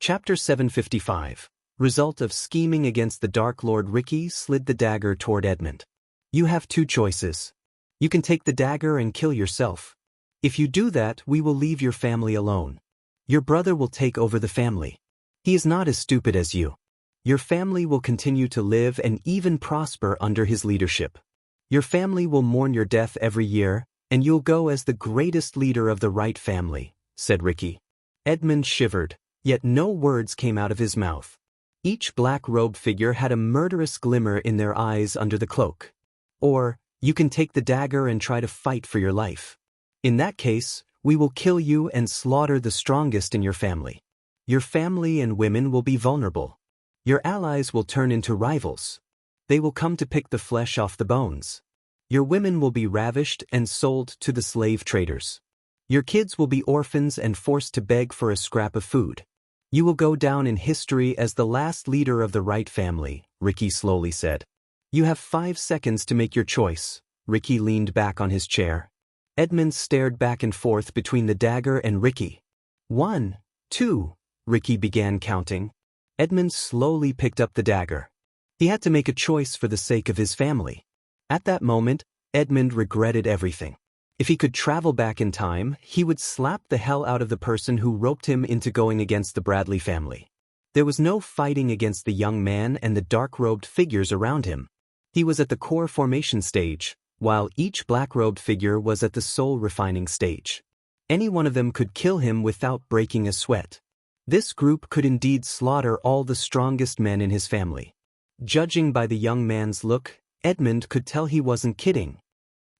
Chapter 755. Result of scheming against the Dark Lord. Ricky slid the dagger toward Edmund. You have two choices. You can take the dagger and kill yourself. If you do that, we will leave your family alone. Your brother will take over the family. He is not as stupid as you. Your family will continue to live and even prosper under his leadership. Your family will mourn your death every year, and you'll go as the greatest leader of the right family, said Ricky. Edmund shivered, yet no words came out of his mouth. Each black-robed figure had a murderous glimmer in their eyes under the cloak. Or, you can take the dagger and try to fight for your life. In that case, we will kill you and slaughter the strongest in your family. Your family and women will be vulnerable. Your allies will turn into rivals. They will come to pick the flesh off the bones. Your women will be ravished and sold to the slave traders. Your kids will be orphans and forced to beg for a scrap of food. You will go down in history as the last leader of the right family, Ricky slowly said. You have 5 seconds to make your choice. Ricky leaned back on his chair. Edmund stared back and forth between the dagger and Ricky. 1, 2, Ricky began counting. Edmund slowly picked up the dagger. He had to make a choice for the sake of his family. At that moment, Edmund regretted everything. If he could travel back in time, he would slap the hell out of the person who roped him into going against the Bradley family. There was no fighting against the young man and the dark-robed figures around him. He was at the core formation stage, while each black-robed figure was at the soul refining stage. Any one of them could kill him without breaking a sweat. This group could indeed slaughter all the strongest men in his family. Judging by the young man's look, Edmund could tell he wasn't kidding.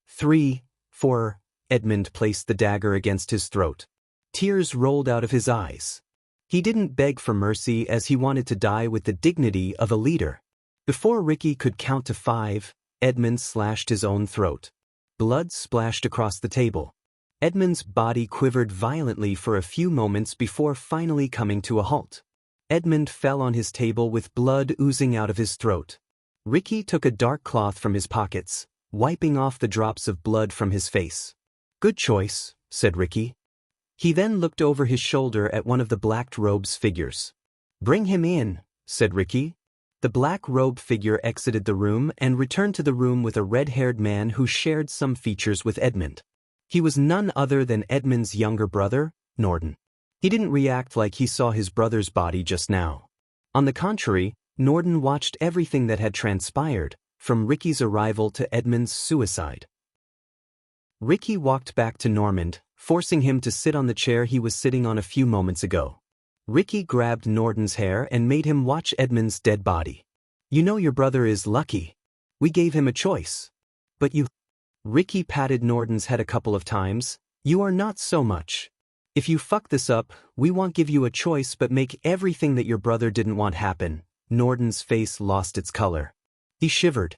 3, 4, Edmund placed the dagger against his throat. Tears rolled out of his eyes. He didn't beg for mercy as he wanted to die with the dignity of a leader. Before Ricky could count to 5, Edmund slashed his own throat. Blood splashed across the table. Edmund's body quivered violently for a few moments before finally coming to a halt. Edmund fell on his table with blood oozing out of his throat. Ricky took a dark cloth from his pockets, wiping off the drops of blood from his face. Good choice, said Ricky. He then looked over his shoulder at one of the black-robed figures. Bring him in, said Ricky. The black-robed figure exited the room and returned to the room with a red-haired man who shared some features with Edmund. He was none other than Edmund's younger brother, Norden. He didn't react like he saw his brother's body just now. On the contrary, Norden watched everything that had transpired, from Ricky's arrival to Edmund's suicide. Ricky walked back to Normand, forcing him to sit on the chair he was sitting on a few moments ago. Ricky grabbed Norden's hair and made him watch Edmund's dead body. You know your brother is lucky. We gave him a choice. But you... Ricky patted Norden's head a couple of times. You are not so much. If you fuck this up, we won't give you a choice but make everything that your brother didn't want happen. Norden's face lost its color. He shivered.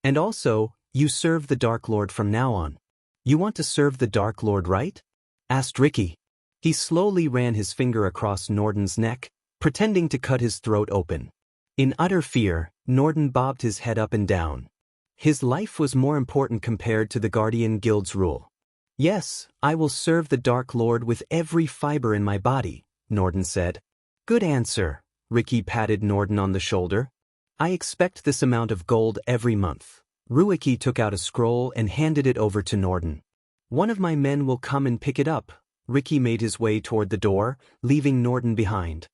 And also, you serve the Dark Lord from now on. You want to serve the Dark Lord, right? Asked Ricky. He slowly ran his finger across Norden's neck, pretending to cut his throat open. In utter fear, Norden bobbed his head up and down. His life was more important compared to the Guardian Guild's rule. Yes, I will serve the Dark Lord with every fiber in my body, Norden said. Good answer. Ricky patted Norden on the shoulder. I expect this amount of gold every month. Ruiki took out a scroll and handed it over to Norden. One of my men will come and pick it up. Ricky made his way toward the door, leaving Norden behind.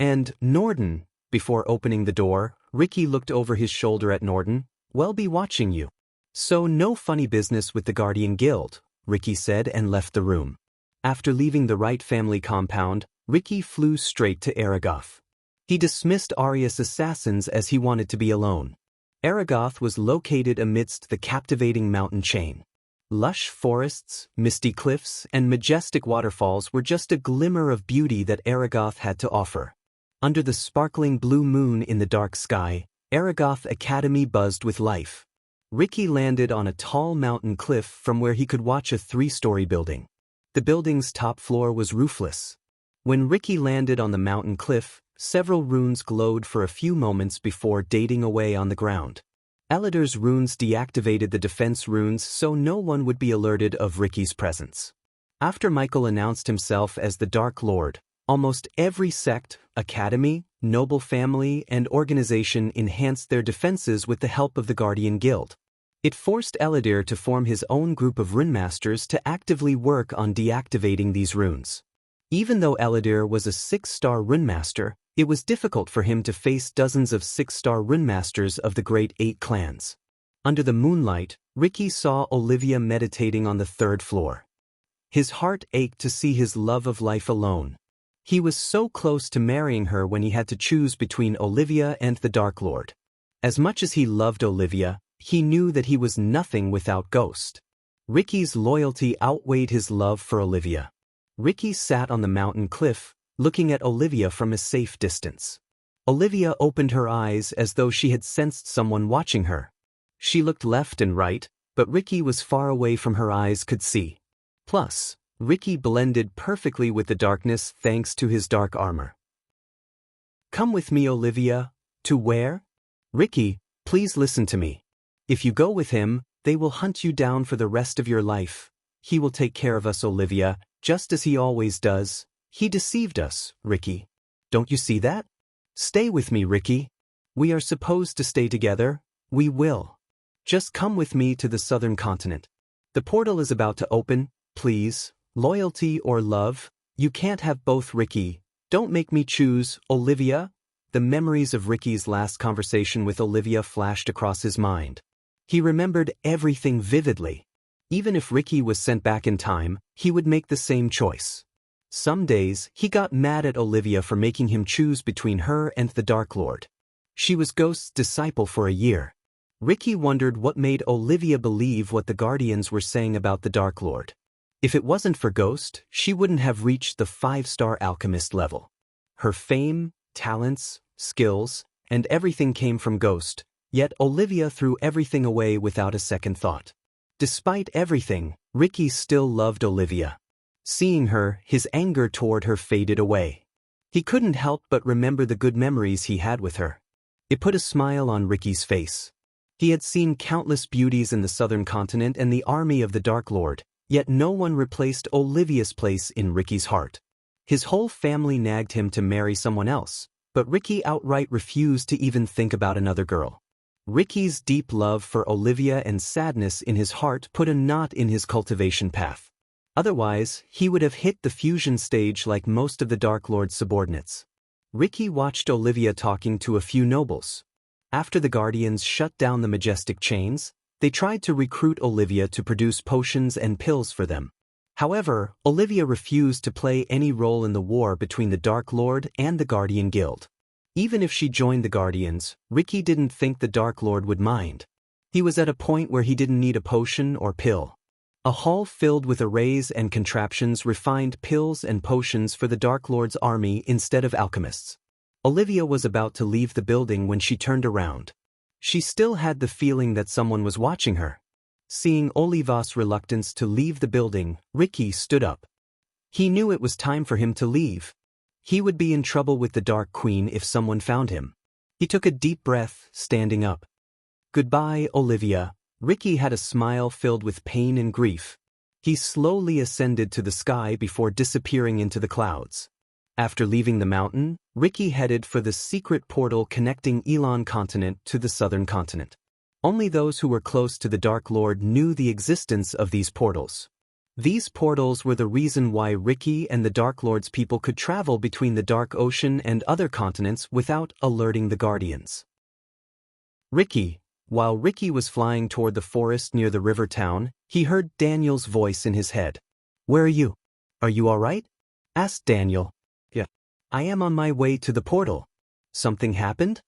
And, Norden, before opening the door, Ricky looked over his shoulder at Norden. We'll be watching you. So no funny business with the Guardian Guild, Ricky said and left the room. After leaving the Wright family compound, Ricky flew straight to Aragoth. He dismissed Arius assassins as he wanted to be alone. Aragoth was located amidst the captivating mountain chain. Lush forests, misty cliffs, and majestic waterfalls were just a glimmer of beauty that Aragoth had to offer. Under the sparkling blue moon in the dark sky, Aragoth Academy buzzed with life. Ricky landed on a tall mountain cliff from where he could watch a 3-story building. The building's top floor was roofless. When Ricky landed on the mountain cliff, several runes glowed for a few moments before dating away on the ground. Elidar's runes deactivated the defense runes so no one would be alerted of Ricky's presence. After Michael announced himself as the Dark Lord, Almost every sect, academy, noble family, and organization enhanced their defenses with the help of the Guardian Guild. It forced Eladir to form his own group of runemasters to actively work on deactivating these runes. Even though Eladir was a 6-star runemaster, it was difficult for him to face dozens of 6-star runemasters of the Great 8 clans. Under the moonlight, Ricky saw Olivia meditating on the 3rd floor. His heart ached to see his love of life alone. He was so close to marrying her when he had to choose between Olivia and the Dark Lord. As much as he loved Olivia, he knew that he was nothing without Ghost. Ricky's loyalty outweighed his love for Olivia. Ricky sat on the mountain cliff, looking at Olivia from a safe distance. Olivia opened her eyes as though she had sensed someone watching her. She looked left and right, but Ricky was far away from her eyes could see. Plus, Ricky blended perfectly with the darkness thanks to his dark armor. "Come with me, Olivia." "To where?" "Ricky, please listen to me. If you go with him, they will hunt you down for the rest of your life. He will take care of us, Olivia, just as he always does. He deceived us, Ricky. Don't you see that? Stay with me, Ricky. We are supposed to stay together. We will. Just come with me to the southern continent. The portal is about to open, please. Loyalty or love? You can't have both, Ricky. Don't make me choose, Olivia." The memories of Ricky's last conversation with Olivia flashed across his mind. He remembered everything vividly. Even if Ricky was sent back in time, he would make the same choice. Some days, he got mad at Olivia for making him choose between her and the Dark Lord. She was Ghost's disciple for a year. Ricky wondered what made Olivia believe what the Guardians were saying about the Dark Lord. If it wasn't for Ghost, she wouldn't have reached the 5-star alchemist level. Her fame, talents, skills, and everything came from Ghost, yet Olivia threw everything away without a second thought. Despite everything, Ricky still loved Olivia. Seeing her, his anger toward her faded away. He couldn't help but remember the good memories he had with her. It put a smile on Ricky's face. He had seen countless beauties in the southern continent and the army of the Dark Lord, yet no one replaced Olivia's place in Ricky's heart. His whole family nagged him to marry someone else, but Ricky outright refused to even think about another girl. Ricky's deep love for Olivia and sadness in his heart put a knot in his cultivation path. Otherwise, he would have hit the fusion stage like most of the Dark Lord's subordinates. Ricky watched Olivia talking to a few nobles. After the Guardians shut down the majestic chains, they tried to recruit Olivia to produce potions and pills for them. However, Olivia refused to play any role in the war between the Dark Lord and the Guardian Guild. Even if she joined the Guardians, Ricky didn't think the Dark Lord would mind. He was at a point where he didn't need a potion or pill. A hall filled with arrays and contraptions refined pills and potions for the Dark Lord's army instead of alchemists. Olivia was about to leave the building when she turned around. She still had the feeling that someone was watching her. Seeing Oliva's reluctance to leave the building, Ricky stood up. He knew it was time for him to leave. He would be in trouble with the Dark Queen if someone found him. He took a deep breath, standing up. "Goodbye, Olivia." Ricky had a smile filled with pain and grief. He slowly ascended to the sky before disappearing into the clouds. After leaving the mountain, Ricky headed for the secret portal connecting Elon continent to the southern continent. Only those who were close to the Dark Lord knew the existence of these portals. These portals were the reason why Ricky and the Dark Lord's people could travel between the Dark Ocean and other continents without alerting the Guardians. While Ricky was flying toward the forest near the river town, he heard Daniel's voice in his head. "Where are you? Are you all right?" asked Daniel. "Yeah. I am on my way to the portal." "Something happened?"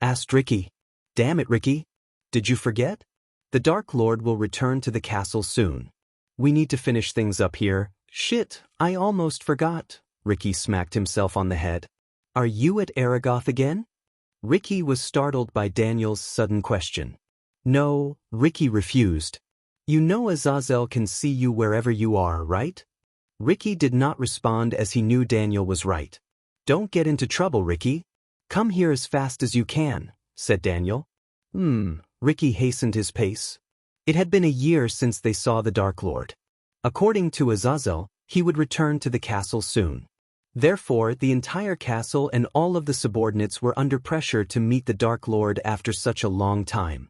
asked Ricky. "Damn it, Ricky. Did you forget? The Dark Lord will return to the castle soon. We need to finish things up here." "Shit, I almost forgot." Ricky smacked himself on the head. "Are you at Aragoth again?" Ricky was startled by Daniel's sudden question. "No," Ricky refused. "You know Azazel can see you wherever you are, right?" Ricky did not respond as he knew Daniel was right. "Don't get into trouble, Ricky. Come here as fast as you can," said Daniel. Ricky hastened his pace. It had been a year since they saw the Dark Lord. According to Azazel, he would return to the castle soon. Therefore, the entire castle and all of the subordinates were under pressure to meet the Dark Lord after such a long time.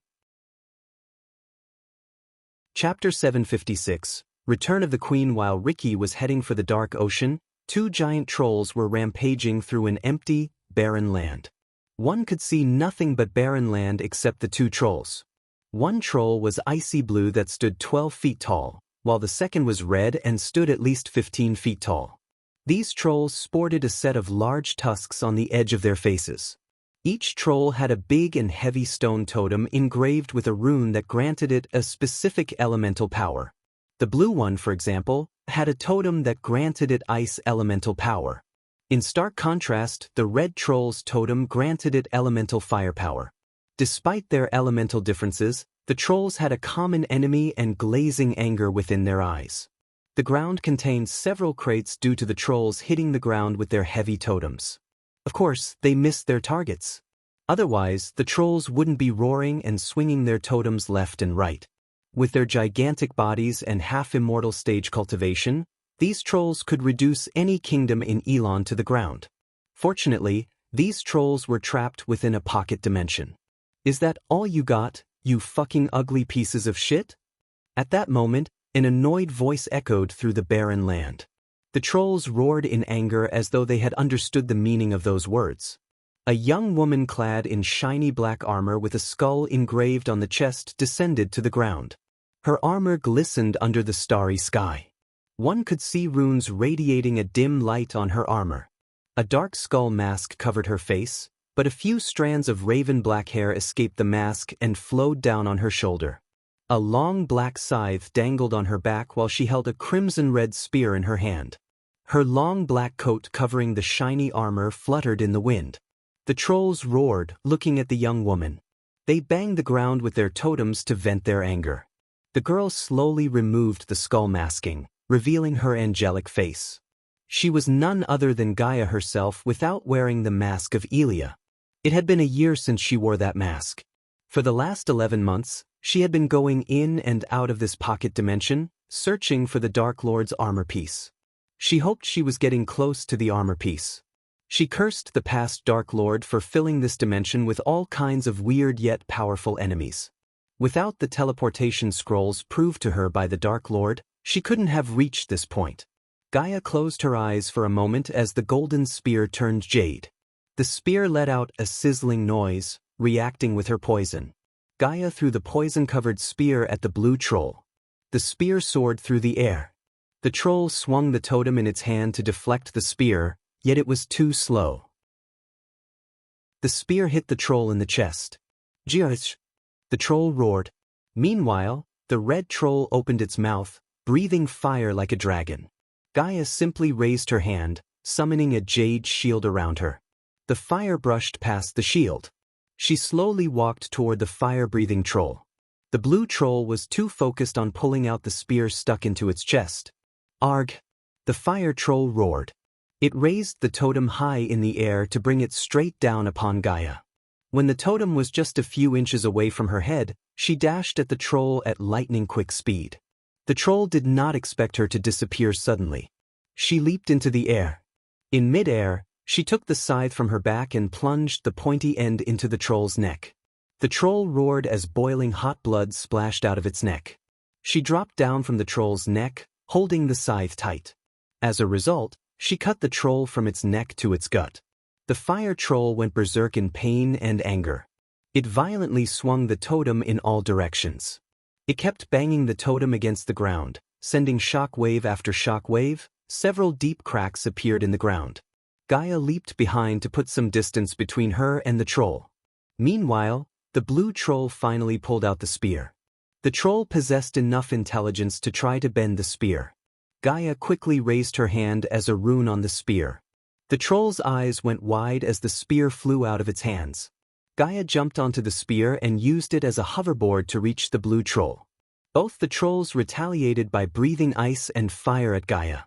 Chapter 756, Return of the Queen. While Ricky was heading for the Dark Ocean, two giant trolls were rampaging through an empty, barren land. One could see nothing but barren land except the two trolls. One troll was icy blue that stood 12 feet tall, while the second was red and stood at least 15 feet tall. These trolls sported a set of large tusks on the edge of their faces. Each troll had a big and heavy stone totem engraved with a rune that granted it a specific elemental power. The blue one, for example, had a totem that granted it ice elemental power. In stark contrast, the red troll's totem granted it elemental firepower. Despite their elemental differences, the trolls had a common enemy and glazing anger within their eyes. The ground contained several crates due to the trolls hitting the ground with their heavy totems. Of course, they missed their targets. Otherwise, the trolls wouldn't be roaring and swinging their totems left and right. With their gigantic bodies and half-immortal stage cultivation, these trolls could reduce any kingdom in Elon to the ground. Fortunately, these trolls were trapped within a pocket dimension. Is that all you got, you fucking ugly pieces of shit? At that moment, an annoyed voice echoed through the barren land. The trolls roared in anger as though they had understood the meaning of those words. A young woman clad in shiny black armor with a skull engraved on the chest descended to the ground. Her armor glistened under the starry sky. One could see runes radiating a dim light on her armor. A dark skull mask covered her face, but a few strands of raven black hair escaped the mask and flowed down on her shoulder. A long black scythe dangled on her back while she held a crimson-red spear in her hand. Her long black coat covering the shiny armor fluttered in the wind. The trolls roared, looking at the young woman. They banged the ground with their totems to vent their anger. The girl slowly removed the skull masking, revealing her angelic face. She was none other than Gaia herself without wearing the mask of Elia. It had been a year since she wore that mask. For the last 11 months, she had been going in and out of this pocket dimension, searching for the Dark Lord's armor piece. She hoped she was getting close to the armor piece. She cursed the past Dark Lord for filling this dimension with all kinds of weird yet powerful enemies. Without the teleportation scrolls proved to her by the Dark Lord, she couldn't have reached this point. Gaia closed her eyes for a moment as the golden spear turned jade. The spear let out a sizzling noise, reacting with her poison. Gaia threw the poison-covered spear at the blue troll. The spear soared through the air. The troll swung the totem in its hand to deflect the spear, yet it was too slow. The spear hit the troll in the chest. "Jiash!" The troll roared. Meanwhile, the red troll opened its mouth, breathing fire like a dragon. Gaia simply raised her hand, summoning a jade shield around her. The fire brushed past the shield. She slowly walked toward the fire-breathing troll. The blue troll was too focused on pulling out the spear stuck into its chest. "Arg!" The fire troll roared. It raised the totem high in the air to bring it straight down upon Gaia. When the totem was just a few inches away from her head, she dashed at the troll at lightning-quick speed. The troll did not expect her to disappear suddenly. She leaped into the air. In mid-air, she took the scythe from her back and plunged the pointy end into the troll's neck. The troll roared as boiling hot blood splashed out of its neck. She dropped down from the troll's neck, holding the scythe tight. As a result, she cut the troll from its neck to its gut. The fire troll went berserk in pain and anger. It violently swung the totem in all directions. It kept banging the totem against the ground, sending shock wave after shock wave. Several deep cracks appeared in the ground. Gaia leaped behind to put some distance between her and the troll. Meanwhile, the blue troll finally pulled out the spear. The troll possessed enough intelligence to try to bend the spear. Gaia quickly raised her hand as a rune on the spear. The troll's eyes went wide as the spear flew out of its hands. Gaia jumped onto the spear and used it as a hoverboard to reach the blue troll. Both the trolls retaliated by breathing ice and fire at Gaia.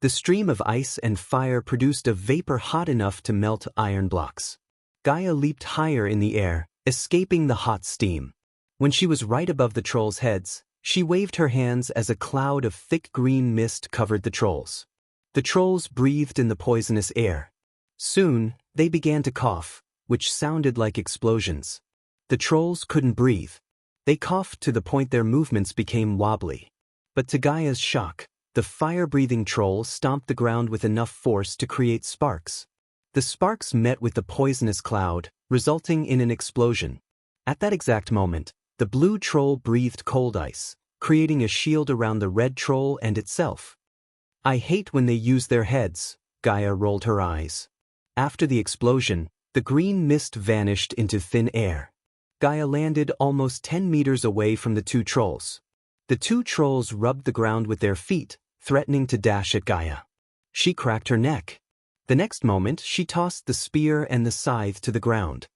The stream of ice and fire produced a vapor hot enough to melt iron blocks. Gaia leaped higher in the air, escaping the hot steam. When she was right above the trolls' heads, she waved her hands as a cloud of thick green mist covered the trolls. The trolls breathed in the poisonous air. Soon, they began to cough, which sounded like explosions. The trolls couldn't breathe. They coughed to the point their movements became wobbly. But to Gaia's shock, the fire-breathing troll stomped the ground with enough force to create sparks. The sparks met with the poisonous cloud, resulting in an explosion. At that exact moment, the blue troll breathed cold ice, creating a shield around the red troll and itself. I hate when they use their heads, Gaia rolled her eyes. After the explosion, the green mist vanished into thin air. Gaia landed almost 10 meters away from the two trolls. The two trolls rubbed the ground with their feet, threatening to dash at Gaia. She cracked her neck. The next moment, she tossed the spear and the scythe to the ground.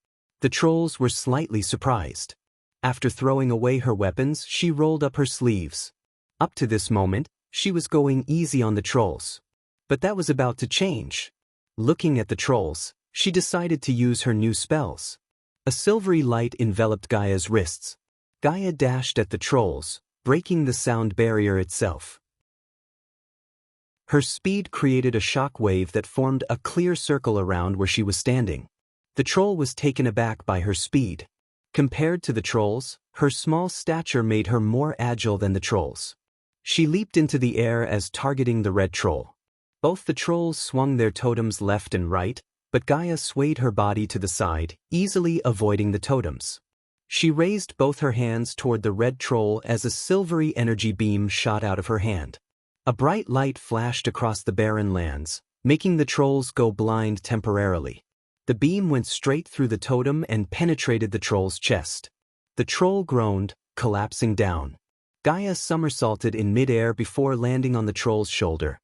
The trolls were slightly surprised. After throwing away her weapons, she rolled up her sleeves. Up to this moment, she was going easy on the trolls. But that was about to change. Looking at the trolls, she decided to use her new spells. A silvery light enveloped Gaia's wrists. Gaia dashed at the trolls, breaking the sound barrier itself. Her speed created a shock wave that formed a clear circle around where she was standing. The troll was taken aback by her speed. Compared to the trolls, her small stature made her more agile than the trolls. She leaped into the air as targeting the red troll. Both the trolls swung their totems left and right, but Gaia swayed her body to the side, easily avoiding the totems. She raised both her hands toward the red troll as a silvery energy beam shot out of her hand. A bright light flashed across the barren lands, making the trolls go blind temporarily. The beam went straight through the totem and penetrated the troll's chest. The troll groaned, collapsing down. Gaia somersaulted in midair before landing on the troll's shoulder.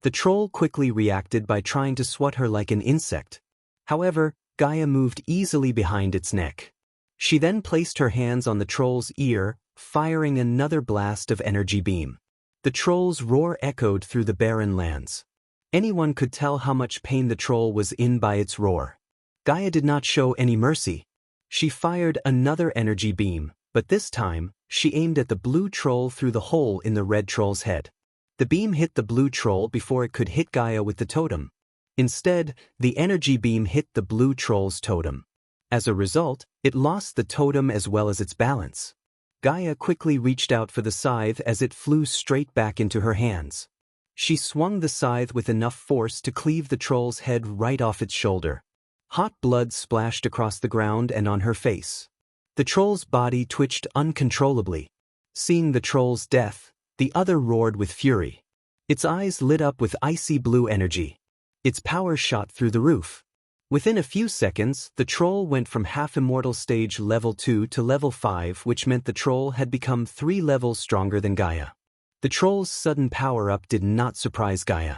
The troll quickly reacted by trying to swat her like an insect. However, Gaia moved easily behind its neck. She then placed her hands on the troll's ear, firing another blast of energy beam. The troll's roar echoed through the barren lands. Anyone could tell how much pain the troll was in by its roar. Gaia did not show any mercy. She fired another energy beam, but this time, she aimed at the blue troll through the hole in the red troll's head. The beam hit the blue troll before it could hit Gaia with the totem. Instead, the energy beam hit the blue troll's totem. As a result, it lost the totem as well as its balance. Gaia quickly reached out for the scythe as it flew straight back into her hands. She swung the scythe with enough force to cleave the troll's head right off its shoulder. Hot blood splashed across the ground and on her face. The troll's body twitched uncontrollably. Seeing the troll's death, the other roared with fury. Its eyes lit up with icy blue energy. Its power shot through the roof. Within a few seconds, the troll went from half-immortal stage level 2 to level 5, which meant the troll had become 3 levels stronger than Gaia. The troll's sudden power-up did not surprise Gaia.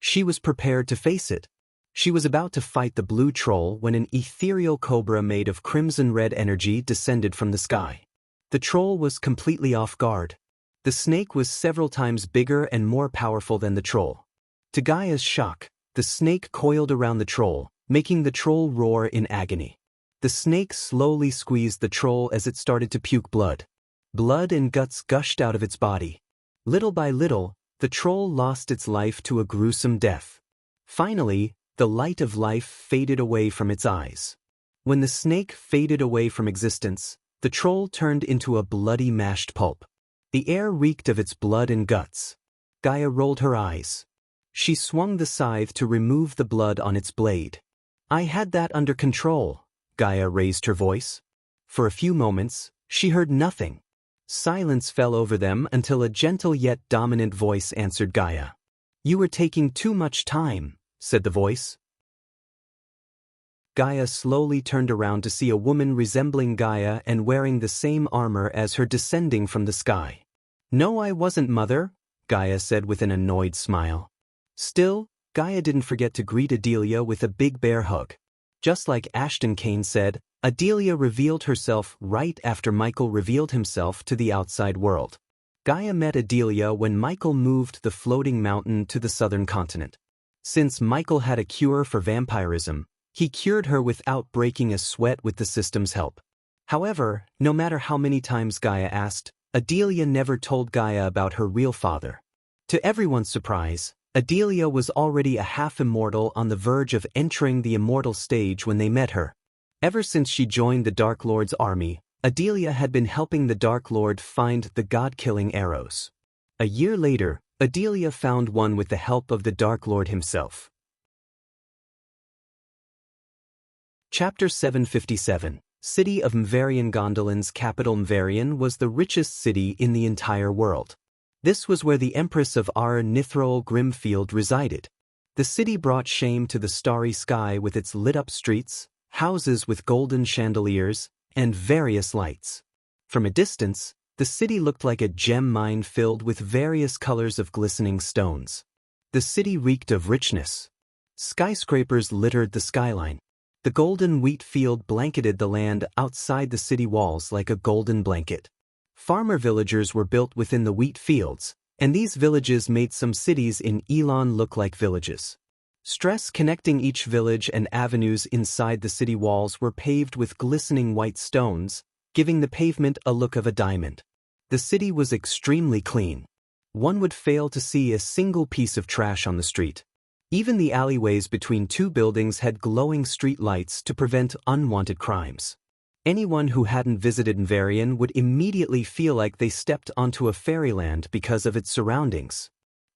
She was prepared to face it. She was about to fight the blue troll when an ethereal cobra made of crimson-red energy descended from the sky. The troll was completely off guard. The snake was several times bigger and more powerful than the troll. To Gaia's shock, the snake coiled around the troll, making the troll roar in agony. The snake slowly squeezed the troll as it started to puke blood. Blood and guts gushed out of its body. Little by little, the troll lost its life to a gruesome death. Finally, the light of life faded away from its eyes. When the snake faded away from existence, the troll turned into a bloody mashed pulp. The air reeked of its blood and guts. Gaia rolled her eyes. She swung the scythe to remove the blood on its blade. "I had that under control," Gaia raised her voice. For a few moments, she heard nothing. Silence fell over them until a gentle yet dominant voice answered Gaia. "You were taking too much time," said the voice. Gaia slowly turned around to see a woman resembling Gaia and wearing the same armor as her descending from the sky. "No, I wasn't, Mother," Gaia said with an annoyed smile. Still, Gaia didn't forget to greet Adelia with a big bear hug. Just like Ashton Kane said, Adelia revealed herself right after Michael revealed himself to the outside world. Gaia met Adelia when Michael moved the floating mountain to the southern continent. Since Michael had a cure for vampirism, he cured her without breaking a sweat with the system's help. However, no matter how many times Gaia asked, Adelia never told Gaia about her real father. To everyone's surprise, Adelia was already a half-immortal on the verge of entering the immortal stage when they met her. Ever since she joined the Dark Lord's army, Adelia had been helping the Dark Lord find the god-killing arrows. A year later, Adelia found one with the help of the Dark Lord himself. Chapter 757. City of Mvarian. Gondolin's capital Mvarian was the richest city in the entire world. This was where the Empress of Nithrol Grimfield resided. The city brought shame to the starry sky with its lit-up streets, houses with golden chandeliers, and various lights. From a distance, the city looked like a gem mine filled with various colors of glistening stones. The city reeked of richness. Skyscrapers littered the skyline. The golden wheat field blanketed the land outside the city walls like a golden blanket. Farmer villagers were built within the wheat fields, and these villages made some cities in Elon look like villages. Stress connecting each village and avenues inside the city walls were paved with glistening white stones, giving the pavement a look of a diamond. The city was extremely clean. One would fail to see a single piece of trash on the street. Even the alleyways between two buildings had glowing street lights to prevent unwanted crimes. Anyone who hadn't visited Mvarian would immediately feel like they stepped onto a fairyland because of its surroundings.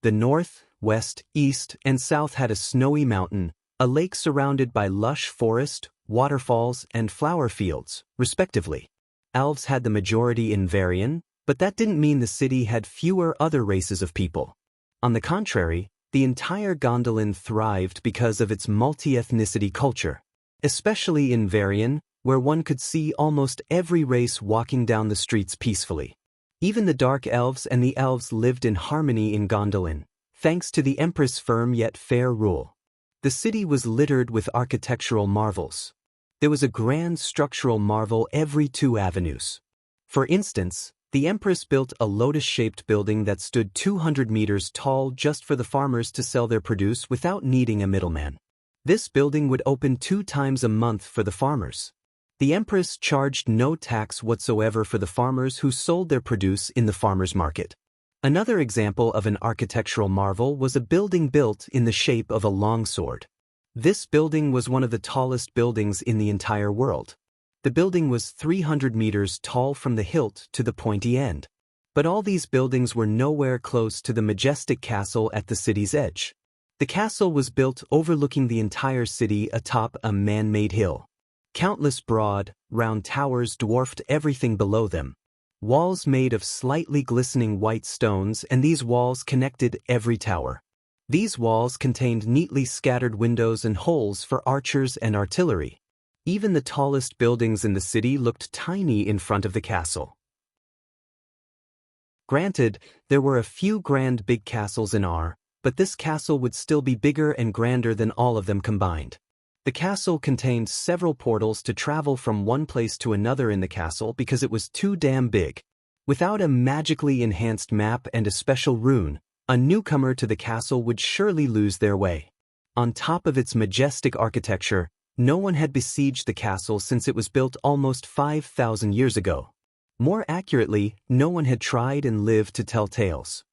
The north, west, east, and south had a snowy mountain, a lake surrounded by lush forest, waterfalls, and flower fields, respectively. Elves had the majority in Mvarian, but that didn't mean the city had fewer other races of people. On the contrary, the entire Gondolin thrived because of its multi-ethnicity culture, especially in Mvarian, where one could see almost every race walking down the streets peacefully. Even the dark elves and the elves lived in harmony in Gondolin, thanks to the Empress' firm yet fair rule. The city was littered with architectural marvels. There was a grand structural marvel every 2 avenues. For instance, the Empress built a lotus-shaped building that stood 200 meters tall just for the farmers to sell their produce without needing a middleman. This building would open 2 times a month for the farmers. The Empress charged no tax whatsoever for the farmers who sold their produce in the farmers' market. Another example of an architectural marvel was a building built in the shape of a longsword. This building was one of the tallest buildings in the entire world. The building was 300 meters tall from the hilt to the pointy end. But all these buildings were nowhere close to the majestic castle at the city's edge. The castle was built overlooking the entire city atop a man-made hill. Countless broad, round towers dwarfed everything below them. Walls made of slightly glistening white stones, and these walls connected every tower. These walls contained neatly scattered windows and holes for archers and artillery. Even the tallest buildings in the city looked tiny in front of the castle. Granted, there were a few grand big castles in but this castle would still be bigger and grander than all of them combined. The castle contained several portals to travel from one place to another in the castle because it was too damn big. Without a magically enhanced map and a special rune, a newcomer to the castle would surely lose their way. On top of its majestic architecture, no one had besieged the castle since it was built almost 5,000 years ago. More accurately, no one had tried and lived to tell tales.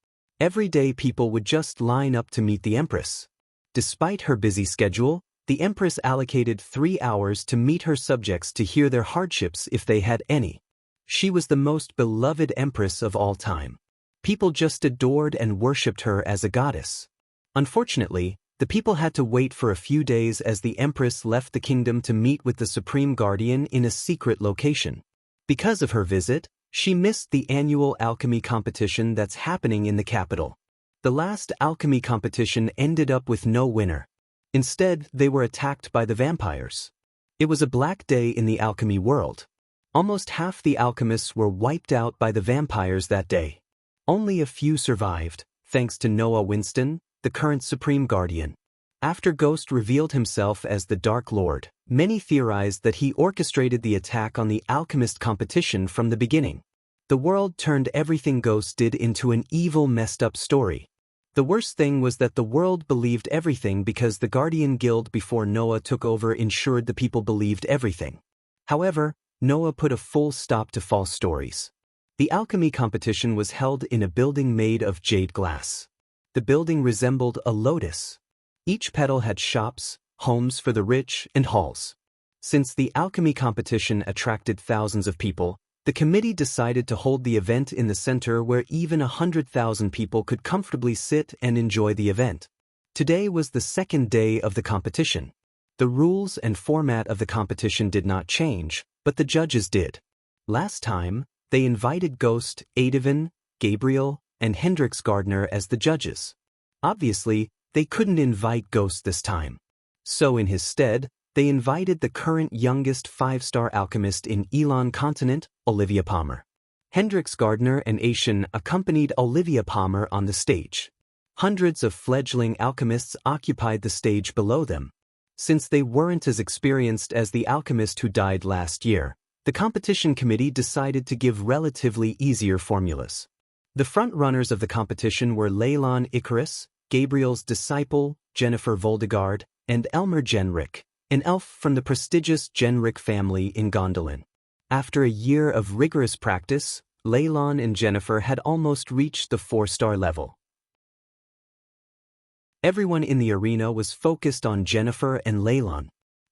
Every day people would just line up to meet the Empress. Despite her busy schedule, the Empress allocated 3 hours to meet her subjects to hear their hardships if they had any. She was the most beloved Empress of all time. People just adored and worshipped her as a goddess. Unfortunately, the people had to wait for a few days as the Empress left the kingdom to meet with the Supreme Guardian in a secret location. Because of her visit, she missed the annual alchemy competition that's happening in the capital. The last alchemy competition ended up with no winner. Instead, they were attacked by the vampires. It was a black day in the alchemy world. Almost half the alchemists were wiped out by the vampires that day. Only a few survived, thanks to Noah Winston, the current Supreme Guardian. After Ghost revealed himself as the Dark Lord, many theorized that he orchestrated the attack on the alchemist competition from the beginning. The world turned everything Ghost did into an evil, messed-up story. The worst thing was that the world believed everything because the Guardian Guild before Noah took over ensured the people believed everything. However, Noah put a full stop to false stories. The alchemy competition was held in a building made of jade glass. The building resembled a lotus. Each petal had shops, homes for the rich, and halls. Since the alchemy competition attracted thousands of people, the committee decided to hold the event in the center where even 100,000 people could comfortably sit and enjoy the event. Today was the second day of the competition. The rules and format of the competition did not change, but the judges did. Last time, they invited Ghost, Adevan, Gabriel, and Hendrix Gardner as the judges. Obviously, they couldn't invite Ghost this time. So in his stead, they invited the current youngest 5-star alchemist in Elon Continent, Olivia Palmer. Hendrix Gardner and Asian accompanied Olivia Palmer on the stage. Hundreds of fledgling alchemists occupied the stage below them. Since they weren't as experienced as the alchemist who died last year, the competition committee decided to give relatively easier formulas. The front-runners of the competition were Leylon Icarus, Gabriel's disciple, Jennifer Voldegard, and Elmer Genrick, an elf from the prestigious Genrick family in Gondolin. After a year of rigorous practice, Leylon and Jennifer had almost reached the 4-star level. Everyone in the arena was focused on Jennifer and Leylon.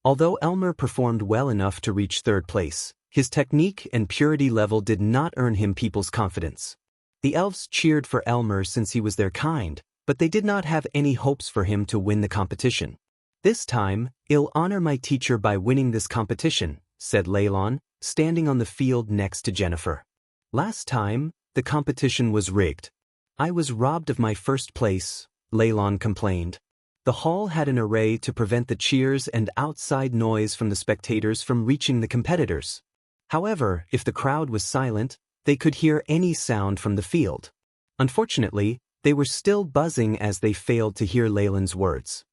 Although Elmer performed well enough to reach 3rd place, his technique and purity level did not earn him people's confidence. The elves cheered for Elmer since he was their kind, but they did not have any hopes for him to win the competition. This time, I'll honor my teacher by winning this competition, said Leylon, standing on the field next to Jennifer. Last time, the competition was rigged. I was robbed of my 1st place, Leylon complained. The hall had an array to prevent the cheers and outside noise from the spectators from reaching the competitors. However, if the crowd was silent, they could hear any sound from the field. Unfortunately, they were still buzzing as they failed to hear Leylon's words.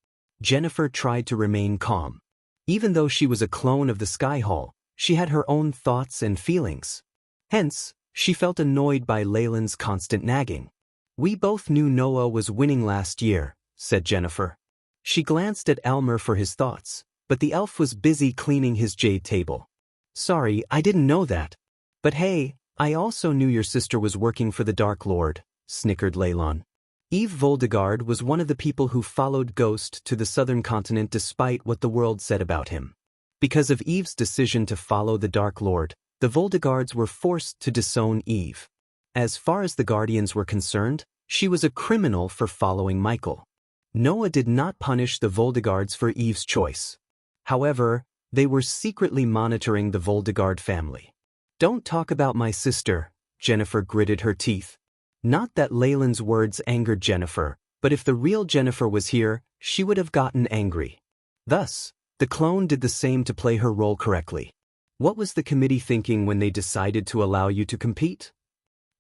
Jennifer tried to remain calm. Even though she was a clone of the Sky Hall, she had her own thoughts and feelings. Hence, she felt annoyed by Leylon's constant nagging. We both knew Noah was winning last year, said Jennifer. She glanced at Elmer for his thoughts, but the elf was busy cleaning his jade table. Sorry, I didn't know that. But hey, I also knew your sister was working for the Dark Lord, snickered Leylon. Eve Voldegard was one of the people who followed Ghost to the southern continent despite what the world said about him. Because of Eve's decision to follow the Dark Lord, the Voldegards were forced to disown Eve. As far as the Guardians were concerned, she was a criminal for following Michael. Noah did not punish the Voldegards for Eve's choice. However, they were secretly monitoring the Voldegard family. Don't talk about my sister, Jennifer gritted her teeth. Not that Leylon's words angered Jennifer, but if the real Jennifer was here, she would have gotten angry. Thus, the clone did the same to play her role correctly. What was the committee thinking when they decided to allow you to compete?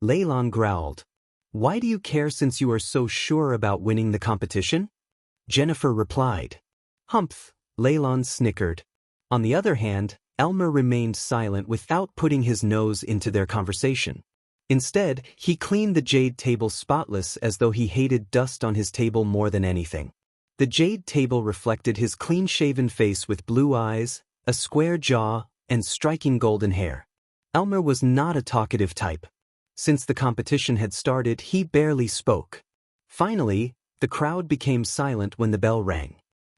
Leylon growled. Why do you care since you are so sure about winning the competition? Jennifer replied. Humph, Leylon snickered. On the other hand, Elmer remained silent without putting his nose into their conversation. Instead, he cleaned the jade table spotless as though he hated dust on his table more than anything. The jade table reflected his clean-shaven face with blue eyes, a square jaw, and striking golden hair. Elmer was not a talkative type. Since the competition had started, he barely spoke. Finally, the crowd became silent when the bell rang.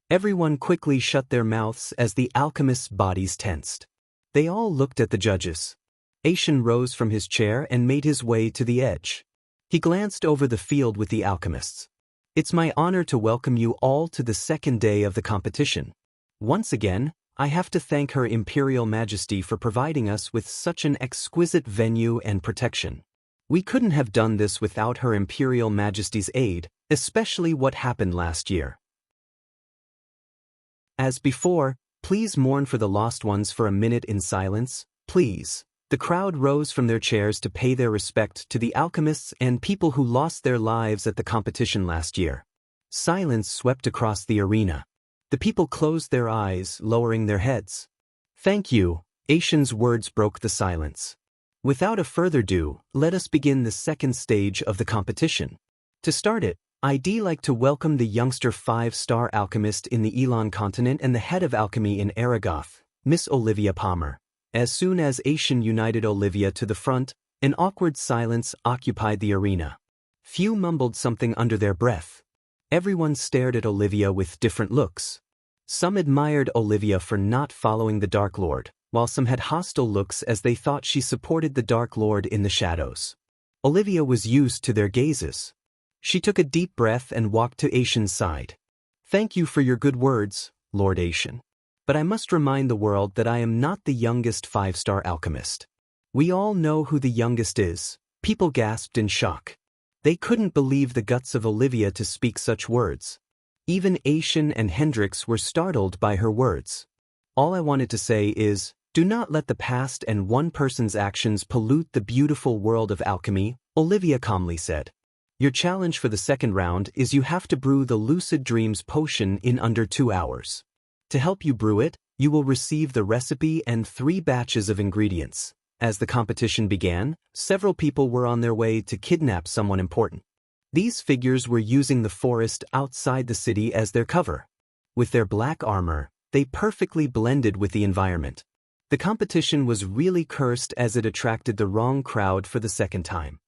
Everyone quickly shut their mouths as the alchemists' bodies tensed. They all looked at the judges. Asian rose from his chair and made his way to the edge. He glanced over the field with the alchemists. It's my honor to welcome you all to the second day of the competition. Once again, I have to thank Her Imperial Majesty for providing us with such an exquisite venue and protection. We couldn't have done this without Her Imperial Majesty's aid, especially what happened last year. As before, please mourn for the lost ones for a minute in silence, please. The crowd rose from their chairs to pay their respect to the alchemists and people who lost their lives at the competition last year. Silence swept across the arena. The people closed their eyes, lowering their heads. Thank you, Asian's words broke the silence. Without a further ado, let us begin the second stage of the competition. To start it, I'd like to welcome the youngster 5-star alchemist in the Elon continent and the head of alchemy in Aragoth, Miss Olivia Palmer. As soon as Asian united Olivia to the front, an awkward silence occupied the arena. Few mumbled something under their breath. Everyone stared at Olivia with different looks. Some admired Olivia for not following the Dark Lord, while some had hostile looks as they thought she supported the Dark Lord in the shadows. Olivia was used to their gazes. She took a deep breath and walked to Xianxia's side. "Thank you for your good words, Lord Xianxia. But I must remind the world that I am not the youngest 5-star alchemist." "We all know who the youngest is," people gasped in shock. They couldn't believe the guts of Olivia to speak such words. Even Xianxia and Hendrix were startled by her words. "All I wanted to say is, do not let the past and one person's actions pollute the beautiful world of alchemy," Olivia calmly said. "Your challenge for the second round is you have to brew the Lucid Dreams potion in under 2 hours. To help you brew it, you will receive the recipe and 3 batches of ingredients." As the competition began, several people were on their way to kidnap someone important. These figures were using the forest outside the city as their cover. With their black armor, they perfectly blended with the environment. The competition was really cursed as it attracted the wrong crowd for the second time.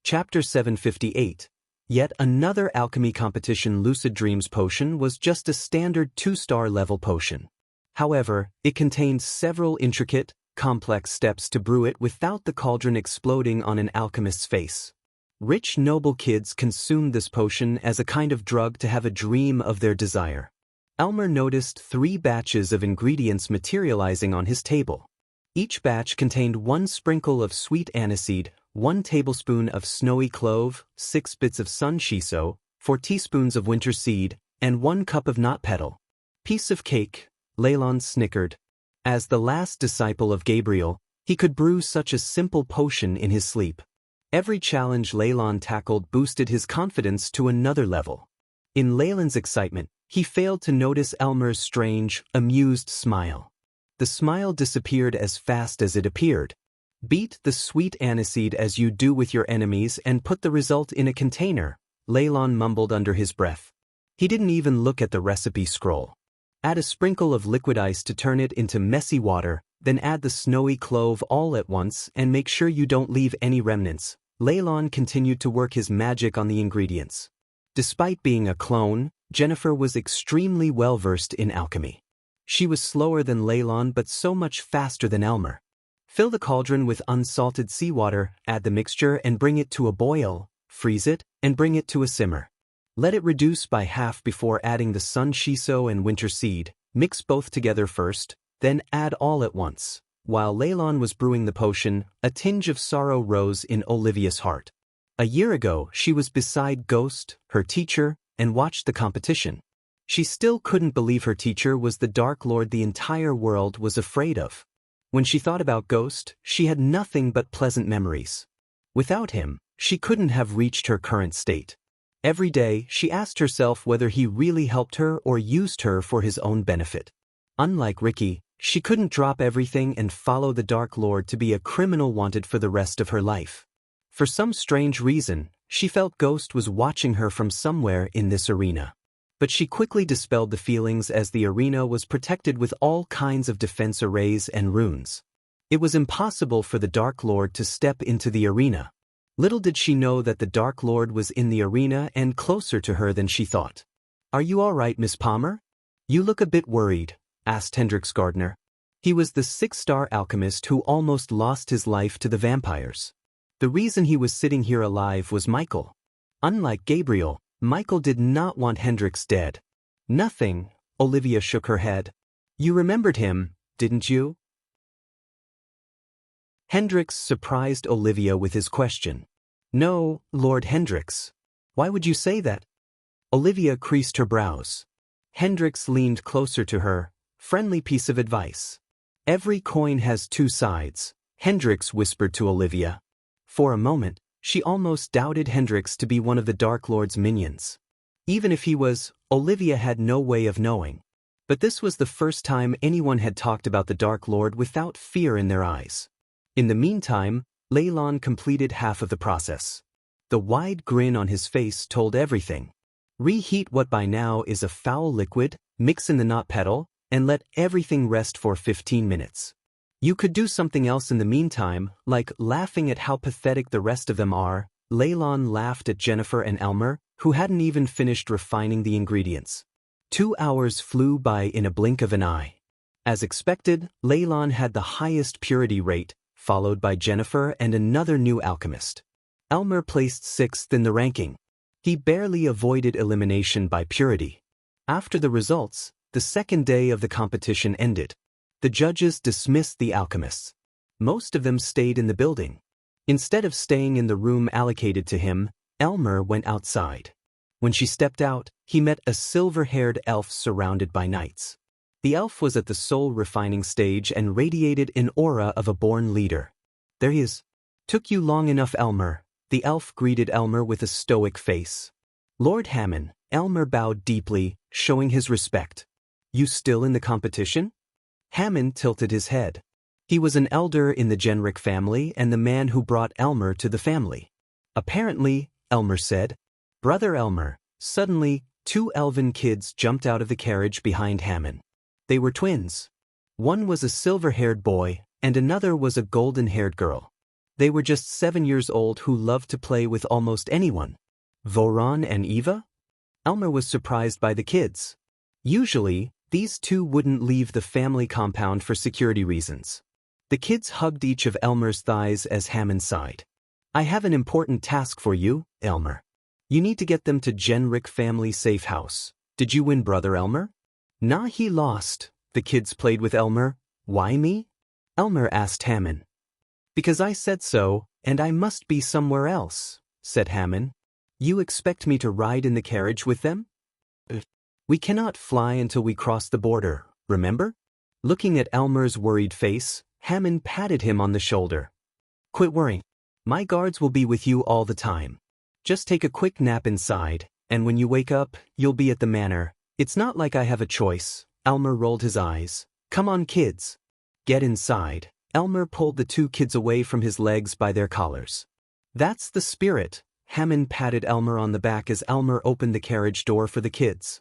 Chapter 758. Yet another alchemy competition. Lucid Dreams potion was just a standard 2-star level potion. However, it contained several intricate, complex steps to brew it without the cauldron exploding on an alchemist's face. Rich noble kids consumed this potion as a kind of drug to have a dream of their desire. Elmer noticed 3 batches of ingredients materializing on his table. Each batch contained 1 sprinkle of sweet aniseed, 1 tablespoon of snowy clove, 6 bits of sun shiso, 4 teaspoons of winter seed, and 1 cup of knot petal. "Piece of cake," Leylon snickered. As the last disciple of Gabriel, he could brew such a simple potion in his sleep. Every challenge Leylon tackled boosted his confidence to another level. In Leylon's excitement, he failed to notice Elmer's strange, amused smile. The smile disappeared as fast as it appeared. "Beat the sweet aniseed as you do with your enemies and put the result in a container," Leylon mumbled under his breath. He didn't even look at the recipe scroll. "Add a sprinkle of liquid ice to turn it into messy water, then add the snowy clove all at once and make sure you don't leave any remnants." Leylon continued to work his magic on the ingredients. Despite being a clone, Jennifer was extremely well-versed in alchemy. She was slower than Leylon but so much faster than Elmer. "Fill the cauldron with unsalted seawater, add the mixture and bring it to a boil, freeze it, and bring it to a simmer. Let it reduce by half before adding the sun shiso and winter seed. Mix both together first, then add all at once." While Leylon was brewing the potion, a tinge of sorrow rose in Olivia's heart. A year ago, she was beside Ghost, her teacher, and watched the competition. She still couldn't believe her teacher was the Dark Lord the entire world was afraid of. When she thought about Ghost, she had nothing but pleasant memories. Without him, she couldn't have reached her current state. Every day, she asked herself whether he really helped her or used her for his own benefit. Unlike Ricky, she couldn't drop everything and follow the Dark Lord to be a criminal wanted for the rest of her life. For some strange reason, she felt Ghost was watching her from somewhere in this arena. But she quickly dispelled the feelings as the arena was protected with all kinds of defense arrays and runes. It was impossible for the Dark Lord to step into the arena. Little did she know that the Dark Lord was in the arena and closer to her than she thought. "Are you all right, Miss Palmer? You look a bit worried," asked Hendrix Gardner. He was the 6-star alchemist who almost lost his life to the vampires. The reason he was sitting here alive was Michael. Unlike Gabriel, Michael did not want Hendrix dead. "Nothing," Olivia shook her head. "You remembered him, didn't you?" Hendrix surprised Olivia with his question. "No, Lord Hendrix. Why would you say that?" Olivia creased her brows. Hendrix leaned closer to her. "Friendly piece of advice. Every coin has 2 sides, Hendrix whispered to Olivia. For a moment, she almost doubted Hendrix to be one of the Dark Lord's minions. Even if he was, Olivia had no way of knowing. But this was the first time anyone had talked about the Dark Lord without fear in their eyes. In the meantime, Leylon completed half of the process. The wide grin on his face told everything. Reheat what by now is a foul liquid, mix in the knot petal, and let everything rest for 15 minutes. You could do something else in the meantime, like laughing at how pathetic the rest of them are. Leylon laughed at Jennifer and Elmer, who hadn't even finished refining the ingredients. 2 hours flew by in a blink of an eye. As expected, Leylon had the highest purity rate, followed by Jennifer and another new alchemist. Elmer placed 6th in the ranking. He barely avoided elimination by purity. After the results, the second day of the competition ended. The judges dismissed the alchemists. Most of them stayed in the building. Instead of staying in the room allocated to him, Elmer went outside. When she stepped out, he met a silver-haired elf surrounded by knights. The elf was at the soul refining stage and radiated an aura of a born leader. There he is. Took you long enough, Elmer. The elf greeted Elmer with a stoic face. Lord Hammond, Elmer bowed deeply, showing his respect. You still in the competition? Hammond tilted his head. He was an elder in the Genric family and the man who brought Elmer to the family. Apparently, Elmer said. Brother Elmer. Suddenly, 2 elven kids jumped out of the carriage behind Hammond. They were twins. One was a silver-haired boy, and another was a golden-haired girl. They were just 7 years old who loved to play with almost anyone. Voron and Eva? Elmer was surprised by the kids. Usually, these two wouldn't leave the family compound for security reasons. The kids hugged each of Elmer's thighs as Hammond sighed. I have an important task for you, Elmer. You need to get them to Genric family safe house. Did you win, Brother Elmer? Nah, he lost. The kids played with Elmer. Why me? Elmer asked Hammond. Because I said so, and I must be somewhere else, said Hammond. You expect me to ride in the carriage with them? We cannot fly until we cross the border, remember? Looking at Elmer's worried face, Hammond patted him on the shoulder. Quit worrying. My guards will be with you all the time. Just take a quick nap inside, and when you wake up, you'll be at the manor. It's not like I have a choice. Elmer rolled his eyes. Come on, kids. Get inside. Elmer pulled the 2 kids away from his legs by their collars. That's the spirit. Hammond patted Elmer on the back as Elmer opened the carriage door for the kids.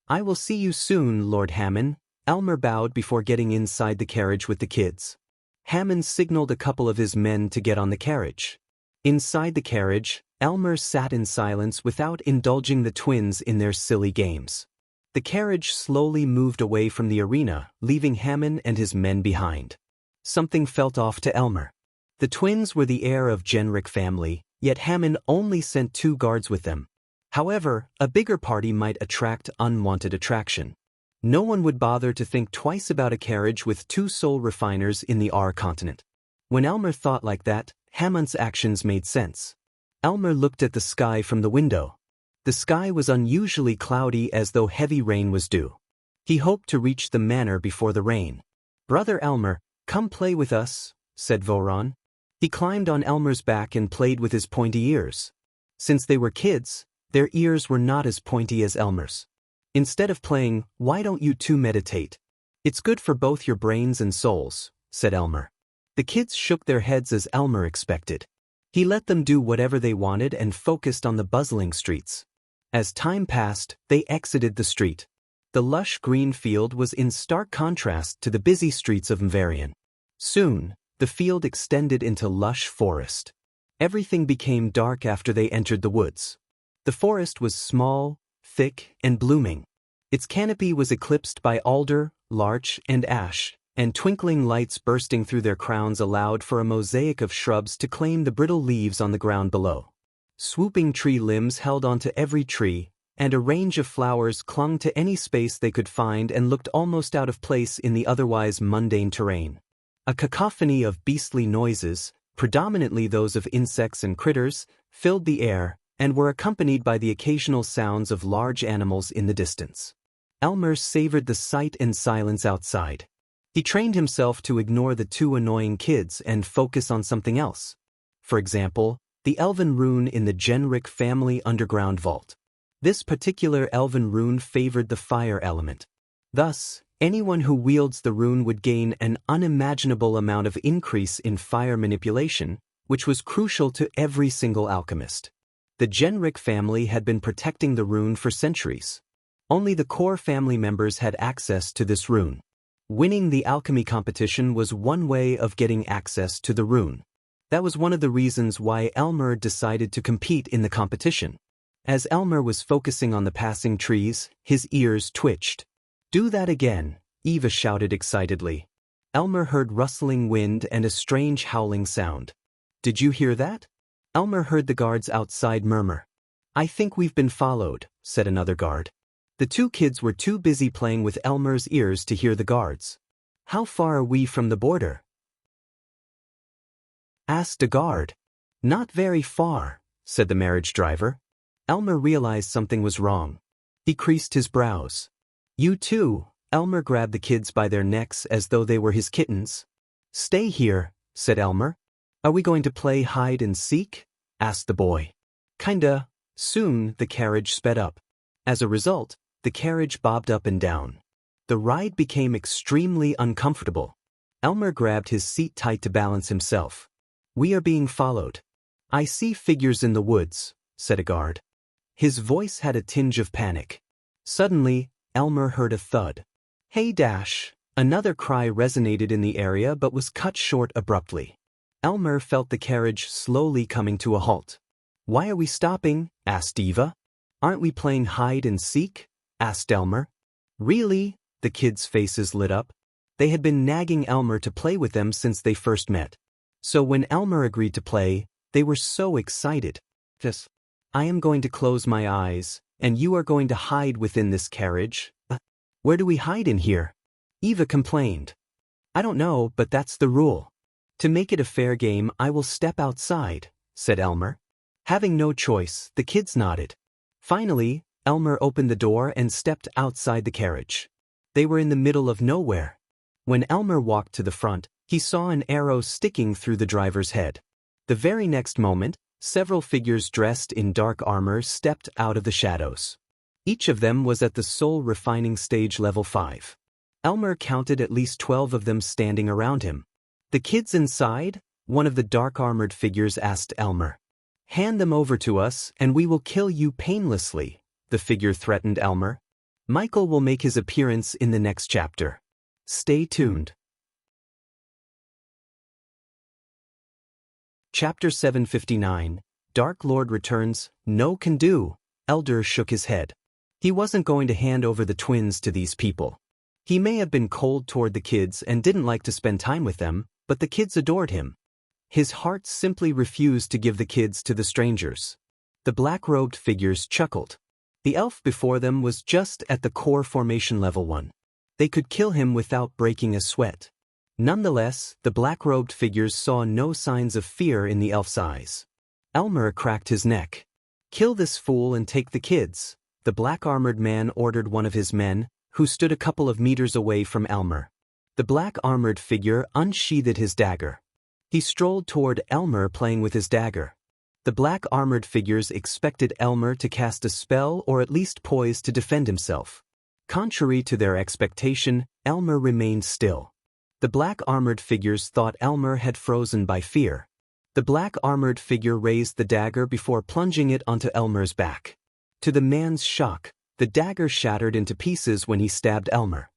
I will see you soon, Lord Hammond. Elmer bowed before getting inside the carriage with the kids. Hammond signaled a couple of his men to get on the carriage. Inside the carriage, Elmer sat in silence without indulging the twins in their silly games. The carriage slowly moved away from the arena, leaving Hammond and his men behind. Something felt off to Elmer. The twins were the heir of Genric family, yet Hammond only sent 2 guards with them. However, a bigger party might attract unwanted attraction. No one would bother to think twice about a carriage with 2 soul refiners in the R continent. When Elmer thought like that, Hammond's actions made sense. Elmer looked at the sky from the window. The sky was unusually cloudy as though heavy rain was due. He hoped to reach the manor before the rain. Brother Elmer, come play with us, said Voron. He climbed on Elmer's back and played with his pointy ears. Since they were kids, their ears were not as pointy as Elmer's. Instead of playing, why don't you 2 meditate? It's good for both your brains and souls, said Elmer. The kids shook their heads as Elmer expected. He let them do whatever they wanted and focused on the bustling streets. As time passed, they exited the street. The lush green field was in stark contrast to the busy streets of Mvarian. Soon, the field extended into lush forest. Everything became dark after they entered the woods. The forest was small, thick, and blooming. Its canopy was eclipsed by alder, larch, and ash, and twinkling lights bursting through their crowns allowed for a mosaic of shrubs to claim the brittle leaves on the ground below. Swooping tree limbs held onto every tree, and a range of flowers clung to any space they could find and looked almost out of place in the otherwise mundane terrain. A cacophony of beastly noises, predominantly those of insects and critters, filled the air, and were accompanied by the occasional sounds of large animals in the distance. Elmer savored the sight and silence outside. He trained himself to ignore the 2 annoying kids and focus on something else. For example, the elven rune in the Genric family underground vault. This particular elven rune favored the fire element. Thus, anyone who wields the rune would gain an unimaginable amount of increase in fire manipulation, which was crucial to every single alchemist. The Genric family had been protecting the rune for centuries. Only the core family members had access to this rune. Winning the alchemy competition was one way of getting access to the rune. That was one of the reasons why Elmer decided to compete in the competition. As Elmer was focusing on the passing trees, his ears twitched. "Do that again," Eva shouted excitedly. Elmer heard rustling wind and a strange howling sound. "Did you hear that?" Elmer heard the guards outside murmur. "I think we've been followed," said another guard. The two kids were too busy playing with Elmer's ears to hear the guards. "How far are we from the border?" asked a guard. "Not very far," said the marriage driver. Elmer realized something was wrong. He creased his brows. "You too." Elmer grabbed the kids by their necks as though they were his kittens. "Stay here," said Elmer. "Are we going to play hide and seek?" asked the boy. "Kinda." Soon, the carriage sped up. As a result, the carriage bobbed up and down. The ride became extremely uncomfortable. Elmer grabbed his seat tight to balance himself. "We are being followed." "I see figures in the woods," said a guard. His voice had a tinge of panic. Suddenly, Elmer heard a thud. "Hey Dash!" Another cry resonated in the area but was cut short abruptly. Elmer felt the carriage slowly coming to a halt. "Why are we stopping?" asked Eva. "Aren't we playing hide and seek?" asked Elmer. "Really?" The kids' faces lit up. They had been nagging Elmer to play with them since they first met. So when Elmer agreed to play, they were so excited. "Just, I am going to close my eyes, and you are going to hide within this carriage." "Where do we hide in here?" Eva complained. "I don't know, but that's the rule." "To make it a fair game, I will step outside," said Elmer. Having no choice, the kids nodded. Finally, Elmer opened the door and stepped outside the carriage. They were in the middle of nowhere. When Elmer walked to the front, he saw an arrow sticking through the driver's head. The very next moment, several figures dressed in dark armor stepped out of the shadows. Each of them was at the soul refining stage level 5. Elmer counted at least 12 of them standing around him. "The kids inside?" one of the dark-armored figures asked Elmer. "Hand them over to us, and we will kill you painlessly," the figure threatened Elmer. Michael will make his appearance in the next chapter. Stay tuned. Chapter 759, Dark Lord Returns. "No can do." Elder shook his head. He wasn't going to hand over the twins to these people. He may have been cold toward the kids and didn't like to spend time with them, but the kids adored him. His heart simply refused to give the kids to the strangers. The black-robed figures chuckled. The elf before them was just at the core formation level 1. They could kill him without breaking a sweat. Nonetheless, the black-robed figures saw no signs of fear in the elf's eyes. Elmer cracked his neck. "Kill this fool and take the kids," the black-armored man ordered one of his men, who stood a couple of meters away from Elmer. The black-armored figure unsheathed his dagger. He strolled toward Elmer playing with his dagger. The black-armored figures expected Elmer to cast a spell or at least poise to defend himself. Contrary to their expectation, Elmer remained still. The black-armored figures thought Elmer had frozen by fear. The black-armored figure raised the dagger before plunging it onto Elmer's back. To the man's shock, the dagger shattered into pieces when he stabbed Elmer.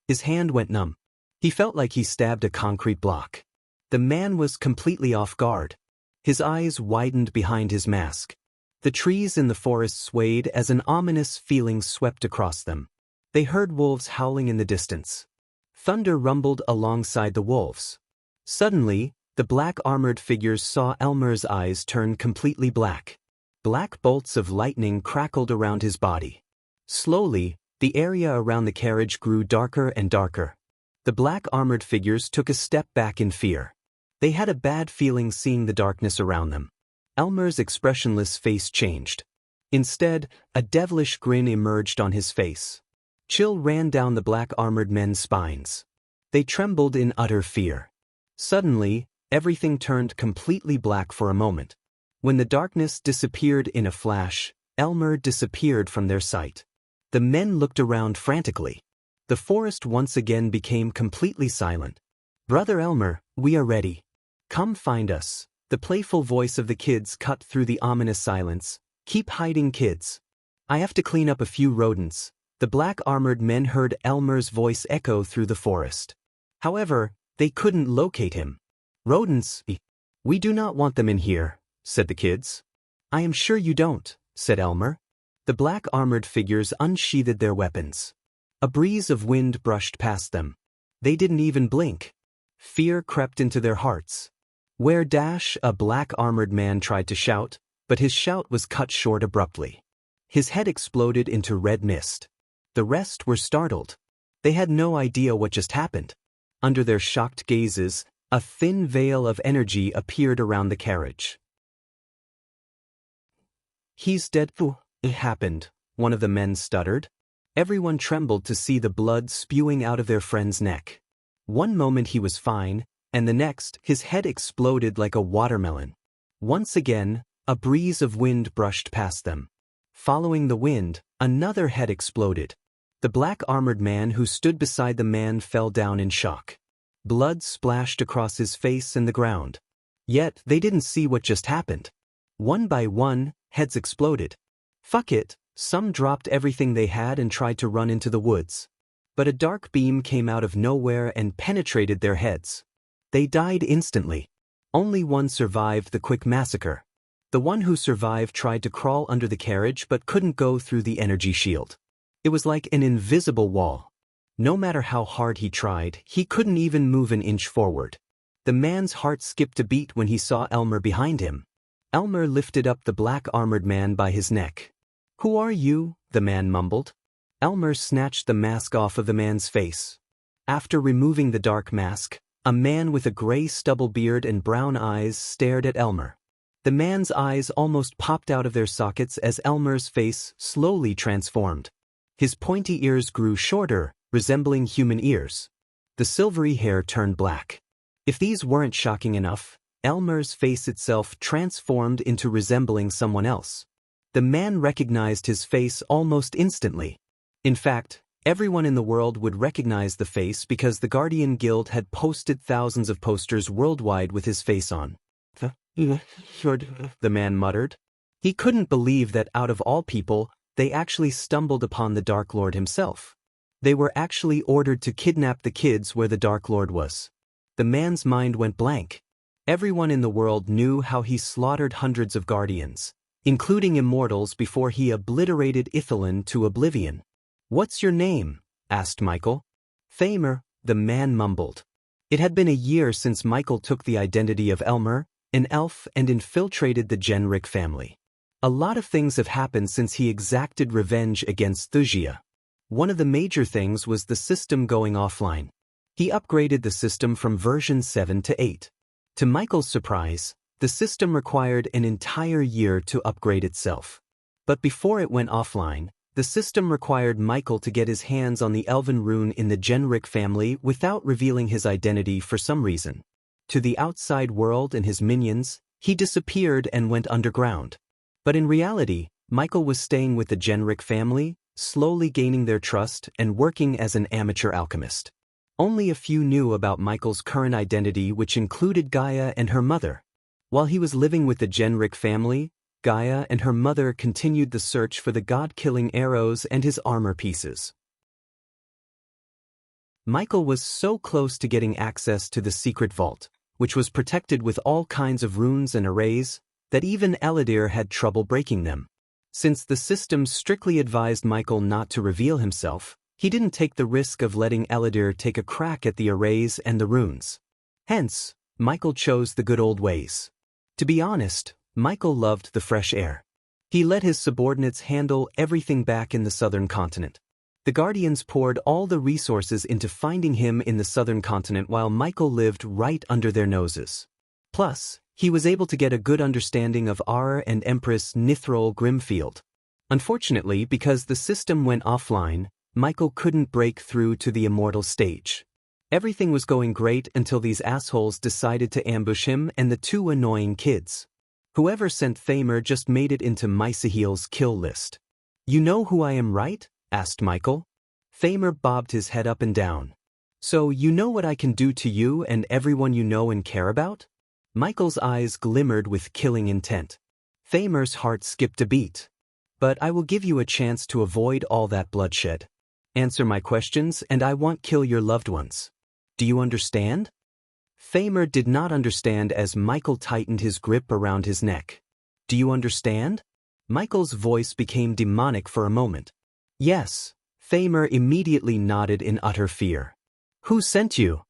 His hand went numb. He felt like he stabbed a concrete block. The man was completely off guard. His eyes widened behind his mask. The trees in the forest swayed as an ominous feeling swept across them. They heard wolves howling in the distance. Thunder rumbled alongside the wolves. Suddenly, the black-armored figures saw Elmer's eyes turn completely black. Black bolts of lightning crackled around his body. Slowly, the area around the carriage grew darker and darker. The black-armored figures took a step back in fear. They had a bad feeling seeing the darkness around them. Elmer's expressionless face changed. Instead, a devilish grin emerged on his face. Chill ran down the black-armored men's spines. They trembled in utter fear. Suddenly, everything turned completely black for a moment. When the darkness disappeared in a flash, Elmer disappeared from their sight. The men looked around frantically. The forest once again became completely silent. "Brother Elmer, we are ready. Come find us." The playful voice of the kids cut through the ominous silence. "Keep hiding, kids. I have to clean up a few rodents." The The black-armored men heard Elmer's voice echo through the forest. However, they couldn't locate him. "Rodents, we do not want them in here," said the kids. "I am sure you don't," said Elmer. The black-armored figures unsheathed their weapons. A breeze of wind brushed past them. They didn't even blink. Fear crept into their hearts. "Where dash?" a black-armored man tried to shout, but his shout was cut short abruptly. His head exploded into red mist. The rest were startled. They had no idea what just happened. Under their shocked gazes, a thin veil of energy appeared around the carriage. "He's dead." "It happened," one of the men stuttered. Everyone trembled to see the blood spewing out of their friend's neck. One moment he was fine, and the next, his head exploded like a watermelon. Once again, a breeze of wind brushed past them. Following the wind, another head exploded. The black-armored man who stood beside the man fell down in shock. Blood splashed across his face and the ground. Yet, they didn't see what just happened. One by one, heads exploded. Fuck it, some dropped everything they had and tried to run into the woods. But a dark beam came out of nowhere and penetrated their heads. They died instantly. Only one survived the quick massacre. The one who survived tried to crawl under the carriage but couldn't go through the energy shield. It was like an invisible wall. No matter how hard he tried, he couldn't even move an inch forward. The man's heart skipped a beat when he saw Elmer behind him. Elmer lifted up the black-armored man by his neck. "Who are you?" the man mumbled. Elmer snatched the mask off of the man's face. After removing the dark mask, a man with a gray stubble beard and brown eyes stared at Elmer. The man's eyes almost popped out of their sockets as Elmer's face slowly transformed. His pointy ears grew shorter, resembling human ears. The silvery hair turned black. If these weren't shocking enough, Elmer's face itself transformed into resembling someone else. The man recognized his face almost instantly. In fact, everyone in the world would recognize the face because the Guardian Guild had posted thousands of posters worldwide with his face on. The man muttered. He couldn't believe that out of all people, they actually stumbled upon the Dark Lord himself. They were actually ordered to kidnap the kids where the Dark Lord was. The man's mind went blank. Everyone in the world knew how he slaughtered hundreds of Guardians, including immortals, before he obliterated Ithilien to oblivion. "What's your name?" asked Michael. "Thamer," the man mumbled. It had been a year since Michael took the identity of Elmer, an elf, and infiltrated the Genric family. A lot of things have happened since he exacted revenge against Wuxia. One of the major things was the system going offline. He upgraded the system from version 7 to 8. To Michael's surprise, the system required an entire year to upgrade itself. But before it went offline, the system required Michael to get his hands on the elven rune in the Genric family without revealing his identity for some reason. To the outside world and his minions, he disappeared and went underground. But in reality, Michael was staying with the Genric family, slowly gaining their trust and working as an amateur alchemist. Only a few knew about Michael's current identity, which included Gaia and her mother. While he was living with the Genric family, Gaia and her mother continued the search for the god-killing arrows and his armor pieces. Michael was so close to getting access to the secret vault, which was protected with all kinds of runes and arrays, that even Eladir had trouble breaking them. Since the system strictly advised Michael not to reveal himself, he didn't take the risk of letting Eladir take a crack at the arrays and the runes. Hence, Michael chose the good old ways. To be honest, Michael loved the fresh air. He let his subordinates handle everything back in the southern continent. The Guardians poured all the resources into finding him in the southern continent while Michael lived right under their noses. Plus, he was able to get a good understanding of Ar and Empress Nithrol Grimfield. Unfortunately, because the system went offline, Michael couldn't break through to the immortal stage. Everything was going great until these assholes decided to ambush him and the two annoying kids. Whoever sent Thamer just made it into Mysaheel's kill list. "You know who I am, right?" asked Michael. Thamer bobbed his head up and down. "So you know what I can do to you and everyone you know and care about?" Michael's eyes glimmered with killing intent. Thamer's heart skipped a beat. "But I will give you a chance to avoid all that bloodshed. Answer my questions and I won't kill your loved ones. Do you understand? Thamer did not understand as Michael tightened his grip around his neck. Do you understand? Michael's voice became demonic for a moment. Yes. Thamer immediately nodded in utter fear. Who sent you?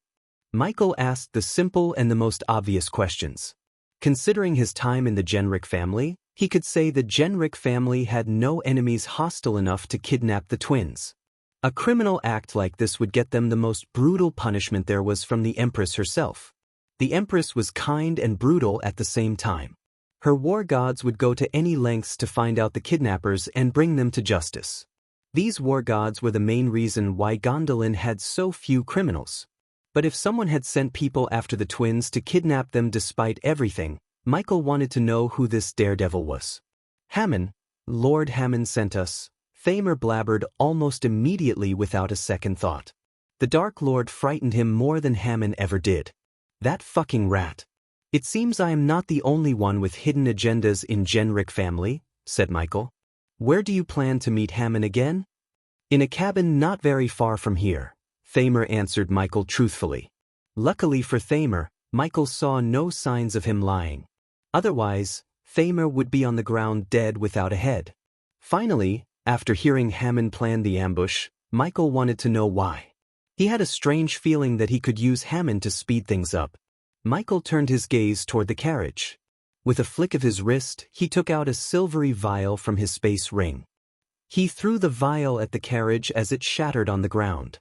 Michael asked the simple and the most obvious questions. Considering his time in the Genric family, he could say the Genric family had no enemies hostile enough to kidnap the twins. A criminal act like this would get them the most brutal punishment there was from the Empress herself. The Empress was kind and brutal at the same time. Her war gods would go to any lengths to find out the kidnappers and bring them to justice. These war gods were the main reason why Gondolin had so few criminals. But if someone had sent people after the twins to kidnap them despite everything, Michael wanted to know who this daredevil was. Hammon, Lord Hammon sent us, Thamer blabbered almost immediately without a second thought. The Dark Lord frightened him more than Hammon ever did. That fucking rat. It seems I am not the only one with hidden agendas in Genric family, said Michael. Where do you plan to meet Hammon again? In a cabin not very far from here, Thamer answered Michael truthfully. Luckily for Thamer, Michael saw no signs of him lying. Otherwise, Thamer would be on the ground dead without a head. Finally, after hearing Hammon plan the ambush, Michael wanted to know why. He had a strange feeling that he could use Hammon to speed things up. Michael turned his gaze toward the carriage. With a flick of his wrist, he took out a silvery vial from his space ring. He threw the vial at the carriage as it shattered on the ground.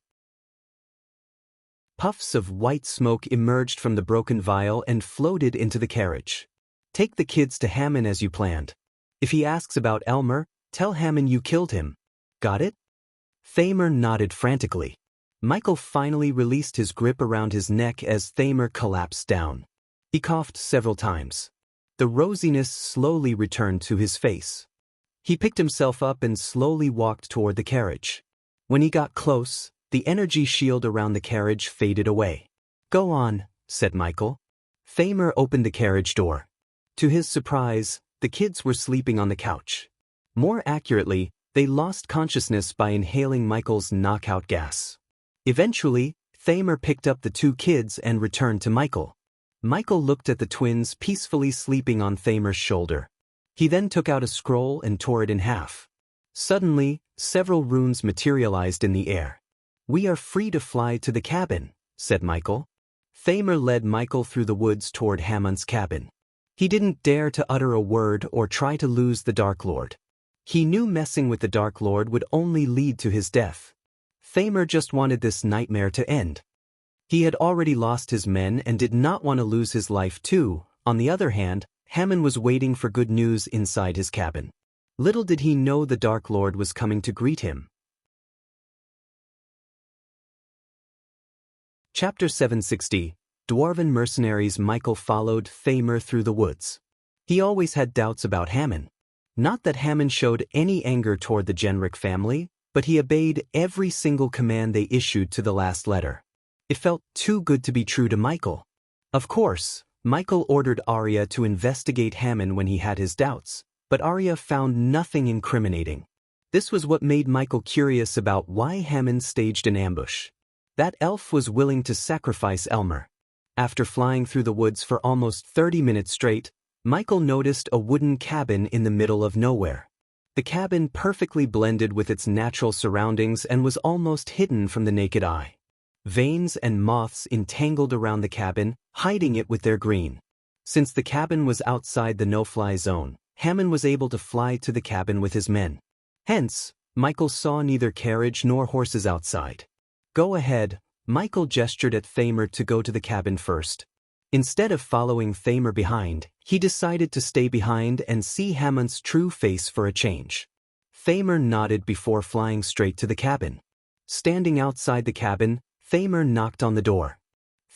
Puffs of white smoke emerged from the broken vial and floated into the carriage. Take the kids to Hammon as you planned. If he asks about Elmer, tell Hammon you killed him. Got it? Thamer nodded frantically. Michael finally released his grip around his neck as Thamer collapsed down. He coughed several times. The rosiness slowly returned to his face. He picked himself up and slowly walked toward the carriage. When he got close, the energy shield around the carriage faded away. Go on, said Michael. Thamer opened the carriage door. To his surprise, the kids were sleeping on the couch. More accurately, they lost consciousness by inhaling Michael's knockout gas. Eventually, Thamer picked up the two kids and returned to Michael. Michael looked at the twins peacefully sleeping on Thamer's shoulder. He then took out a scroll and tore it in half. Suddenly, several runes materialized in the air. We are free to fly to the cabin, said Michael. Thamer led Michael through the woods toward Hammon's cabin. He didn't dare to utter a word or try to lose the Dark Lord. He knew messing with the Dark Lord would only lead to his death. Thamer just wanted this nightmare to end. He had already lost his men and did not want to lose his life too. On the other hand, Hammon was waiting for good news inside his cabin. Little did he know the Dark Lord was coming to greet him. Chapter 760. Dwarven mercenaries. Michael followed Thamer through the woods. He always had doubts about Hammon. Not that Hammon showed any anger toward the Genric family, but he obeyed every single command they issued to the last letter. It felt too good to be true to Michael. Of course, Michael ordered Arya to investigate Hammon when he had his doubts, but Arya found nothing incriminating. This was what made Michael curious about why Hammon staged an ambush. That elf was willing to sacrifice Elmer. After flying through the woods for almost 30 minutes straight, Michael noticed a wooden cabin in the middle of nowhere. The cabin perfectly blended with its natural surroundings and was almost hidden from the naked eye. Veins and moths entangled around the cabin, hiding it with their green. Since the cabin was outside the no-fly zone, Hammon was able to fly to the cabin with his men. Hence, Michael saw neither carriage nor horses outside. Go ahead, Michael gestured at Thamer to go to the cabin first. Instead of following Thamer behind, he decided to stay behind and see Hammon's true face for a change. Thamer nodded before flying straight to the cabin. Standing outside the cabin, Thamer knocked on the door.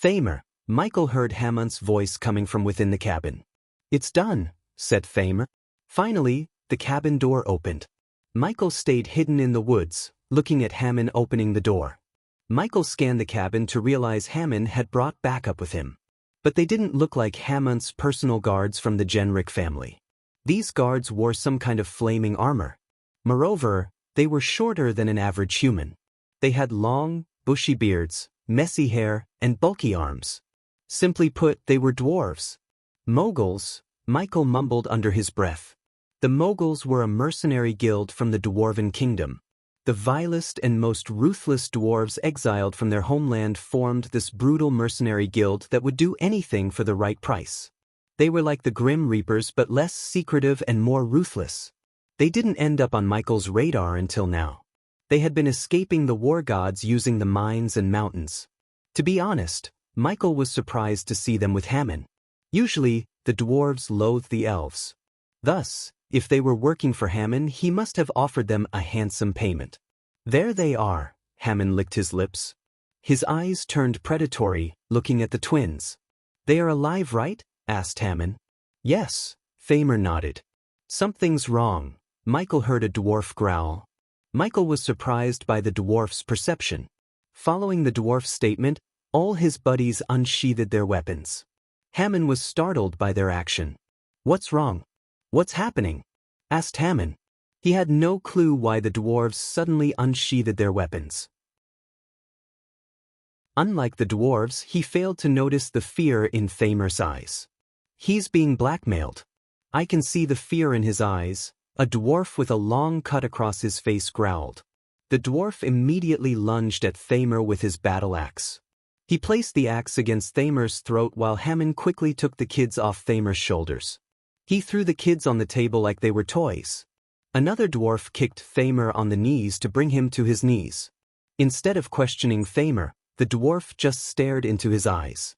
Thamer, Michael heard Hammon's voice coming from within the cabin. It's done, said Thamer. Finally, the cabin door opened. Michael stayed hidden in the woods, looking at Hammon opening the door. Michael scanned the cabin to realize Hammon had brought backup with him. But they didn't look like Hammon's personal guards from the Genric family. These guards wore some kind of flaming armor. Moreover, they were shorter than an average human. They had long, bushy beards, messy hair, and bulky arms. Simply put, they were dwarves. Moguls, Michael mumbled under his breath. The Moguls were a mercenary guild from the Dwarven Kingdom. The vilest and most ruthless dwarves exiled from their homeland formed this brutal mercenary guild that would do anything for the right price. They were like the Grim Reapers but less secretive and more ruthless. They didn't end up on Michael's radar until now. They had been escaping the war gods using the mines and mountains. To be honest, Michael was surprised to see them with Hammon. Usually, the dwarves loathed the elves. Thus, if they were working for Hammon, he must have offered them a handsome payment. There they are, Hammon licked his lips. His eyes turned predatory, looking at the twins. They are alive, right? Asked Hammon. Yes, Thamer nodded. Something's wrong, Michael heard a dwarf growl. Michael was surprised by the dwarf's perception. Following the dwarf's statement, all his buddies unsheathed their weapons. Hammon was startled by their action. What's wrong? What's happening? Asked Hammon. He had no clue why the dwarves suddenly unsheathed their weapons. Unlike the dwarves, he failed to notice the fear in Thamer's eyes. He's being blackmailed. I can see the fear in his eyes, a dwarf with a long cut across his face growled. The dwarf immediately lunged at Thamer with his battle axe. He placed the axe against Thamer's throat while Hammon quickly took the kids off Thamer's shoulders. He threw the kids on the table like they were toys. Another dwarf kicked Thamer on the knees to bring him to his knees. Instead of questioning Thamer, the dwarf just stared into his eyes.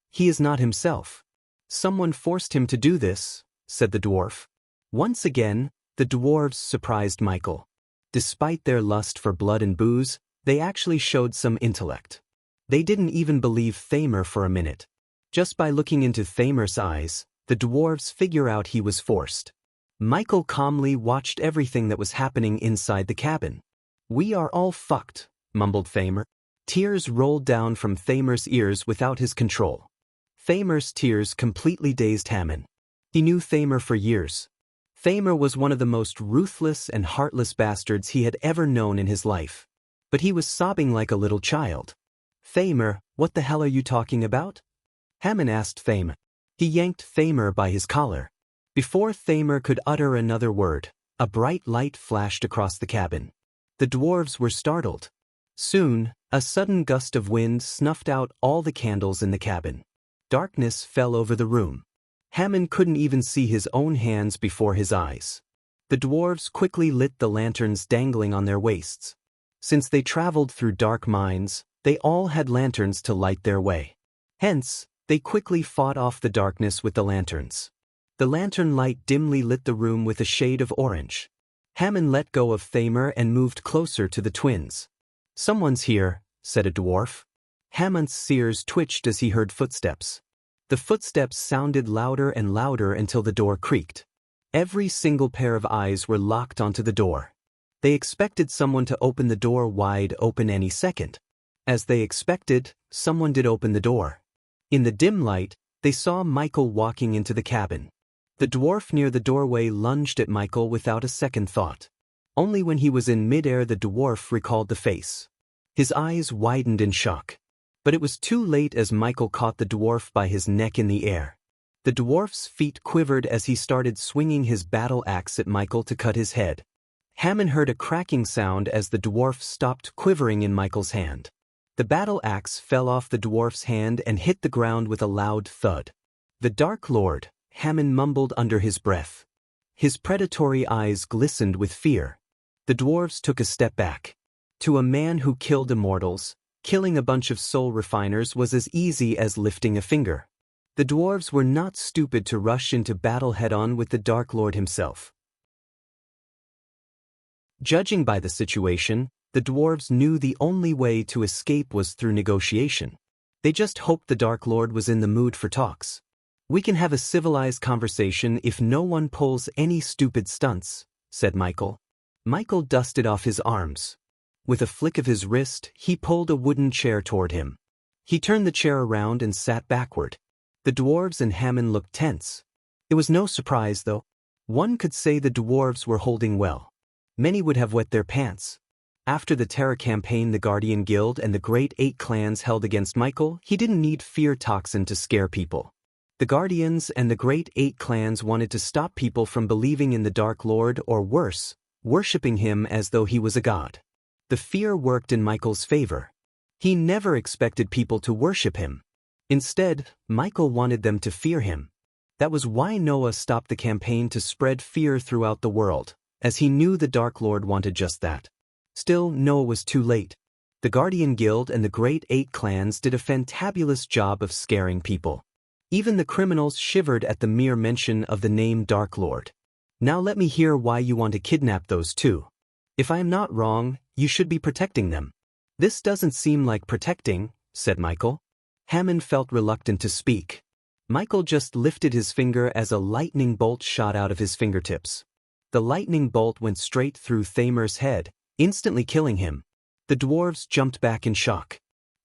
He is not himself. Someone forced him to do this, said the dwarf. Once again, the dwarves surprised Michael. Despite their lust for blood and booze, they actually showed some intellect. They didn't even believe Thamer for a minute. Just by looking into Thamer's eyes, the dwarves figure out he was forced. Michael calmly watched everything that was happening inside the cabin. We are all fucked, mumbled Thamer. Tears rolled down from Thamer's ears without his control. Thamer's tears completely dazed Hammon. He knew Thamer for years. Thamer was one of the most ruthless and heartless bastards he had ever known in his life. But he was sobbing like a little child. Thamer, what the hell are you talking about? Hammon asked Thamer. He yanked Thamer by his collar. Before Thamer could utter another word, a bright light flashed across the cabin. The dwarves were startled. Soon, a sudden gust of wind snuffed out all the candles in the cabin. Darkness fell over the room. Hammon couldn't even see his own hands before his eyes. The dwarves quickly lit the lanterns dangling on their waists. Since they traveled through dark mines, they all had lanterns to light their way. Hence, they quickly fought off the darkness with the lanterns. The lantern light dimly lit the room with a shade of orange. Hammon let go of Thamer and moved closer to the twins. Someone's here, said a dwarf. Hammon's ears twitched as he heard footsteps. The footsteps sounded louder and louder until the door creaked. Every single pair of eyes were locked onto the door. They expected someone to open the door wide open any second. As they expected, someone did open the door. In the dim light, they saw Michael walking into the cabin. The dwarf near the doorway lunged at Michael without a second thought. Only when he was in midair the dwarf recalled the face. His eyes widened in shock. But it was too late as Michael caught the dwarf by his neck in the air. The dwarf's feet quivered as he started swinging his battle axe at Michael to cut his head. Hammon heard a cracking sound as the dwarf stopped quivering in Michael's hand. The battle axe fell off the dwarf's hand and hit the ground with a loud thud. The Dark Lord, Hammon mumbled under his breath. His predatory eyes glistened with fear. The dwarves took a step back. To a man who killed immortals, killing a bunch of soul refiners was as easy as lifting a finger. The dwarves were not stupid to rush into battle head-on with the Dark Lord himself. Judging by the situation, the dwarves knew the only way to escape was through negotiation. They just hoped the Dark Lord was in the mood for talks. We can have a civilized conversation if no one pulls any stupid stunts, said Michael. Michael dusted off his arms. With a flick of his wrist, he pulled a wooden chair toward him. He turned the chair around and sat backward. The dwarves and Hammon looked tense. It was no surprise, though. One could say the dwarves were holding well. Many would have wet their pants. After the Terror campaign the Guardian Guild and the Great Eight clans held against Michael, he didn't need fear toxin to scare people. The Guardians and the Great Eight clans wanted to stop people from believing in the Dark Lord or worse, worshipping him as though he was a god. The fear worked in Michael's favor. He never expected people to worship him. Instead, Michael wanted them to fear him. That was why Noah stopped the campaign to spread fear throughout the world, as he knew the Dark Lord wanted just that. Still, Noah was too late. The Guardian Guild and the Great Eight clans did a fantabulous job of scaring people. Even the criminals shivered at the mere mention of the name Dark Lord. Now let me hear why you want to kidnap those two. If I am not wrong, you should be protecting them. This doesn't seem like protecting, said Michael. Hammond felt reluctant to speak. Michael just lifted his finger as a lightning bolt shot out of his fingertips. The lightning bolt went straight through Thamer's head, instantly killing him. The dwarves jumped back in shock.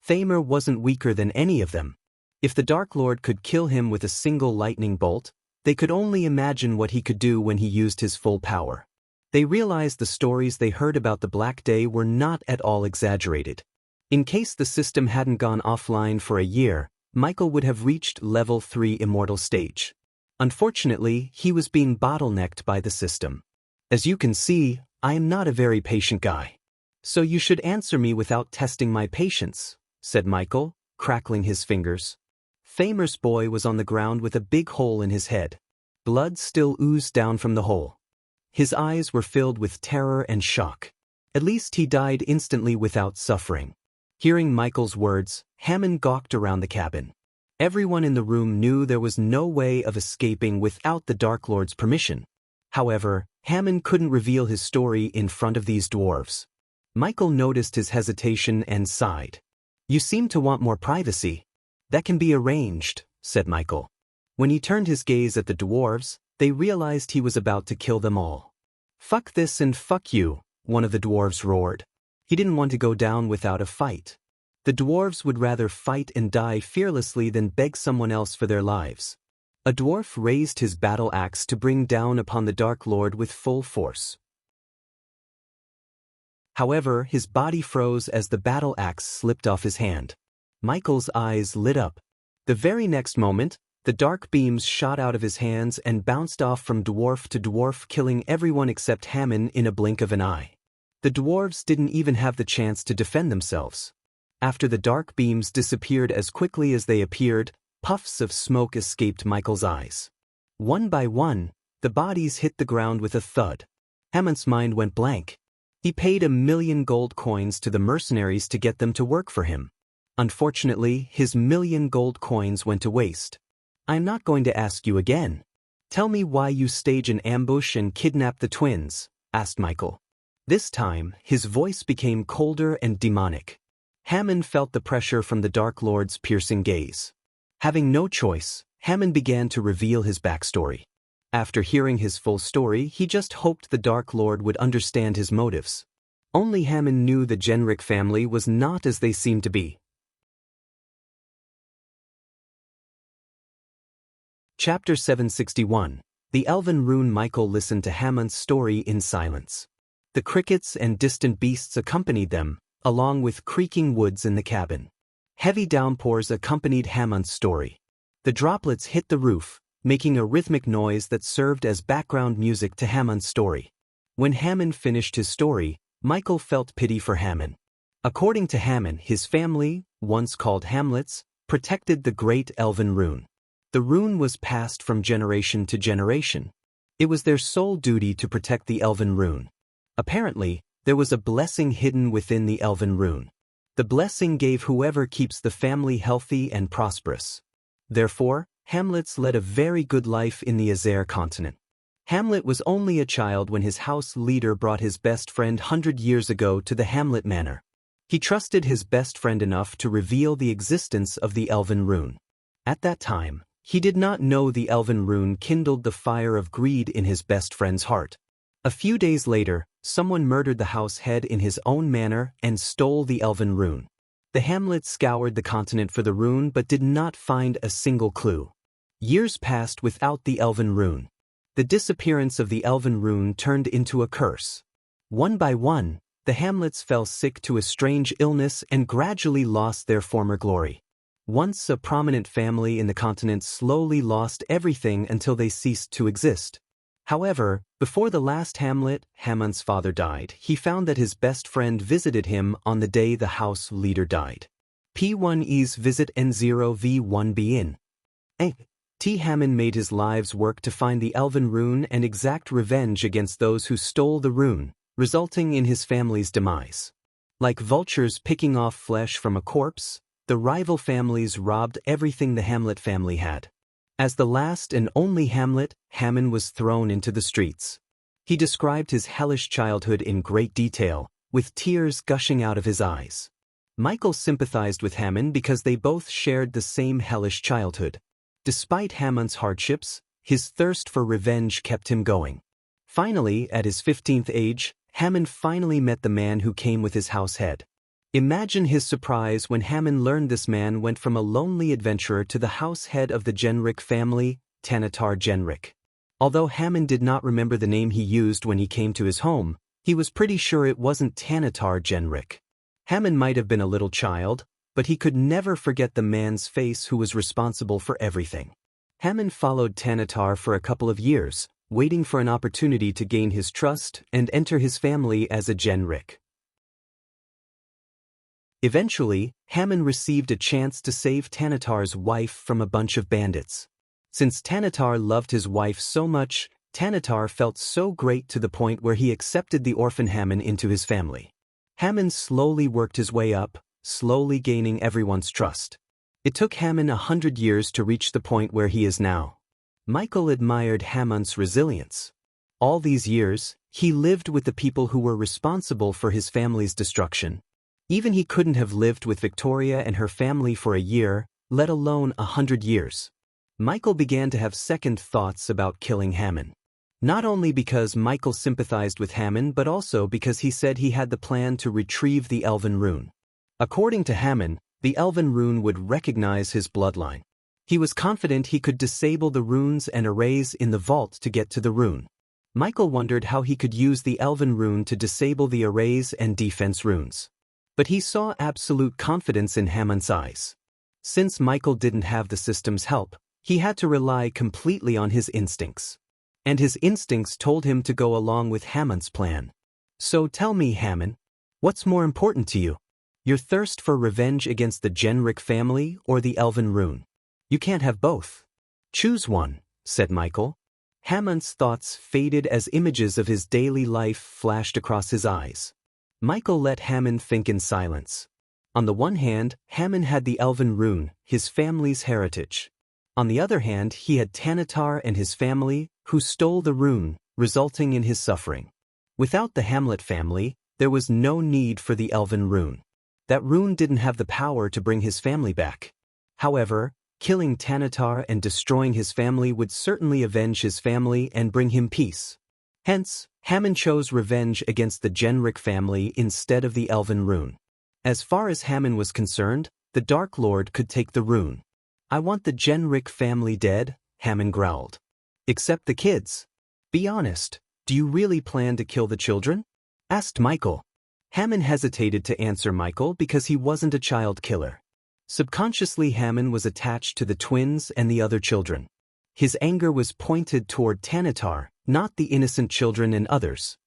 Thamer wasn't weaker than any of them. If the Dark Lord could kill him with a single lightning bolt, they could only imagine what he could do when he used his full power. They realized the stories they heard about the Black Day were not at all exaggerated. In case the system hadn't gone offline for a year, Michael would have reached level 3 immortal stage. Unfortunately, he was being bottlenecked by the system. As you can see, I am not a very patient guy. So you should answer me without testing my patience, said Michael, crackling his fingers. Thamer's boy was on the ground with a big hole in his head. Blood still oozed down from the hole. His eyes were filled with terror and shock. At least he died instantly without suffering. Hearing Michael's words, Hammond gawked around the cabin. Everyone in the room knew there was no way of escaping without the Dark Lord's permission. However, Hammond couldn't reveal his story in front of these dwarves. Michael noticed his hesitation and sighed. You seem to want more privacy. That can be arranged, said Michael. When he turned his gaze at the dwarves, they realized he was about to kill them all. Fuck this and fuck you, one of the dwarves roared. He didn't want to go down without a fight. The dwarves would rather fight and die fearlessly than beg someone else for their lives. A dwarf raised his battle axe to bring down upon the Dark Lord with full force. However, his body froze as the battle axe slipped off his hand. Michael's eyes lit up. The very next moment, the dark beams shot out of his hands and bounced off from dwarf to dwarf, killing everyone except Hammond in a blink of an eye. The dwarves didn't even have the chance to defend themselves. After the dark beams disappeared as quickly as they appeared, puffs of smoke escaped Michael's eyes. One by one, the bodies hit the ground with a thud. Hammond's mind went blank. He paid 1,000,000 gold coins to the mercenaries to get them to work for him. Unfortunately, his 1,000,000 gold coins went to waste. I'm not going to ask you again. Tell me why you stage an ambush and kidnap the twins, asked Michael. This time, his voice became colder and demonic. Hammond felt the pressure from the Dark Lord's piercing gaze. Having no choice, Hammond began to reveal his backstory. After hearing his full story, he just hoped the Dark Lord would understand his motives. Only Hammond knew the Genrick family was not as they seemed to be. Chapter 761. The Elven Rune. Michael listened to Hammond's story in silence. The crickets and distant beasts accompanied them, along with creaking woods in the cabin. Heavy downpours accompanied Hammond's story. The droplets hit the roof, making a rhythmic noise that served as background music to Hammond's story. When Hammond finished his story, Michael felt pity for Hammond. According to Hammond, his family, once called Hamlets, protected the Great Elven Rune. The rune was passed from generation to generation. It was their sole duty to protect the Elven Rune. Apparently, there was a blessing hidden within the Elven Rune. The blessing gave whoever keeps the family healthy and prosperous. Therefore, Hamlets led a very good life in the Azer continent. Hamlet was only a child when his house leader brought his best friend 100 years ago to the Hamlet Manor. He trusted his best friend enough to reveal the existence of the Elven Rune. At that time, he did not know the Elven Rune kindled the fire of greed in his best friend's heart. A few days later, someone murdered the house head in his own manor and stole the Elven Rune. The Hamlets scoured the continent for the rune but did not find a single clue. Years passed without the Elven Rune. The disappearance of the Elven Rune turned into a curse. One by one, the hamlets fell sick to a strange illness and gradually lost their former glory. Once a prominent family in the continent slowly lost everything until they ceased to exist. However, before the last hamlet, Hamon's father died, he found that his best friend visited him on the day the house leader died. P1E's visit N0V1B in. T. Hamon made his lives work to find the elven rune and exact revenge against those who stole the rune, resulting in his family's demise. Like vultures picking off flesh from a corpse, the rival families robbed everything the Hamlet family had. As the last and only Hamlet, Hamon was thrown into the streets. He described his hellish childhood in great detail, with tears gushing out of his eyes. Michael sympathized with Hamon because they both shared the same hellish childhood. Despite Hamon's hardships, his thirst for revenge kept him going. Finally, at his 15th age, Hamon finally met the man who came with his house head. Imagine his surprise when Hamon learned this man went from a lonely adventurer to the house head of the Genric family, Tanatar Genric. Although Hamon did not remember the name he used when he came to his home, he was pretty sure it wasn't Tanatar Genric. Hamon might have been a little child, but he could never forget the man's face who was responsible for everything. Hamon followed Tanatar for a couple of years, waiting for an opportunity to gain his trust and enter his family as a Genric. Eventually, Hamon received a chance to save Tanatar's wife from a bunch of bandits. Since Tanatar loved his wife so much, Tanatar felt so great to the point where he accepted the orphan Hamon into his family. Hamon slowly worked his way up, slowly gaining everyone's trust. It took Hamon 100 years to reach the point where he is now. Michael admired Hamon's resilience. All these years, he lived with the people who were responsible for his family's destruction. Even he couldn't have lived with Victoria and her family for a year, let alone 100 years. Michael began to have second thoughts about killing Hamon. Not only because Michael sympathized with Hamon but also because he said he had the plan to retrieve the elven rune. According to Hamon, the elven rune would recognize his bloodline. He was confident he could disable the runes and arrays in the vault to get to the rune. Michael wondered how he could use the elven rune to disable the arrays and defense runes. But he saw absolute confidence in Hamon's eyes. Since Michael didn't have the system's help, he had to rely completely on his instincts. And his instincts told him to go along with Hamon's plan. So tell me, Hamon, what's more important to you? Your thirst for revenge against the Genric family or the elven rune? You can't have both. Choose one, said Michael. Hamon's thoughts faded as images of his daily life flashed across his eyes. Michael let Hamon think in silence. On the one hand, Hamon had the elven rune, his family's heritage. On the other hand, he had Tanatar and his family, who stole the rune, resulting in his suffering. Without the Hamlet family, there was no need for the elven rune. That rune didn't have the power to bring his family back. However, killing Tanatar and destroying his family would certainly avenge his family and bring him peace. Hence, Hamon chose revenge against the Genric family instead of the elven rune. As far as Hamon was concerned, the Dark Lord could take the rune. I want the Genric family dead, Hamon growled. Except the kids. Be honest, do you really plan to kill the children? Asked Michael. Hamon hesitated to answer Michael because he wasn't a child killer. Subconsciously, Hamon was attached to the twins and the other children. His anger was pointed toward Tanatar, not the innocent children and others.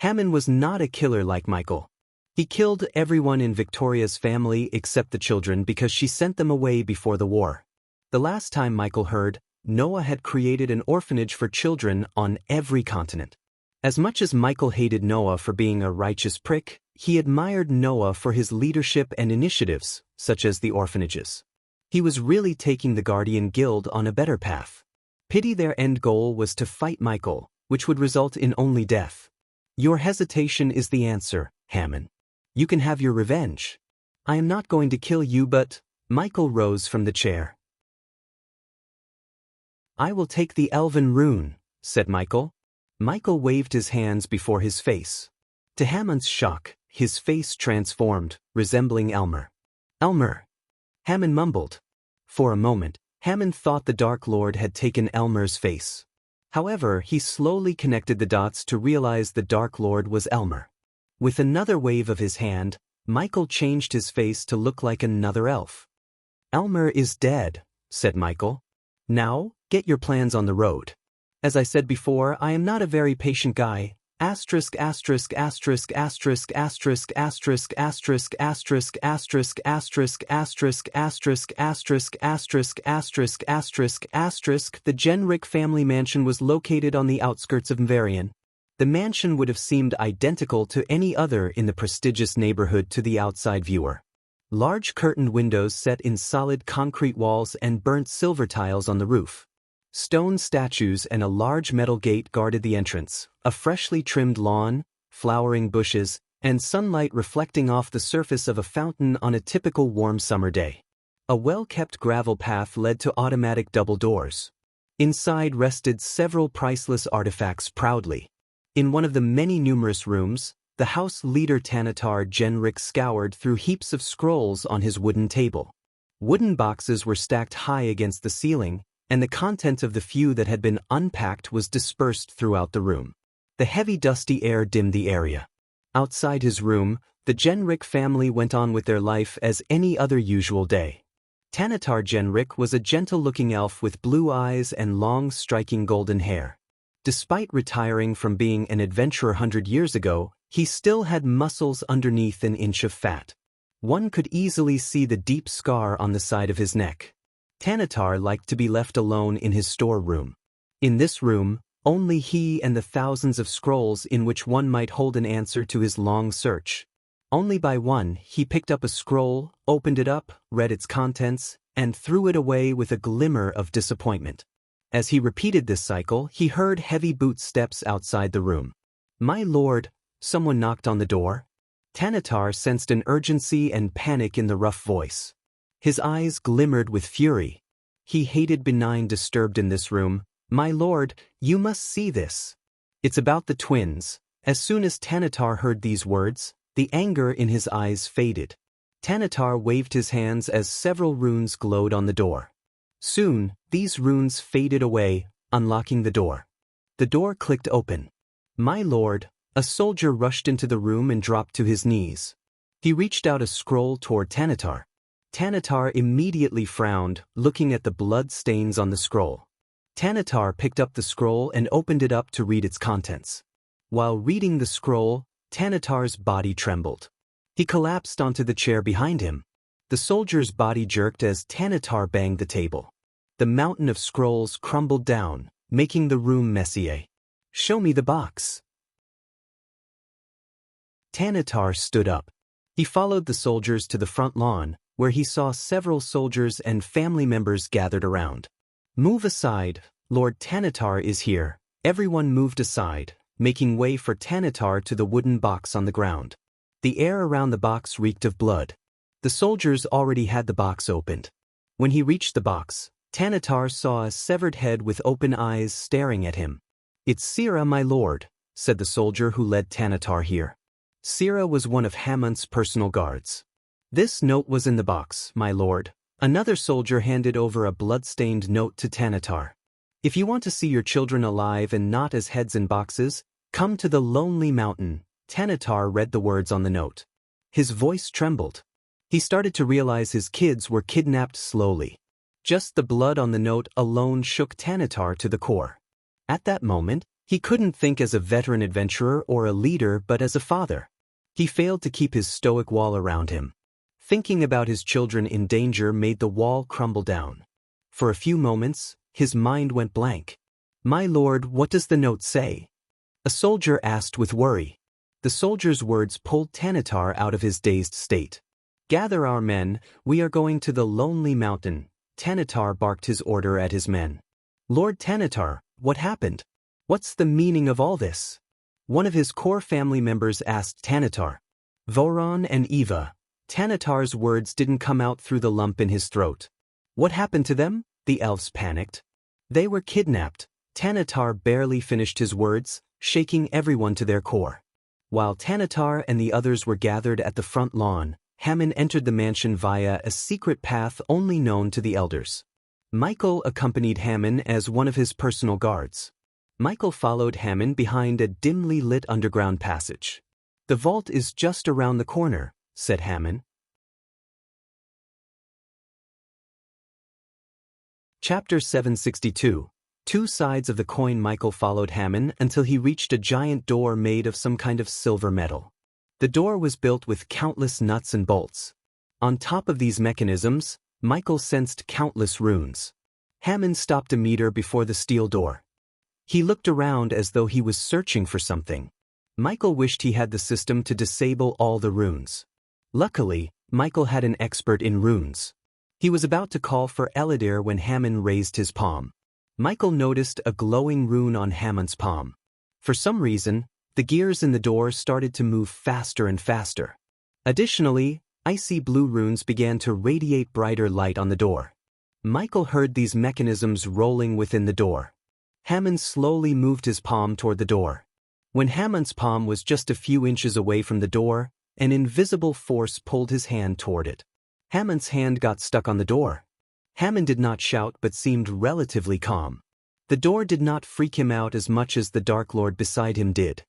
Hamon was not a killer like Michael. He killed everyone in Victoria's family except the children because she sent them away before the war. The last time Michael heard, Noah had created an orphanage for children on every continent. As much as Michael hated Noah for being a righteous prick, he admired Noah for his leadership and initiatives, such as the orphanages. He was really taking the Guardian Guild on a better path. Pity their end goal was to fight Michael, which would result in only death. Your hesitation is the answer, Hamon. You can have your revenge. I am not going to kill you but... Michael rose from the chair. I will take the elven rune, said Michael. Michael waved his hands before his face. To Hamon's shock, his face transformed, resembling Elmer. Elmer! Hamon mumbled. For a moment, Hamon thought the Dark Lord had taken Elmer's face. However, he slowly connected the dots to realize the Dark Lord was Elmer. With another wave of his hand, Michael changed his face to look like another elf. "Elmer is dead," said Michael. "Now, get your plans on the road. As I said before, I am not a very patient guy. Asterisk asterisk asterisk asterisk asterisk asterisk asterisk asterisk asterisk asterisk asterisk asterisk asterisk asterisk asterisk asterisk asterisk. The Genrick family mansion was located on the outskirts of Mvarian. The mansion would have seemed identical to any other in the prestigious neighborhood to the outside viewer. Large curtained windows set in solid concrete walls and burnt silver tiles on the roof. Stone statues and a large metal gate guarded the entrance, a freshly trimmed lawn, flowering bushes, and sunlight reflecting off the surface of a fountain on a typical warm summer day. A well-kept gravel path led to automatic double doors. Inside rested several priceless artifacts proudly. In one of the many numerous rooms, the house leader Tanatar Genrick scoured through heaps of scrolls on his wooden table. Wooden boxes were stacked high against the ceiling, and the content of the few that had been unpacked was dispersed throughout the room. The heavy dusty air dimmed the area. Outside his room, the Genrick family went on with their life as any other usual day. Tanatar Genrick was a gentle-looking elf with blue eyes and long, striking golden hair. Despite retiring from being an adventurer 100 years ago, he still had muscles underneath an inch of fat. One could easily see the deep scar on the side of his neck. Tanatar liked to be left alone in his storeroom. In this room, only he and the thousands of scrolls in which one might hold an answer to his long search. Only by one, he picked up a scroll, opened it up, read its contents, and threw it away with a glimmer of disappointment. As he repeated this cycle, he heard heavy boot steps outside the room. "My lord," someone knocked on the door. Tanatar sensed an urgency and panic in the rough voice. His eyes glimmered with fury. He hated being disturbed in this room. "My lord, you must see this. It's about the twins." As soon as Tanatar heard these words, the anger in his eyes faded. Tanatar waved his hands as several runes glowed on the door. Soon, these runes faded away, unlocking the door. The door clicked open. "My lord," a soldier rushed into the room and dropped to his knees. He reached out a scroll toward Tanatar. Tanatar immediately frowned, looking at the blood stains on the scroll. Tanatar picked up the scroll and opened it up to read its contents. While reading the scroll, Tanatar's body trembled. He collapsed onto the chair behind him. The soldier's body jerked as Tanatar banged the table. The mountain of scrolls crumbled down, making the room messier. "Show me the box." Tanatar stood up. He followed the soldiers to the front lawn, where he saw several soldiers and family members gathered around. "Move aside, Lord Tanatar is here." Everyone moved aside, making way for Tanatar to the wooden box on the ground. The air around the box reeked of blood. The soldiers already had the box opened. When he reached the box, Tanatar saw a severed head with open eyes staring at him. "It's Sira, my lord," said the soldier who led Tanatar here. Sira was one of Hamont's personal guards. "This note was in the box, my lord." Another soldier handed over a blood-stained note to Tanatar. "If you want to see your children alive and not as heads in boxes, come to the Lonely Mountain." Tanatar read the words on the note. His voice trembled. He started to realize his kids were kidnapped slowly. Just the blood on the note alone shook Tanatar to the core. At that moment, he couldn't think as a veteran adventurer or a leader but as a father. He failed to keep his stoic wall around him. Thinking about his children in danger made the wall crumble down. For a few moments, his mind went blank. "My lord, what does the note say?" a soldier asked with worry. The soldier's words pulled Tanatar out of his dazed state. "Gather our men, we are going to the Lonely Mountain." Tanatar barked his order at his men. "Lord Tanatar, what happened? What's the meaning of all this?" One of his core family members asked Tanatar. "Voron and Eva." Tanatar's words didn't come out through the lump in his throat. "What happened to them?" The elves panicked. "They were kidnapped." Tanatar barely finished his words, shaking everyone to their core. While Tanatar and the others were gathered at the front lawn, Hammond entered the mansion via a secret path only known to the elders. Michael accompanied Hammond as one of his personal guards. Michael followed Hammond behind a dimly lit underground passage. The vault is just around the corner, said Hammond. Chapter 762. Two sides of the coin. Michael followed Hammond until he reached a giant door made of some kind of silver metal. The door was built with countless nuts and bolts. On top of these mechanisms, Michael sensed countless runes. Hammond stopped a meter before the steel door. He looked around as though he was searching for something. Michael wished he had the system to disable all the runes. Luckily, Michael had an expert in runes. He was about to call for Elidir when Hammond raised his palm. Michael noticed a glowing rune on Hammond's palm. For some reason, the gears in the door started to move faster and faster. Additionally, icy blue runes began to radiate brighter light on the door. Michael heard these mechanisms rolling within the door. Hammond slowly moved his palm toward the door. When Hammond's palm was just a few inches away from the door, an invisible force pulled his hand toward it. Hammond's hand got stuck on the door. Hammond did not shout but seemed relatively calm. The door did not freak him out as much as the Dark Lord beside him did.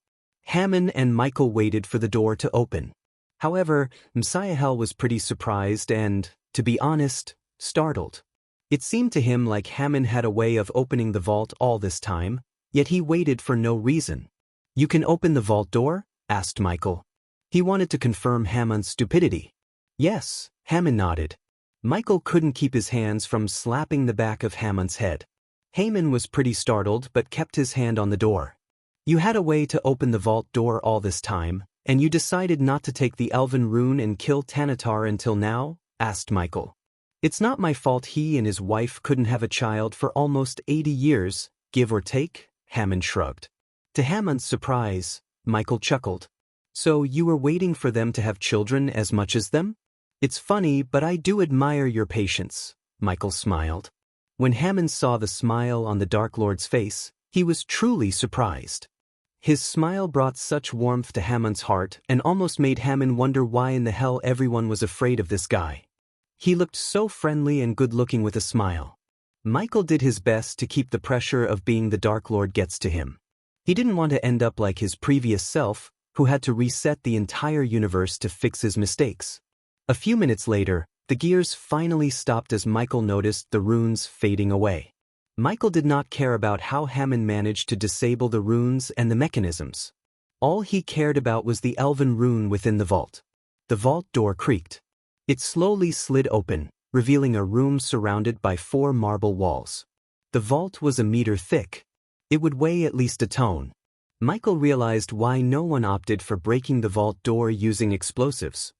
Hammond and Michael waited for the door to open. However, Xianxia was pretty surprised and, to be honest, startled. It seemed to him like Hammond had a way of opening the vault all this time, yet he waited for no reason. "You can open the vault door?" asked Michael. He wanted to confirm Hammond's stupidity. "Yes," Hammond nodded. Michael couldn't keep his hands from slapping the back of Hammond's head. Hammond was pretty startled but kept his hand on the door. "You had a way to open the vault door all this time, and you decided not to take the elven rune and kill Tanatar until now?" asked Michael. "It's not my fault he and his wife couldn't have a child for almost 80 years, give or take," Hammond shrugged. To Hammond's surprise, Michael chuckled. "So you were waiting for them to have children as much as them?" "It's funny, but I do admire your patience," Michael smiled. When Hammond saw the smile on the Dark Lord's face, he was truly surprised. His smile brought such warmth to Hammond's heart and almost made Hammond wonder why in the hell everyone was afraid of this guy. He looked so friendly and good-looking with a smile. Michael did his best to keep the pressure of being the Dark Lord gets to him. He didn't want to end up like his previous self, who had to reset the entire universe to fix his mistakes. A few minutes later, the gears finally stopped as Michael noticed the runes fading away. Michael did not care about how Hammond managed to disable the runes and the mechanisms. All he cared about was the elven rune within the vault. The vault door creaked. It slowly slid open, revealing a room surrounded by 4 marble walls. The vault was a meter thick. It would weigh at least a ton. Michael realized why no one opted for breaking the vault door using explosives.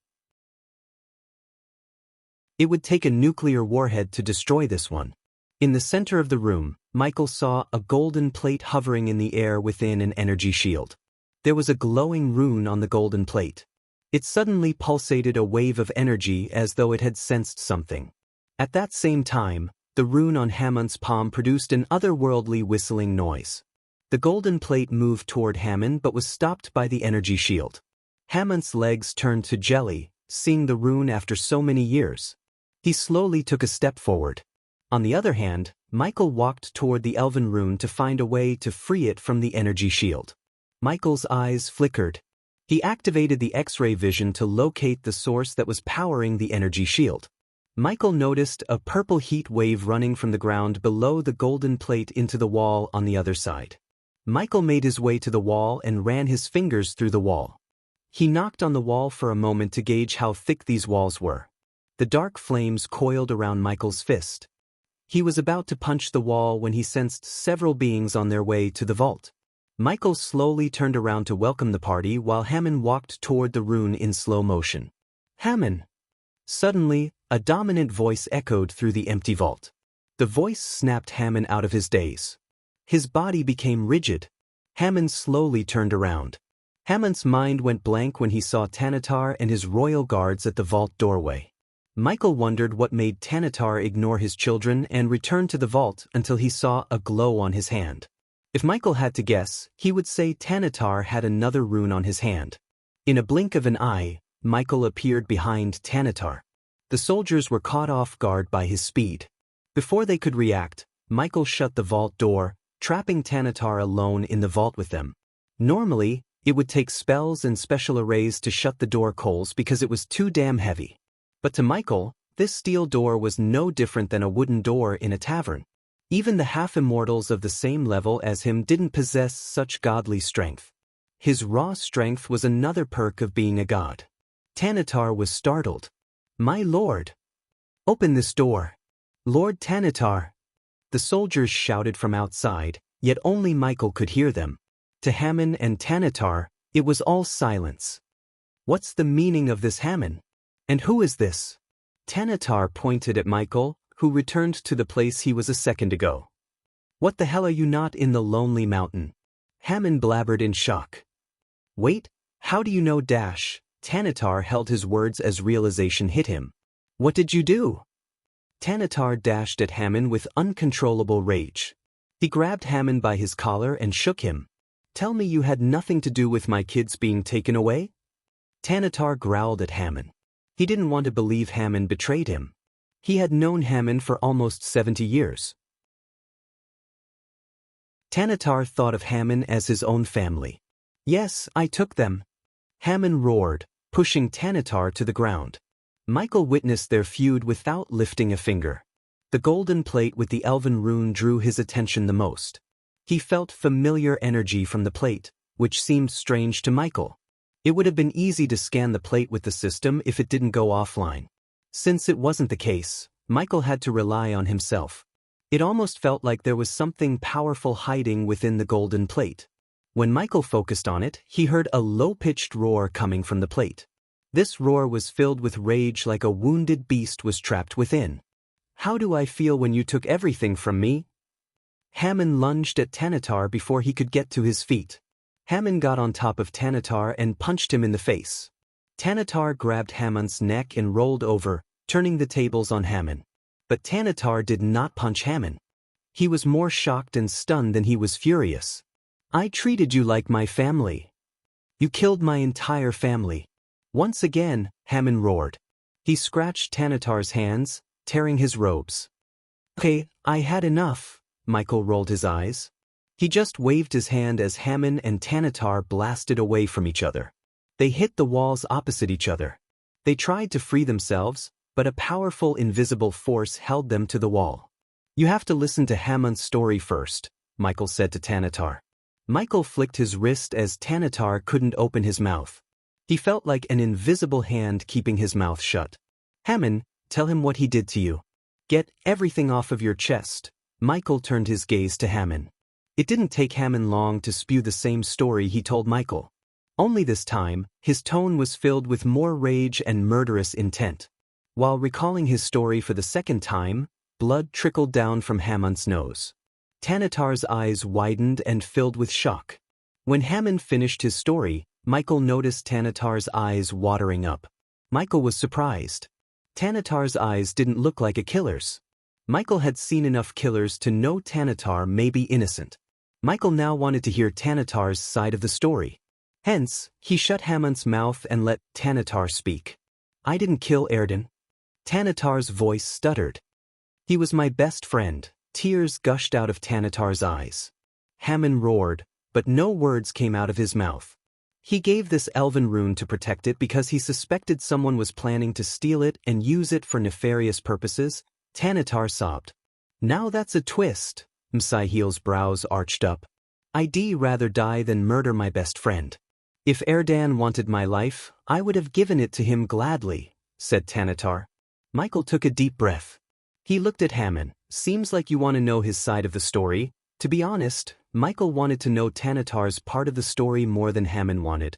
It would take a nuclear warhead to destroy this one. In the center of the room, Michael saw a golden plate hovering in the air within an energy shield. There was a glowing rune on the golden plate. It suddenly pulsated a wave of energy as though it had sensed something. At that same time, the rune on Hammond's palm produced an otherworldly whistling noise. The golden plate moved toward Hammond but was stopped by the energy shield. Hammond's legs turned to jelly, seeing the rune after so many years. He slowly took a step forward. On the other hand, Michael walked toward the elven rune to find a way to free it from the energy shield. Michael's eyes flickered. He activated the X-ray vision to locate the source that was powering the energy shield. Michael noticed a purple heat wave running from the ground below the golden plate into the wall on the other side. Michael made his way to the wall and ran his fingers through the wall. He knocked on the wall for a moment to gauge how thick these walls were. The dark flames coiled around Michael's fist. He was about to punch the wall when he sensed several beings on their way to the vault. Michael slowly turned around to welcome the party while Hammond walked toward the rune in slow motion. "Hammond!" Suddenly, a dominant voice echoed through the empty vault. The voice snapped Hammond out of his daze. His body became rigid. Hammond slowly turned around. Hammond's mind went blank when he saw Tanatar and his royal guards at the vault doorway. Michael wondered what made Tanatar ignore his children and return to the vault until he saw a glow on his hand. If Michael had to guess, he would say Tanatar had another rune on his hand. In a blink of an eye, Michael appeared behind Tanatar. The soldiers were caught off guard by his speed. Before they could react, Michael shut the vault door, trapping Tanatar alone in the vault with them. Normally, It would take spells and special arrays to shut the door coals because it was too damn heavy. But to Michael, this steel door was no different than a wooden door in a tavern. Even the half-immortals of the same level as him didn't possess such godly strength. His raw strength was another perk of being a god. Tanatar was startled. "My lord! Open this door! Lord Tanatar!" The soldiers shouted from outside, yet only Michael could hear them. To Hammon and Tanatar, it was all silence. "What's the meaning of this, Hammon? And who is this?" Tanatar pointed at Michael, who returned to the place he was a second ago. "What the hell are you not in the Lonely Mountain?" Hammon blabbered in shock. "Wait, how do you know dash?" Tanatar held his words as realization hit him. "What did you do?" Tanatar dashed at Hammon with uncontrollable rage. He grabbed Hammon by his collar and shook him. "Tell me you had nothing to do with my kids being taken away?" Tanatar growled at Hammon. He didn't want to believe Hammon betrayed him. He had known Hammon for almost 70 years. Tanatar thought of Hammon as his own family. "Yes, I took them." Hammon roared, pushing Tanatar to the ground. Michael witnessed their feud without lifting a finger. The golden plate with the elven rune drew his attention the most. He felt familiar energy from the plate, which seemed strange to Michael. It would have been easy to scan the plate with the system if it didn't go offline. Since it wasn't the case, Michael had to rely on himself. It almost felt like there was something powerful hiding within the golden plate. When Michael focused on it, he heard a low-pitched roar coming from the plate. This roar was filled with rage like a wounded beast was trapped within. "How do I feel when you took everything from me?" Hammon lunged at Tanatar before he could get to his feet. Hammon got on top of Tanatar and punched him in the face. Tanatar grabbed Hammon's neck and rolled over, turning the tables on Hammon. But Tanatar did not punch Hammon. He was more shocked and stunned than he was furious. "I treated you like my family. You killed my entire family." Once again, Hammon roared. He scratched Tanatar's hands, tearing his robes. "Okay, I had enough." Michael rolled his eyes. He just waved his hand as Hammon and Tanatar blasted away from each other. They hit the walls opposite each other. They tried to free themselves, but a powerful invisible force held them to the wall. "You have to listen to Hammon's story first," Michael said to Tanatar. Michael flicked his wrist as Tanatar couldn't open his mouth. He felt like an invisible hand keeping his mouth shut. "Hammon, tell him what he did to you. Get everything off of your chest." Michael turned his gaze to Hammon. It didn't take Hammon long to spew the same story he told Michael. Only this time, his tone was filled with more rage and murderous intent. While recalling his story for the second time, blood trickled down from Hammon's nose. Tanatar's eyes widened and filled with shock. When Hammon finished his story, Michael noticed Tanatar's eyes watering up. Michael was surprised. Tanatar's eyes didn't look like a killer's. Michael had seen enough killers to know Tanatar may be innocent. Michael now wanted to hear Tanatar's side of the story. Hence, he shut Hammon's mouth and let Tanatar speak. "I didn't kill Erden." Tanatar's voice stuttered. "He was my best friend." Tears gushed out of Tanatar's eyes. Hammon roared, but no words came out of his mouth. He gave this elven rune to protect it because he suspected someone was planning to steal it and use it for nefarious purposes. Tanatar sobbed. "Now that's a twist." Msaiheel's brows arched up. "I'd rather die than murder my best friend. If Erdan wanted my life, I would have given it to him gladly," said Tanatar. Michael took a deep breath. He looked at Hammon. "Seems like you want to know his side of the story." To be honest, Michael wanted to know Tanatar's part of the story more than Hammon wanted.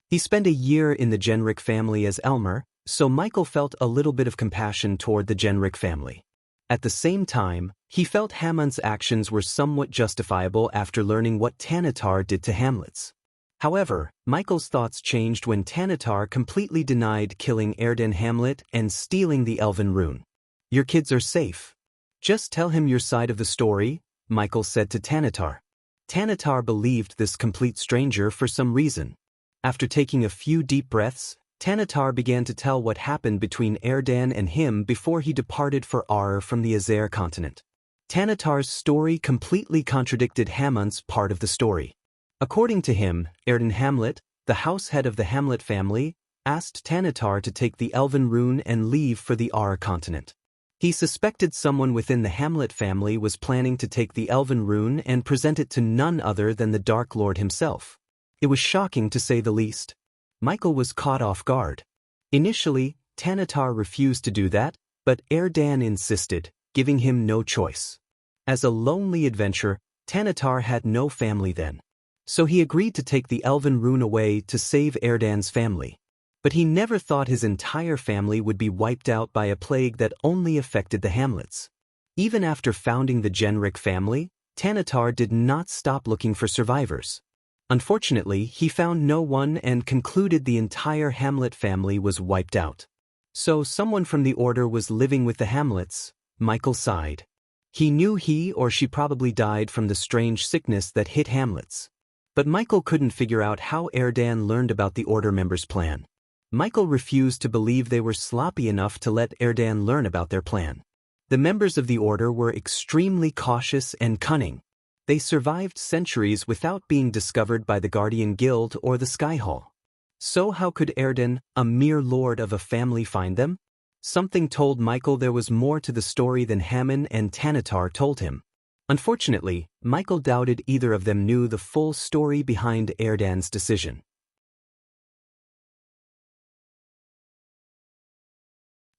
He spent a year in the Genric family as Elmer, so Michael felt a little bit of compassion toward the Genric family. At the same time, he felt Hammon's actions were somewhat justifiable after learning what Tanatar did to Hamlets. However, Michael's thoughts changed when Tanatar completely denied killing Erden Hamlet and stealing the elven rune. "Your kids are safe. Just tell him your side of the story," Michael said to Tanatar. Tanatar believed this complete stranger for some reason. After taking a few deep breaths, Tanatar began to tell what happened between Erdan and him before he departed for Ar from the Azer continent. Tanatar's story completely contradicted Hamon's part of the story. According to him, Erden Hamlet, the house head of the Hamlet family, asked Tanatar to take the Elven rune and leave for the Aur continent. He suspected someone within the Hamlet family was planning to take the Elven rune and present it to none other than the Dark Lord himself. It was shocking to say the least. Michael was caught off guard. Initially, Tanatar refused to do that, but Erdan insisted, giving him no choice. As a lonely adventurer, Tanatar had no family then. So he agreed to take the Elven rune away to save Erdan's family. But he never thought his entire family would be wiped out by a plague that only affected the Hamlets. Even after founding the Genric family, Tanatar did not stop looking for survivors. Unfortunately, he found no one and concluded the entire Hamlet family was wiped out. So someone from the Order was living with the Hamlets. Michael sighed. He knew he or she probably died from the strange sickness that hit Hamlets. But Michael couldn't figure out how Erdan learned about the Order members' plan. Michael refused to believe they were sloppy enough to let Erdan learn about their plan. The members of the Order were extremely cautious and cunning. They survived centuries without being discovered by the Guardian Guild or the Sky Hall. So how could Erdan, a mere lord of a family, find them? Something told Michael there was more to the story than Hamon and Tanatar told him. Unfortunately, Michael doubted either of them knew the full story behind Erdan's decision.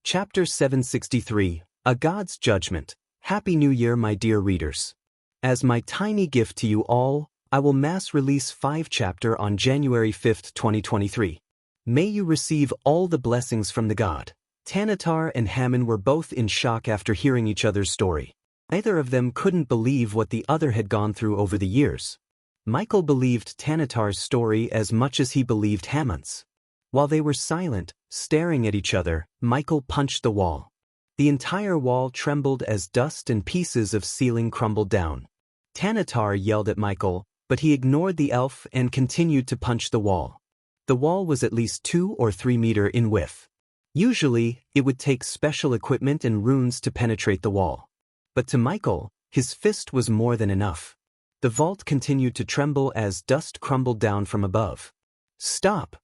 Chapter 763, A God's Judgment. Happy New Year, my dear readers. As my tiny gift to you all, I will mass release 5 chapters on January 5, 2023. May you receive all the blessings from the God. Tanatar and Hamon were both in shock after hearing each other's story. Neither of them couldn't believe what the other had gone through over the years. Michael believed Tanatar's story as much as he believed Hamon's. While they were silent, staring at each other, Michael punched the wall. The entire wall trembled as dust and pieces of ceiling crumbled down. Tanatar yelled at Michael, but he ignored the elf and continued to punch the wall. The wall was at least 2 or 3 meters in width. Usually, it would take special equipment and runes to penetrate the wall. But to Michael, his fist was more than enough. The vault continued to tremble as dust crumbled down from above. "Stop!"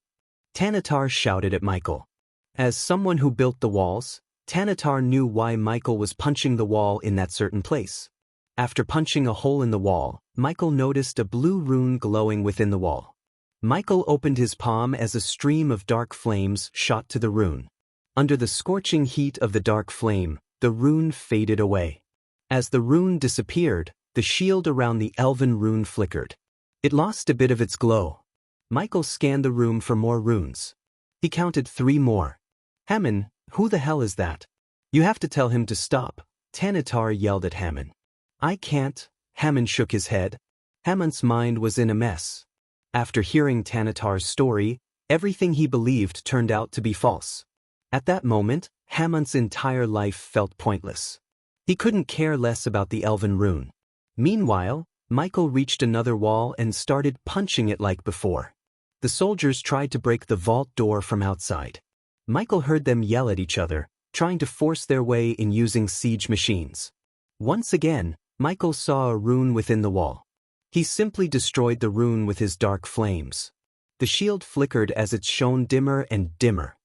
Tanatar shouted at Michael. As someone who built the walls, Tanatar knew why Michael was punching the wall in that certain place. After punching a hole in the wall, Michael noticed a blue rune glowing within the wall. Michael opened his palm as a stream of dark flames shot to the rune. Under the scorching heat of the dark flame, the rune faded away. As the rune disappeared, the shield around the elven rune flickered. It lost a bit of its glow. Michael scanned the room for more runes. He counted 3 more. "Hamon, who the hell is that? You have to tell him to stop," Tanatar yelled at Hamon. "I can't." Hamon shook his head. Hamon's mind was in a mess. After hearing Tanatar's story, everything he believed turned out to be false. At that moment, Hamon's entire life felt pointless. He couldn't care less about the elven rune. Meanwhile, Michael reached another wall and started punching it like before. The soldiers tried to break the vault door from outside. Michael heard them yell at each other, trying to force their way in using siege machines. Once again, Michael saw a rune within the wall. He simply destroyed the rune with his dark flames. The shield flickered as it shone dimmer and dimmer.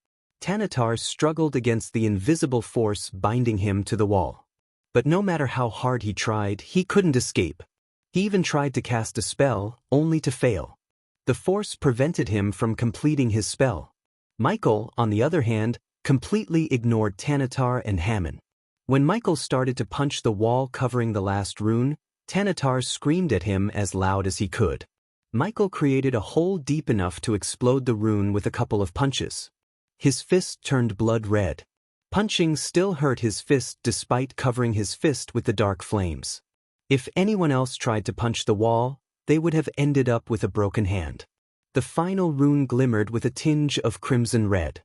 Tanatar struggled against the invisible force binding him to the wall. But no matter how hard he tried, he couldn't escape. He even tried to cast a spell, only to fail. The force prevented him from completing his spell. Michael, on the other hand, completely ignored Tanatar and Hamon. When Michael started to punch the wall covering the last rune, Tanatar screamed at him as loud as he could. Michael created a hole deep enough to explode the rune with a couple of punches. His fist turned blood red. Punching still hurt his fist despite covering his fist with the dark flames. If anyone else tried to punch the wall, they would have ended up with a broken hand. The final rune glimmered with a tinge of crimson red.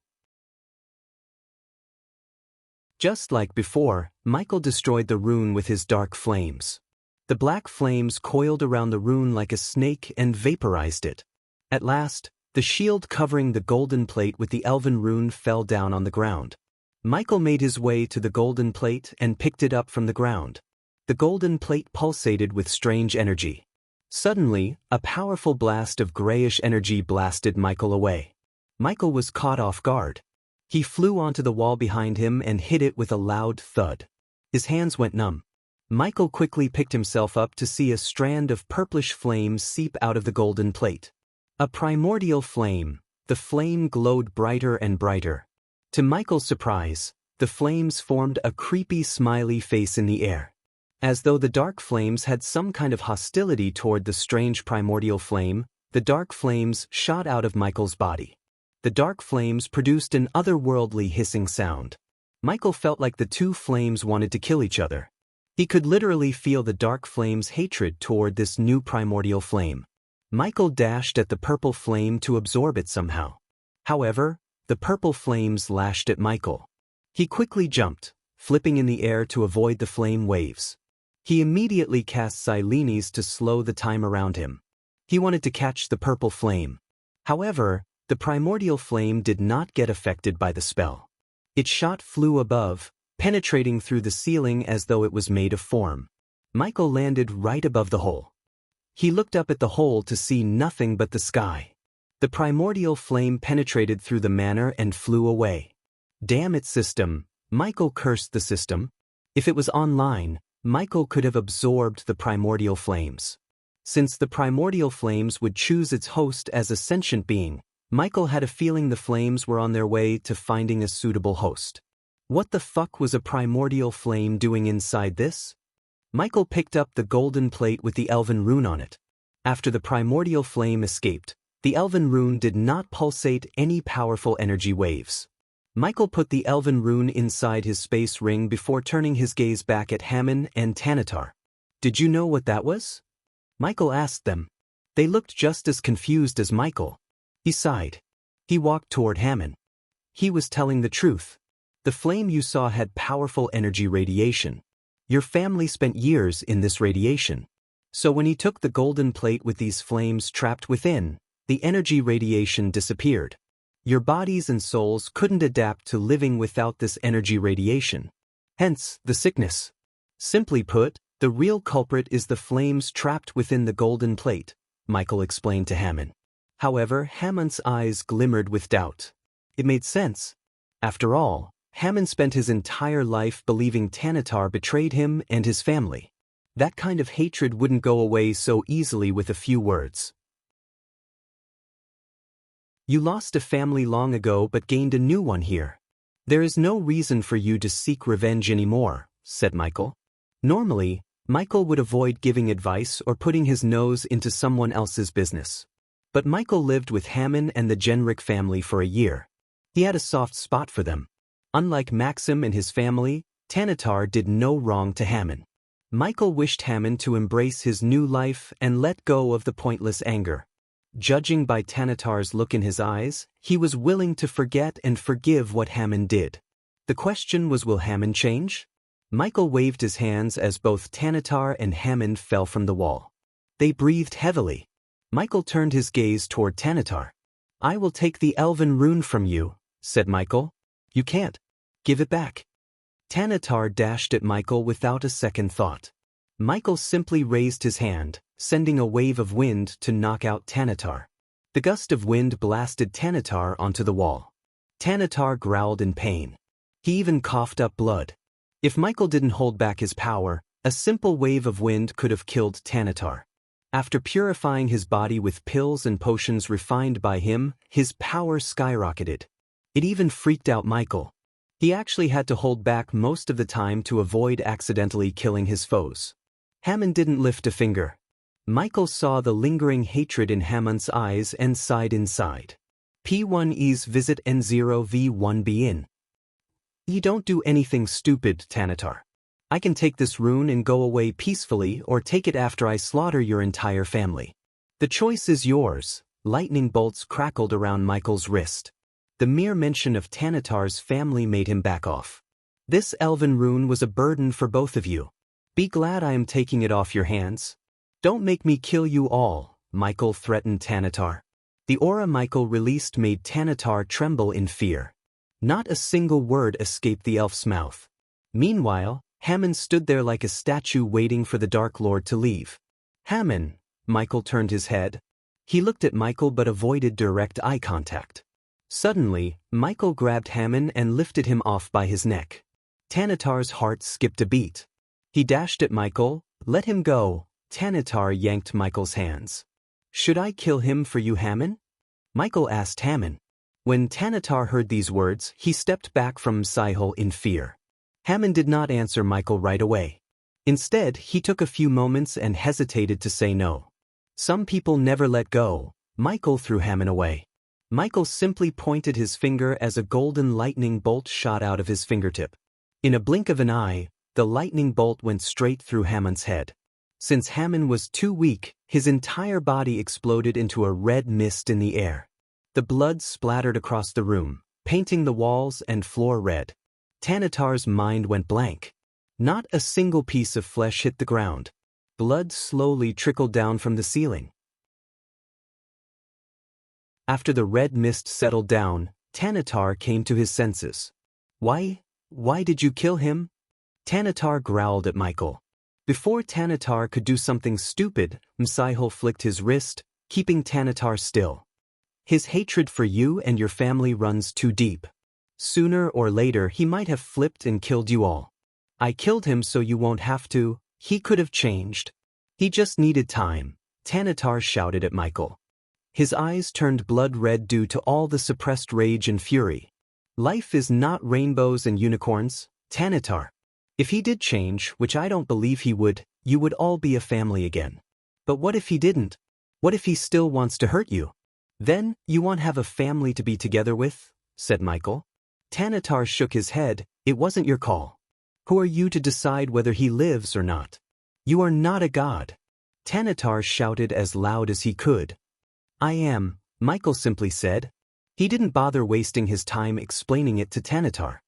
Just like before, Michael destroyed the rune with his dark flames. The black flames coiled around the rune like a snake and vaporized it. At last, the shield covering the golden plate with the elven rune fell down on the ground. Michael made his way to the golden plate and picked it up from the ground. The golden plate pulsated with strange energy. Suddenly, a powerful blast of grayish energy blasted Michael away. Michael was caught off guard. He flew onto the wall behind him and hit it with a loud thud. His hands went numb. Michael quickly picked himself up to see a strand of purplish flame seep out of the golden plate. A primordial flame. The flame glowed brighter and brighter. To Michael's surprise, the flames formed a creepy smiley face in the air. As though the dark flames had some kind of hostility toward the strange primordial flame, the dark flames shot out of Michael's body. The dark flames produced an otherworldly hissing sound. Michael felt like the two flames wanted to kill each other. He could literally feel the dark flame's hatred toward this new primordial flame. Michael dashed at the purple flame to absorb it somehow. However, the purple flames lashed at Michael. He quickly jumped, flipping in the air to avoid the flame waves. He immediately cast Silenes to slow the time around him. He wanted to catch the purple flame. However, the primordial flame did not get affected by the spell. Its shot flew above, penetrating through the ceiling as though it was made of form. Michael landed right above the hole. He looked up at the hole to see nothing but the sky. The primordial flame penetrated through the manor and flew away. Damn its system, Michael cursed the system. If it was online, Michael could have absorbed the primordial flames. Since the primordial flames would choose its host as a sentient being, Michael had a feeling the flames were on their way to finding a suitable host. What the fuck was a primordial flame doing inside this? Michael picked up the golden plate with the elven rune on it. After the primordial flame escaped, the elven rune did not pulsate any powerful energy waves. Michael put the elven rune inside his space ring before turning his gaze back at Hammon and Tanatar. Did you know what that was? Michael asked them. They looked just as confused as Michael. He sighed. He walked toward Hammon. He was telling the truth. The flame you saw had powerful energy radiation. Your family spent years in this radiation. So when he took the golden plate with these flames trapped within, the energy radiation disappeared. Your bodies and souls couldn't adapt to living without this energy radiation. Hence, the sickness. Simply put, the real culprit is the flames trapped within the golden plate, Michael explained to Hammon. However, Hammon's eyes glimmered with doubt. It made sense. After all, Hammon spent his entire life believing Tanatar betrayed him and his family. That kind of hatred wouldn't go away so easily with a few words. You lost a family long ago but gained a new one here. There is no reason for you to seek revenge anymore, said Michael. Normally, Michael would avoid giving advice or putting his nose into someone else's business. But Michael lived with Hammon and the Genric family for a year. He had a soft spot for them. Unlike Maxim and his family, Tanatar did no wrong to Hammon. Michael wished Hammon to embrace his new life and let go of the pointless anger. Judging by Tanatar's look in his eyes, he was willing to forget and forgive what Hammon did. The question was, will Hammon change? Michael waved his hands as both Tanatar and Hammon fell from the wall. They breathed heavily. Michael turned his gaze toward Tanatar. I will take the elven rune from you, said Michael. You can't. Give it back. Tanatar dashed at Michael without a second thought. Michael simply raised his hand, sending a wave of wind to knock out Tanatar. The gust of wind blasted Tanatar onto the wall. Tanatar growled in pain. He even coughed up blood. If Michael didn't hold back his power, a simple wave of wind could have killed Tanatar. After purifying his body with pills and potions refined by him, his power skyrocketed. It even freaked out Michael. He actually had to hold back most of the time to avoid accidentally killing his foes. Hammon didn't lift a finger. Michael saw the lingering hatred in Hammon's eyes and sighed inside. P1E's visit N0V1B in. You don't do anything stupid, Tanatar. I can take this rune and go away peacefully or take it after I slaughter your entire family. The choice is yours. Lightning bolts crackled around Michael's wrist. The mere mention of Tanatar's family made him back off. This elven rune was a burden for both of you. Be glad I am taking it off your hands. Don't make me kill you all, Michael threatened Tanatar. The aura Michael released made Tanatar tremble in fear. Not a single word escaped the elf's mouth. Meanwhile, Hammond stood there like a statue waiting for the Dark Lord to leave. Hammond, Michael turned his head. He looked at Michael but avoided direct eye contact. Suddenly, Michael grabbed Hammond and lifted him off by his neck. Tanatar's heart skipped a beat. He dashed at Michael. Let him go. Tanatar yanked Michael's hands. Should I kill him for you, Hammond? Michael asked Hammond. When Tanatar heard these words, he stepped back from Sihul in fear. Hammond did not answer Michael right away. Instead, he took a few moments and hesitated to say no. Some people never let go. Michael threw Hammond away. Michael simply pointed his finger as a golden lightning bolt shot out of his fingertip. In a blink of an eye, the lightning bolt went straight through Hammond's head. Since Hammond was too weak, his entire body exploded into a red mist in the air. The blood splattered across the room, painting the walls and floor red. Tanatar's mind went blank. Not a single piece of flesh hit the ground. Blood slowly trickled down from the ceiling. After the red mist settled down, Tanatar came to his senses. Why did you kill him? Tanatar growled at Michael. Before Tanatar could do something stupid, Sihul flicked his wrist, keeping Tanatar still. His hatred for you and your family runs too deep. Sooner or later he might have flipped and killed you all. I killed him so you won't have to. He could have changed. He just needed time, Tanatar shouted at Michael. His eyes turned blood red due to all the suppressed rage and fury. Life is not rainbows and unicorns, Tanatar. If he did change, which I don't believe he would, you would all be a family again. But what if he didn't? What if he still wants to hurt you? Then, you won't have a family to be together with, said Michael. Tanatar shook his head. It wasn't your call. Who are you to decide whether he lives or not? You are not a god. Tanatar shouted as loud as he could. I am, Michael simply said. He didn't bother wasting his time explaining it to Tanatar.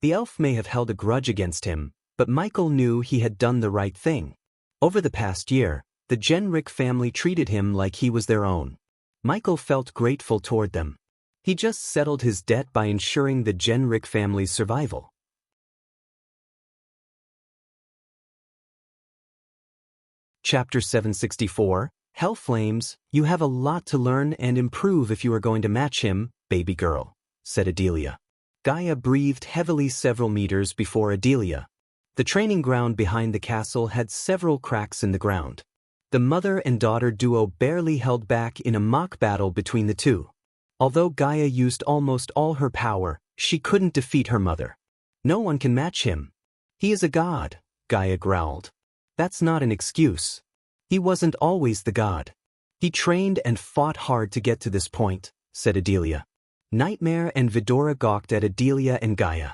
The elf may have held a grudge against him, but Michael knew he had done the right thing. Over the past year, the Genric family treated him like he was their own. Michael felt grateful toward them. He just settled his debt by ensuring the Genric family's survival. Chapter 764, Hellflames, you have a lot to learn and improve if you are going to match him, baby girl, said Adelia. Gaia breathed heavily several meters before Adelia. The training ground behind the castle had several cracks in the ground. The mother and daughter duo barely held back in a mock battle between the two. Although Gaia used almost all her power, she couldn't defeat her mother. No one can match him. He is a god, Gaia growled. That's not an excuse. He wasn't always the god. He trained and fought hard to get to this point, said Adelia. Nightmare and Vidora gawked at Adelia and Gaia.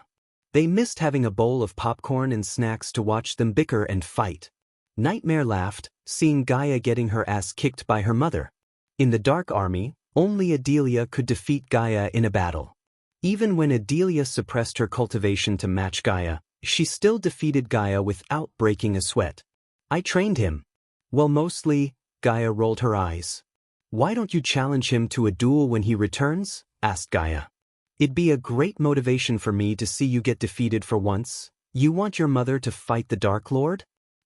They missed having a bowl of popcorn and snacks to watch them bicker and fight. Nightmare laughed, seeing Gaia getting her ass kicked by her mother. In the Dark Army, only Adelia could defeat Gaia in a battle. Even when Adelia suppressed her cultivation to match Gaia, she still defeated Gaia without breaking a sweat. I trained him. Well, mostly, Gaia rolled her eyes. Why don't you challenge him to a duel when he returns? Asked Gaia. It'd be a great motivation for me to see you get defeated for once. You want your mother to fight the Dark Lord?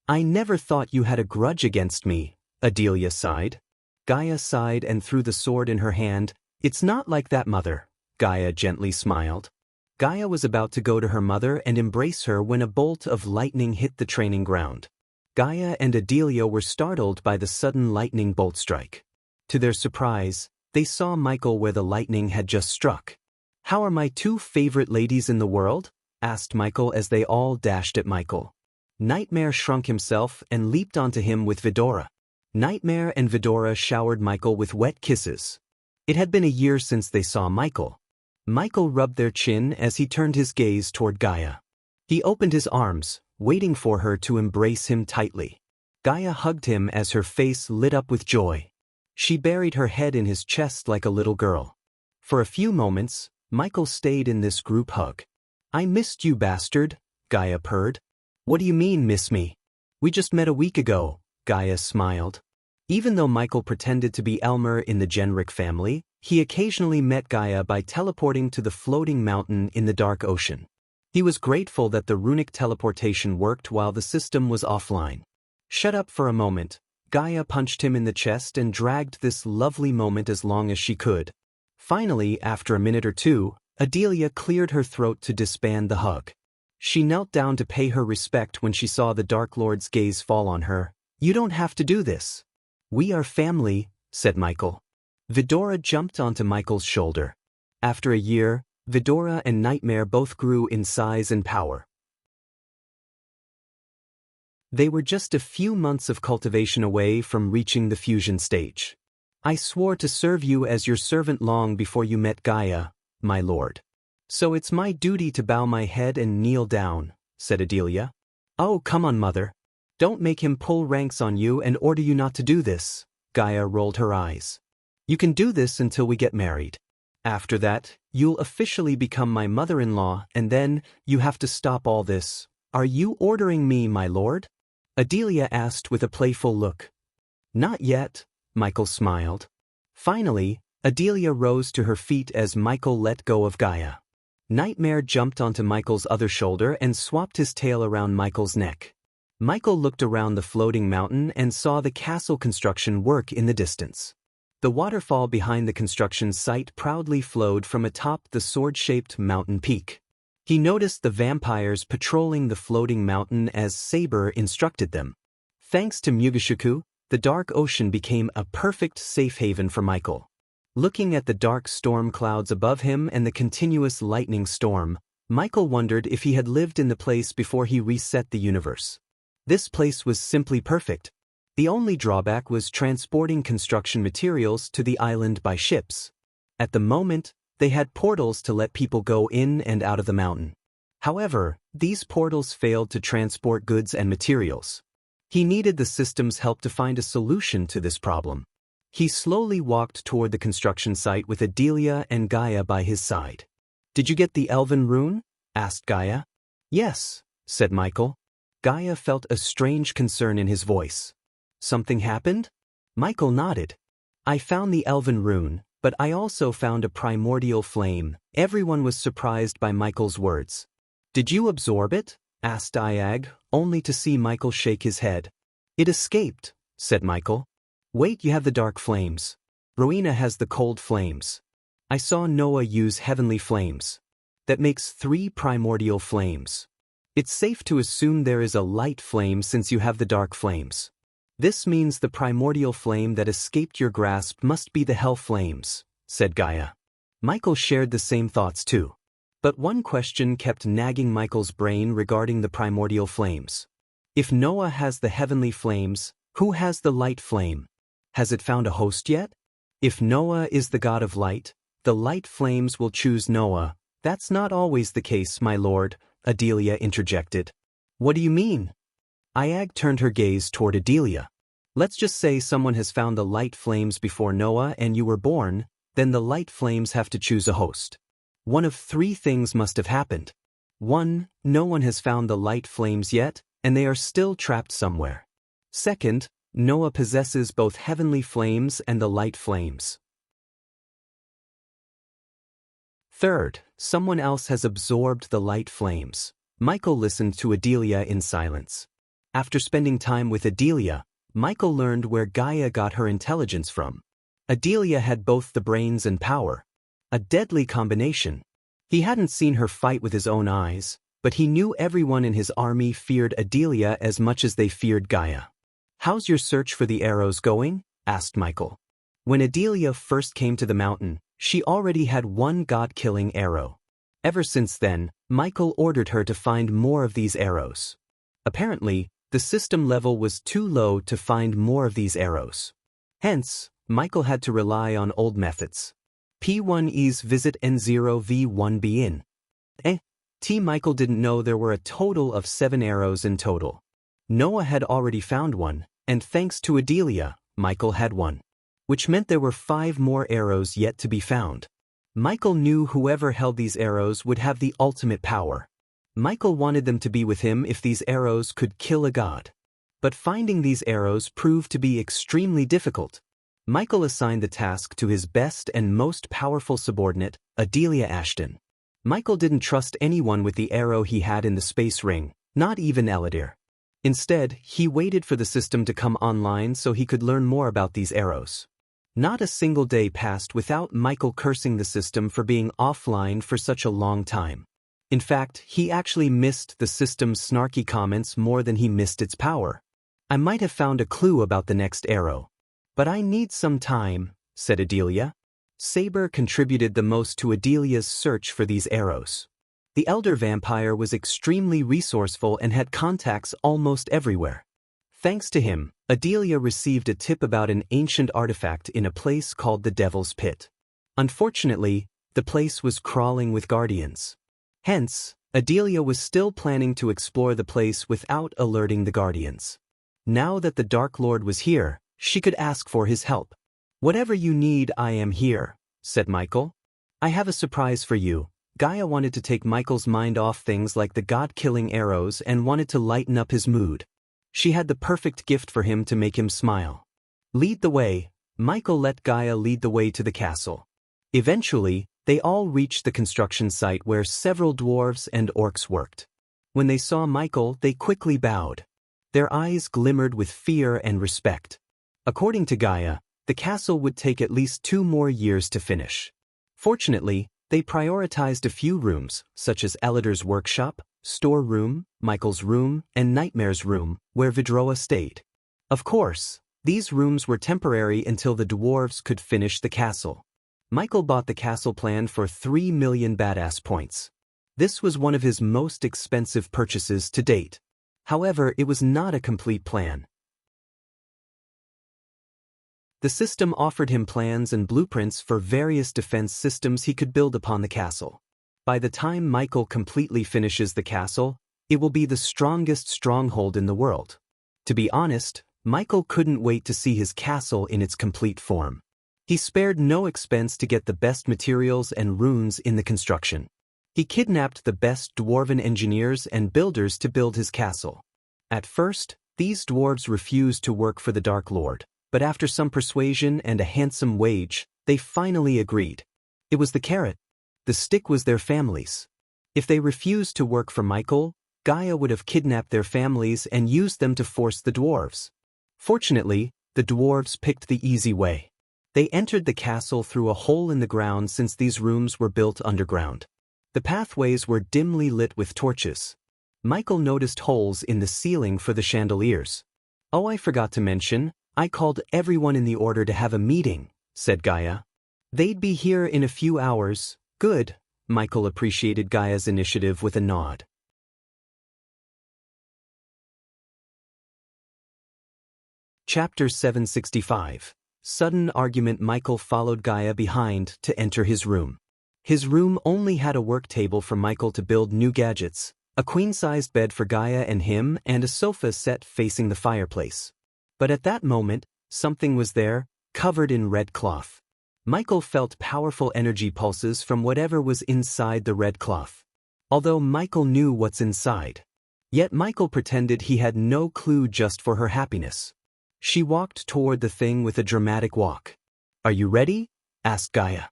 I never thought you had a grudge against me, Adelia sighed. Gaia sighed and threw the sword in her hand. It's not like that, mother, Gaia gently smiled. Gaia was about to go to her mother and embrace her when a bolt of lightning hit the training ground. Gaia and Adelia were startled by the sudden lightning bolt strike. To their surprise, they saw Michael where the lightning had just struck. How are my two favorite ladies in the world? Asked Michael as they all dashed at Michael. Nightmare shrunk himself and leaped onto him with Vidora. Nightmare and Vidora showered Michael with wet kisses. It had been a year since they saw Michael. Michael rubbed their chin as he turned his gaze toward Gaia. He opened his arms, waiting for her to embrace him tightly. Gaia hugged him as her face lit up with joy. She buried her head in his chest like a little girl. For a few moments, Michael stayed in this group hug. I missed you, bastard, Gaia purred. What do you mean, miss me? We just met a week ago, Gaia smiled. Even though Michael pretended to be Elmer in the Genric family, he occasionally met Gaia by teleporting to the floating mountain in the dark ocean. He was grateful that the runic teleportation worked while the system was offline. Shut up for a moment. Gaia punched him in the chest and dragged this lovely moment as long as she could. Finally, after a minute or two, Adelia cleared her throat to disband the hug. She knelt down to pay her respect when she saw the Dark Lord's gaze fall on her. "You don't have to do this. We are family," said Michael. Vidora jumped onto Michael's shoulder. After a year, Vidora and Nightmare both grew in size and power. They were just a few months of cultivation away from reaching the fusion stage. "I swore to serve you as your servant long before you met Gaia, my lord. So it's my duty to bow my head and kneel down," said Adelia. "Oh, come on, mother. Don't make him pull ranks on you and order you not to do this." Gaia rolled her eyes. "You can do this until we get married. After that, you'll officially become my mother-in-law, and then you have to stop all this." "Are you ordering me, my lord?" Adelia asked with a playful look. "Not yet," Michael smiled. Finally, Adelia rose to her feet as Michael let go of Gaia. Nightmare jumped onto Michael's other shoulder and swapped his tail around Michael's neck. Michael looked around the floating mountain and saw the castle construction work in the distance. The waterfall behind the construction site proudly flowed from atop the sword-shaped mountain peak. He noticed the vampires patrolling the floating mountain as Saber instructed them. Thanks to Mugashiku, the dark ocean became a perfect safe haven for Michael. Looking at the dark storm clouds above him and the continuous lightning storm, Michael wondered if he had lived in the place before he reset the universe. This place was simply perfect. The only drawback was transporting construction materials to the island by ships. At the moment, they had portals to let people go in and out of the mountain. However, these portals failed to transport goods and materials. He needed the system's help to find a solution to this problem. He slowly walked toward the construction site with Adelia and Gaia by his side. "Did you get the Elven rune?" asked Gaia. "Yes," said Michael. Gaia felt a strange concern in his voice. "Something happened?" Michael nodded. "I found the Elven rune, but I also found a primordial flame." Everyone was surprised by Michael's words. "Did you absorb it?" asked Iag, only to see Michael shake his head. "It escaped," said Michael. "Wait, you have the dark flames. Rowena has the cold flames. I saw Noah use heavenly flames. That makes 3 primordial flames. It's safe to assume there is a light flame since you have the dark flames. This means the primordial flame that escaped your grasp must be the hell flames," said Gaia. Michael shared the same thoughts too. But one question kept nagging Michael's brain regarding the primordial flames. If Noah has the heavenly flames, who has the light flame? Has it found a host yet? If Noah is the god of light, the light flames will choose Noah. "That's not always the case, my lord," Adelia interjected. "What do you mean?" Iag turned her gaze toward Adelia. "Let's just say someone has found the light flames before Noah and you were born, then the light flames have to choose a host. One of 3 things must have happened. 1, no one has found the light flames yet, and they are still trapped somewhere. 2nd, Noah possesses both heavenly flames and the light flames. 3rd, someone else has absorbed the light flames." Michael listened to Adelia in silence. After spending time with Adelia, Michael learned where Gaia got her intelligence from. Adelia had both the brains and power. A deadly combination. He hadn't seen her fight with his own eyes, but he knew everyone in his army feared Adelia as much as they feared Gaia. "How's your search for the arrows going?" asked Michael. When Adelia first came to the mountain, she already had 1 god-killing arrow. Ever since then, Michael ordered her to find more of these arrows. Apparently, the system level was too low to find more of these arrows. Hence, Michael had to rely on old methods. P1E's visit N0V1B in. Michael didn't know there were a total of 7 arrows in total. Noah had already found one, and thanks to Adelia, Michael had one. Which meant there were 5 more arrows yet to be found. Michael knew whoever held these arrows would have the ultimate power. Michael wanted them to be with him if these arrows could kill a god. But finding these arrows proved to be extremely difficult. Michael assigned the task to his best and most powerful subordinate, Adelia Ashton. Michael didn't trust anyone with the arrow he had in the space ring, not even Eladir. Instead, he waited for the system to come online so he could learn more about these arrows. Not a single day passed without Michael cursing the system for being offline for such a long time. In fact, he actually missed the system's snarky comments more than he missed its power. I might have found a clue about the next arrow. But I need some time, said Adelia. Saber contributed the most to Adelia's search for these arrows. The elder vampire was extremely resourceful and had contacts almost everywhere. Thanks to him, Adelia received a tip about an ancient artifact in a place called the Devil's Pit. Unfortunately, the place was crawling with guardians. Hence, Adelia was still planning to explore the place without alerting the guardians. Now that the Dark Lord was here, she could ask for his help. Whatever you need, I am here, said Michael. I have a surprise for you. Gaia wanted to take Michael's mind off things like the god-killing arrows and wanted to lighten up his mood. She had the perfect gift for him to make him smile. Lead the way. Michael let Gaia lead the way to the castle. Eventually, they all reached the construction site where several dwarves and orcs worked. When they saw Michael, they quickly bowed. Their eyes glimmered with fear and respect. According to Gaia, the castle would take at least 2 more years to finish. Fortunately, they prioritized a few rooms, such as Eladir's workshop, storeroom, Michael's room, and Nightmare's room, where Vidroa stayed. Of course, these rooms were temporary until the dwarves could finish the castle. Michael bought the castle plan for 3 million badass points. This was one of his most expensive purchases to date. However, it was not a complete plan. The system offered him plans and blueprints for various defense systems he could build upon the castle. By the time Michael completely finishes the castle, it will be the strongest stronghold in the world. To be honest, Michael couldn't wait to see his castle in its complete form. He spared no expense to get the best materials and runes in the construction. He kidnapped the best dwarven engineers and builders to build his castle. At first, these dwarves refused to work for the Dark Lord, but after some persuasion and a handsome wage, they finally agreed. It was the carrot. The stick was their families. If they refused to work for Michael, Gaia would have kidnapped their families and used them to force the dwarves. Fortunately, the dwarves picked the easy way. They entered the castle through a hole in the ground since these rooms were built underground. The pathways were dimly lit with torches. Michael noticed holes in the ceiling for the chandeliers. Oh, I forgot to mention, I called everyone in the order to have a meeting, said Gaia. They'd be here in a few hours. Good. Michael appreciated Gaia's initiative with a nod. Chapter 765. Sudden argument. Michael followed Gaia behind to enter his room. His room only had a work table for Michael to build new gadgets, a queen-sized bed for Gaia and him, and a sofa set facing the fireplace. But at that moment, something was there, covered in red cloth. Michael felt powerful energy pulses from whatever was inside the red cloth. Although Michael knew what's inside. Yet Michael pretended he had no clue just for her happiness. She walked toward the thing with a dramatic walk. Are you ready? Asked Gaia.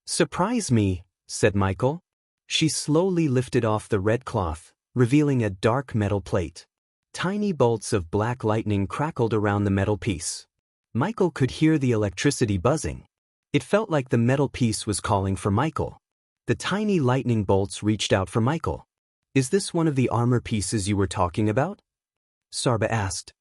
Surprise me, said Michael. She slowly lifted off the red cloth, revealing a dark metal plate. Tiny bolts of black lightning crackled around the metal piece. Michael could hear the electricity buzzing. It felt like the metal piece was calling for Michael. The tiny lightning bolts reached out for Michael. Is this one of the armor pieces you were talking about? Sarba asked.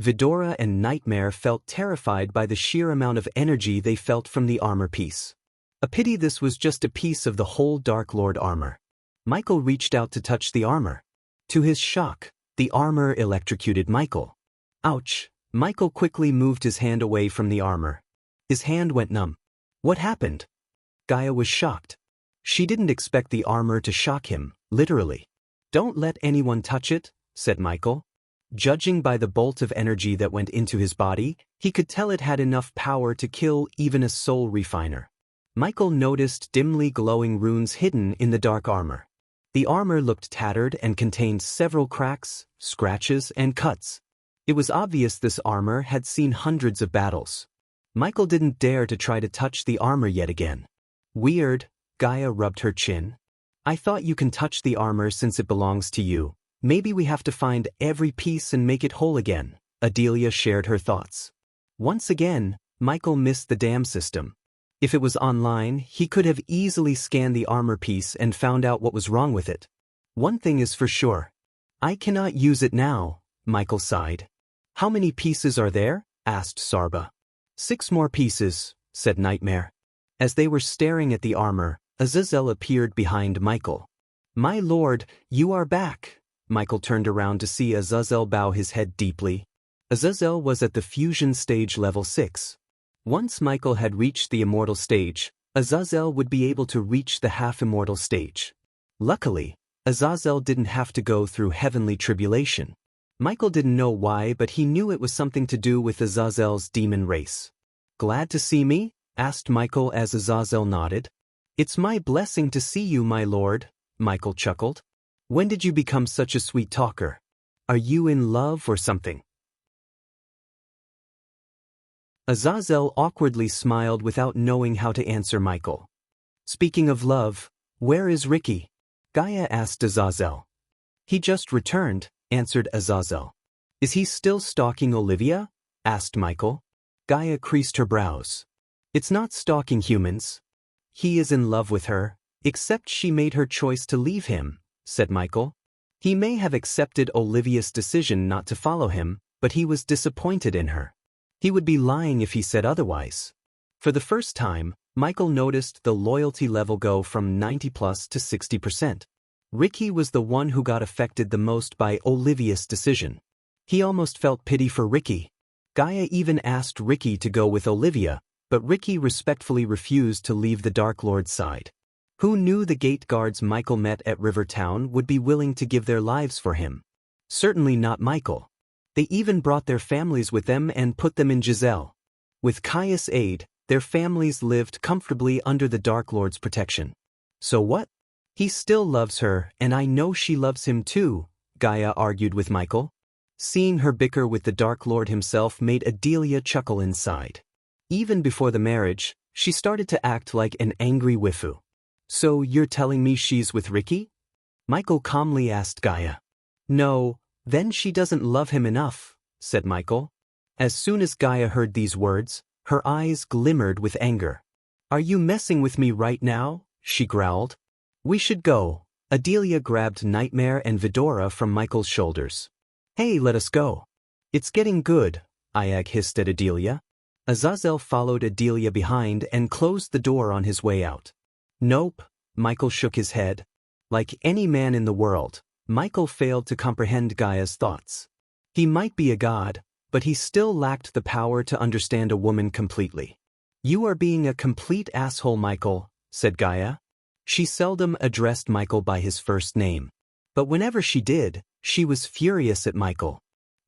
Vidora and Nightmare felt terrified by the sheer amount of energy they felt from the armor piece. A pity this was just a piece of the whole Dark Lord armor. Michael reached out to touch the armor. To his shock, the armor electrocuted Michael. Ouch! Michael quickly moved his hand away from the armor. His hand went numb. What happened? Gaia was shocked. She didn't expect the armor to shock him, literally. Don't let anyone touch it, said Michael. Judging by the bolt of energy that went into his body, he could tell it had enough power to kill even a soul refiner. Michael noticed dimly glowing runes hidden in the dark armor. The armor looked tattered and contained several cracks, scratches, and cuts. It was obvious this armor had seen hundreds of battles. Michael didn't dare to try to touch the armor yet again. Weird, Gaia rubbed her chin. I thought you can touch the armor since it belongs to you. Maybe we have to find every piece and make it whole again. Adelia shared her thoughts. Once again, Michael missed the dam system. If it was online, he could have easily scanned the armor piece and found out what was wrong with it. One thing is for sure. I cannot use it now, Michael sighed. How many pieces are there? Asked Sarba. 6 more pieces, said Nightmare. As they were staring at the armor, Azazel appeared behind Michael. My lord, you are back. Michael turned around to see Azazel bow his head deeply. Azazel was at the fusion stage level 6. Once Michael had reached the immortal stage, Azazel would be able to reach the half-immortal stage. Luckily, Azazel didn't have to go through heavenly tribulation. Michael didn't know why, but he knew it was something to do with Azazel's demon race. Glad to see me? Asked Michael as Azazel nodded. It's my blessing to see you, my lord, Michael chuckled. When did you become such a sweet talker? Are you in love or something? Azazel awkwardly smiled without knowing how to answer Michael. Speaking of love, where is Ricky? Gaia asked Azazel. He just returned, answered Azazel. Is he still stalking Olivia? Asked Michael. Gaia creased her brows. It's not stalking humans. He is in love with her, except she made her choice to leave him, said Michael. He may have accepted Olivia's decision not to follow him, but he was disappointed in her. He would be lying if he said otherwise. For the first time, Michael noticed the loyalty level go from 90+ to 60%. Ricky was the one who got affected the most by Olivia's decision. He almost felt pity for Ricky. Gaia even asked Ricky to go with Olivia, but Ricky respectfully refused to leave the Dark Lord's side. Who knew the gate guards Michael met at Rivertown would be willing to give their lives for him? Certainly not Michael. They even brought their families with them and put them in Giselle. With Caius' aid, their families lived comfortably under the Dark Lord's protection. So what? He still loves her, and I know she loves him too, Gaia argued with Michael. Seeing her bicker with the Dark Lord himself made Adelia chuckle inside. Even before the marriage, she started to act like an angry waifu. So you're telling me she's with Ricky? Michael calmly asked Gaia. No, then she doesn't love him enough, said Michael. As soon as Gaia heard these words, her eyes glimmered with anger. Are you messing with me right now? She growled. We should go. Adelia grabbed Nightmare and Vidora from Michael's shoulders. Hey, let us go. It's getting good, Ayag hissed at Adelia. Azazel followed Adelia behind and closed the door on his way out. Nope, Michael shook his head. Like any man in the world, Michael failed to comprehend Gaia's thoughts. He might be a god, but he still lacked the power to understand a woman completely. You are being a complete asshole, Michael, said Gaia. She seldom addressed Michael by his first name. But whenever she did, she was furious at Michael.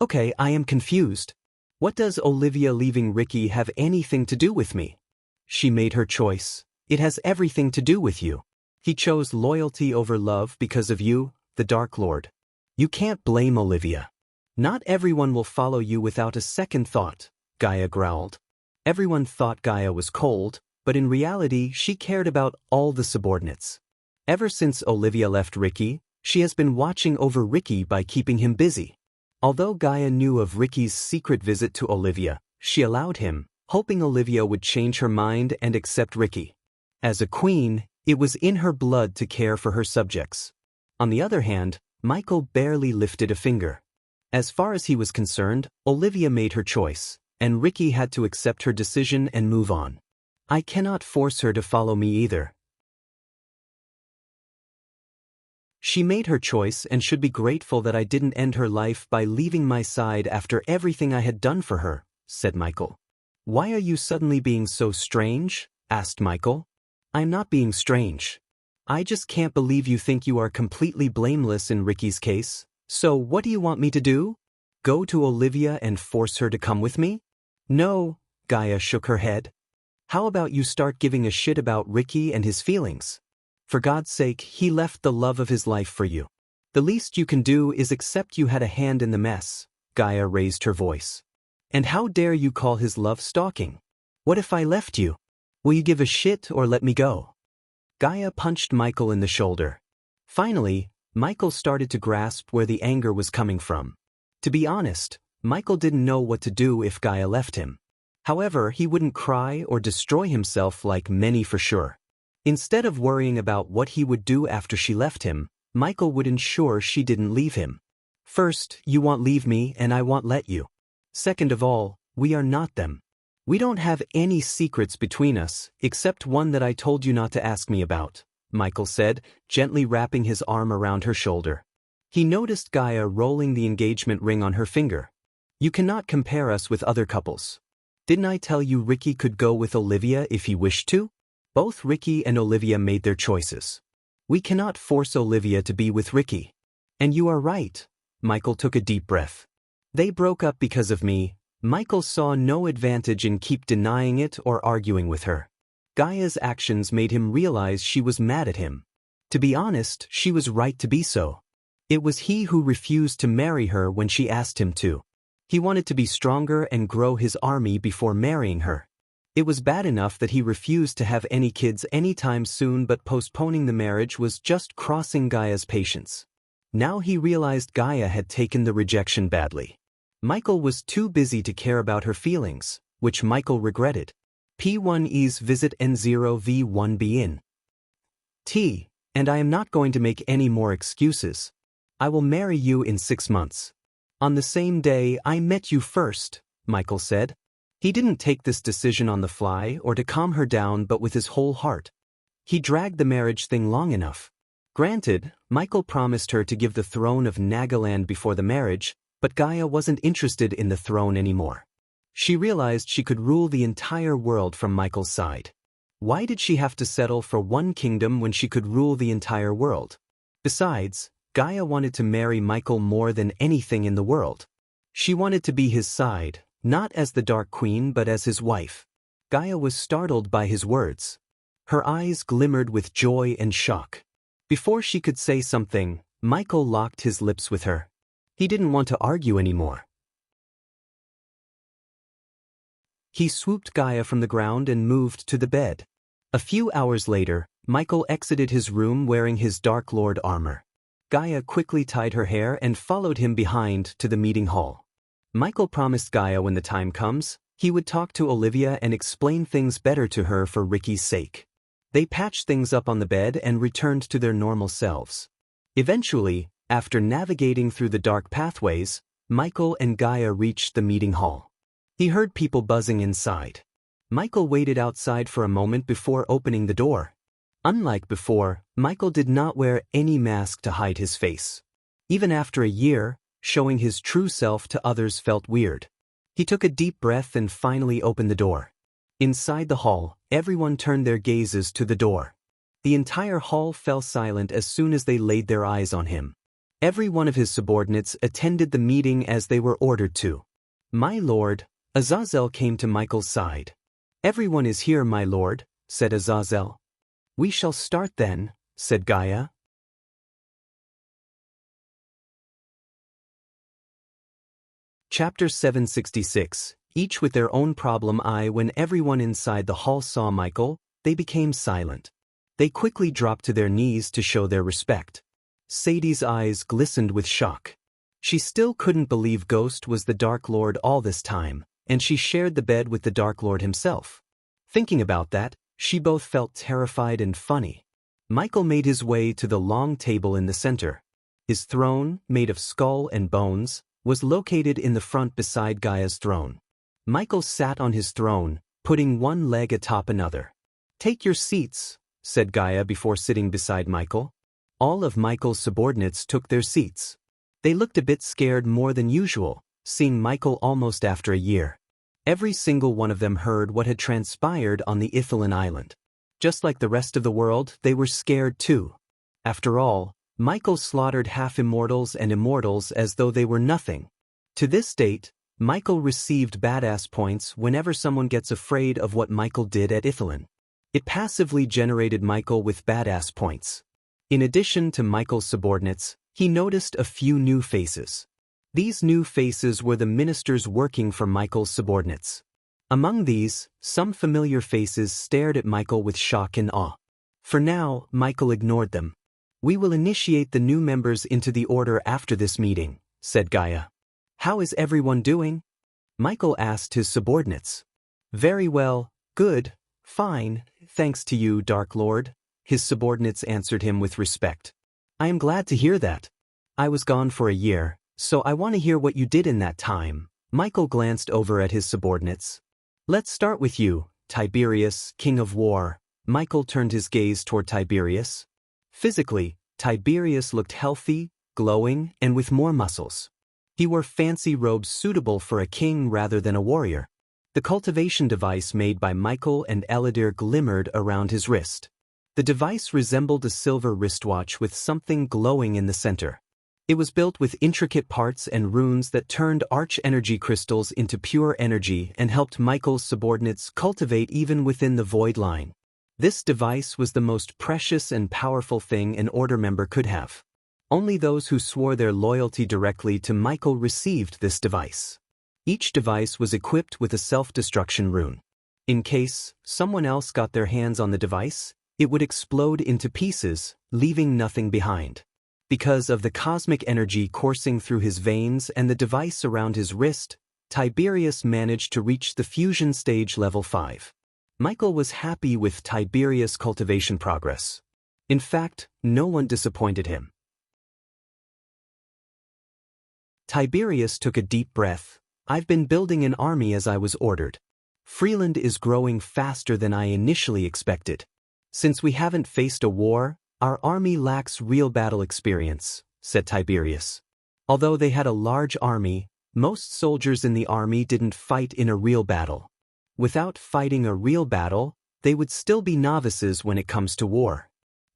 Okay, I am confused. What does Olivia leaving Ricky have anything to do with me? She made her choice. It has everything to do with you. He chose loyalty over love because of you, the Dark Lord. You can't blame Olivia. Not everyone will follow you without a second thought, Gaia growled. Everyone thought Gaia was cold, but in reality she cared about all the subordinates. Ever since Olivia left Ricky, she has been watching over Ricky by keeping him busy. Although Gaia knew of Ricky's secret visit to Olivia, she allowed him, hoping Olivia would change her mind and accept Ricky. As a queen, it was in her blood to care for her subjects. On the other hand, Michael barely lifted a finger. As far as he was concerned, Olivia made her choice, and Ricky had to accept her decision and move on. I cannot force her to follow me either. She made her choice and should be grateful that I didn't end her life by leaving my side after everything I had done for her, said Michael. Why are you suddenly being so strange? Asked Michael. I'm not being strange. I just can't believe you think you are completely blameless in Ricky's case. So what do you want me to do? Go to Olivia and force her to come with me? No, Gaia shook her head. How about you start giving a shit about Ricky and his feelings? For God's sake, he left the love of his life for you. The least you can do is accept you had a hand in the mess. Gaia raised her voice. And how dare you call his love stalking? What if I left you? Will you give a shit or let me go? Gaia punched Michael in the shoulder. Finally, Michael started to grasp where the anger was coming from. To be honest, Michael didn't know what to do if Gaia left him. However, he wouldn't cry or destroy himself like many for sure. Instead of worrying about what he would do after she left him, Michael would ensure she didn't leave him. First, you won't leave me and I won't let you. Second of all, we are not them. We don't have any secrets between us, except one that I told you not to ask me about, Michael said, gently wrapping his arm around her shoulder. He noticed Gaia rolling the engagement ring on her finger. You cannot compare us with other couples. Didn't I tell you Ricky could go with Olivia if he wished to? Both Ricky and Olivia made their choices. We cannot force Olivia to be with Ricky. And you are right. Michael took a deep breath. They broke up because of me. Michael saw no advantage in keep denying it or arguing with her. Gaia's actions made him realize she was mad at him. To be honest, she was right to be so. It was he who refused to marry her when she asked him to. He wanted to be stronger and grow his army before marrying her. It was bad enough that he refused to have any kids anytime soon, but postponing the marriage was just crossing Gaia's patience. Now he realized Gaia had taken the rejection badly. Michael was too busy to care about her feelings, which Michael regretted. P1E's visit N0V1B in T, and I am not going to make any more excuses. I will marry you in 6 months. On the same day I met you first, Michael said. He didn't take this decision on the fly or to calm her down, but with his whole heart. He dragged the marriage thing long enough. Granted, Michael promised her to give the throne of Nagaland before the marriage, but Gaia wasn't interested in the throne anymore. She realized she could rule the entire world from Michael's side. Why did she have to settle for one kingdom when she could rule the entire world? Besides, Gaia wanted to marry Michael more than anything in the world. She wanted to be his side, not as the Dark Queen but as his wife. Gaia was startled by his words. Her eyes glimmered with joy and shock. Before she could say something, Michael locked his lips with her. He didn't want to argue anymore. He swooped Gaia from the ground and moved to the bed. A few hours later, Michael exited his room wearing his Dark Lord armor. Gaia quickly tied her hair and followed him behind to the meeting hall. Michael promised Gaia when the time comes, he would talk to Olivia and explain things better to her for Ricky's sake. They patched things up on the bed and returned to their normal selves. Eventually, after navigating through the dark pathways, Michael and Gaia reached the meeting hall. He heard people buzzing inside. Michael waited outside for a moment before opening the door. Unlike before, Michael did not wear any mask to hide his face. Even after a year, showing his true self to others felt weird. He took a deep breath and finally opened the door. Inside the hall, everyone turned their gazes to the door. The entire hall fell silent as soon as they laid their eyes on him. Every one of his subordinates attended the meeting as they were ordered to. My lord, Azazel came to Michael's side. Everyone is here, my lord, said Azazel. We shall start then, said Gaia. Chapter 766, each with their own problem. When everyone inside the hall saw Michael, they became silent. They quickly dropped to their knees to show their respect. Sadie's eyes glistened with shock. She still couldn't believe Ghost was the Dark Lord all this time, and she shared the bed with the Dark Lord himself. Thinking about that, she both felt terrified and funny. Michael made his way to the long table in the center. His throne, made of skull and bones, was located in the front beside Gaia's throne. Michael sat on his throne, putting one leg atop another. Take your seats, said Gaia before sitting beside Michael. All of Michael's subordinates took their seats. They looked a bit scared more than usual, seeing Michael almost after a year. Every single one of them heard what had transpired on the Ithilin island. Just like the rest of the world, they were scared too. After all, Michael slaughtered half-immortals and immortals as though they were nothing. To this date, Michael received badass points whenever someone gets afraid of what Michael did at Ithilin. It passively generated Michael with badass points. In addition to Michael's subordinates, he noticed a few new faces. These new faces were the ministers working for Michael's subordinates. Among these, some familiar faces stared at Michael with shock and awe. For now, Michael ignored them. We will initiate the new members into the order after this meeting, said Gaia. How is everyone doing? Michael asked his subordinates. Very well, good, fine, thanks to you, Dark Lord, his subordinates answered him with respect. I am glad to hear that. I was gone for a year, so I want to hear what you did in that time. Michael glanced over at his subordinates. Let's start with you, Tiberius, King of War. Michael turned his gaze toward Tiberius. Physically, Tiberius looked healthy, glowing, and with more muscles. He wore fancy robes suitable for a king rather than a warrior. The cultivation device made by Michael and Eladir glimmered around his wrist. The device resembled a silver wristwatch with something glowing in the center. It was built with intricate parts and runes that turned arch-energy crystals into pure energy and helped Michael's subordinates cultivate even within the void line. This device was the most precious and powerful thing an order member could have. Only those who swore their loyalty directly to Michael received this device. Each device was equipped with a self-destruction rune. In case someone else got their hands on the device, it would explode into pieces, leaving nothing behind. Because of the cosmic energy coursing through his veins and the device around his wrist, Tiberius managed to reach the fusion stage level 5. Michael was happy with Tiberius' cultivation progress. In fact, no one disappointed him. Tiberius took a deep breath. I've been building an army as I was ordered. Freeland is growing faster than I initially expected. Since we haven't faced a war, our army lacks real battle experience, said Tiberius. Although they had a large army, most soldiers in the army didn't fight in a real battle. Without fighting a real battle, they would still be novices when it comes to war.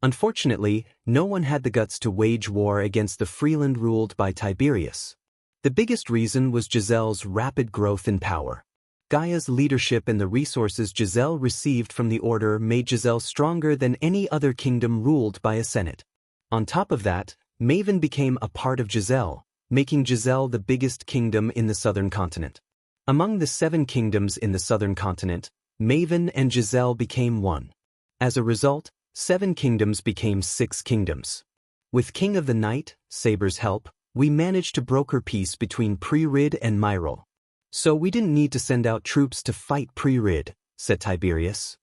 Unfortunately, no one had the guts to wage war against the Freeland ruled by Tiberius. The biggest reason was Giselle's rapid growth in power. Gaia's leadership and the resources Giselle received from the order made Giselle stronger than any other kingdom ruled by a senate. On top of that, Maven became a part of Giselle, making Giselle the biggest kingdom in the southern continent. Among the 7 kingdoms in the southern continent, Maven and Giselle became one. As a result, 7 kingdoms became 6 kingdoms. With King of the Night, Saber's help, we managed to broker peace between Pre-Rid and Myril. So we didn't need to send out troops to fight Pre-Rid, said Tiberius.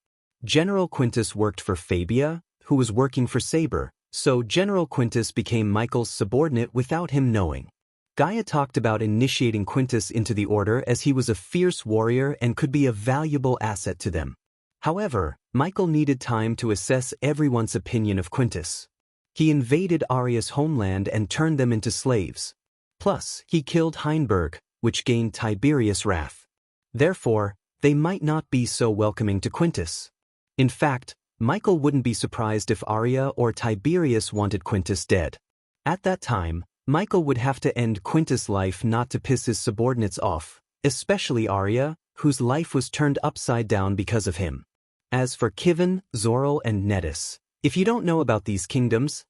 General Quintus worked for Fabia, who was working for Saber, so General Quintus became Michael's subordinate without him knowing. Gaia talked about initiating Quintus into the order as he was a fierce warrior and could be a valuable asset to them. However, Michael needed time to assess everyone's opinion of Quintus. He invaded Aria's homeland and turned them into slaves. Plus, he killed Heinberg, which gained Tiberius' wrath. Therefore, they might not be so welcoming to Quintus. In fact, Michael wouldn't be surprised if Aria or Tiberius wanted Quintus dead. At that time, Michael would have to end Quintus' life not to piss his subordinates off, especially Aria, whose life was turned upside down because of him. As for Kivin, Zoril, and Nettis, if you don't know about these kingdoms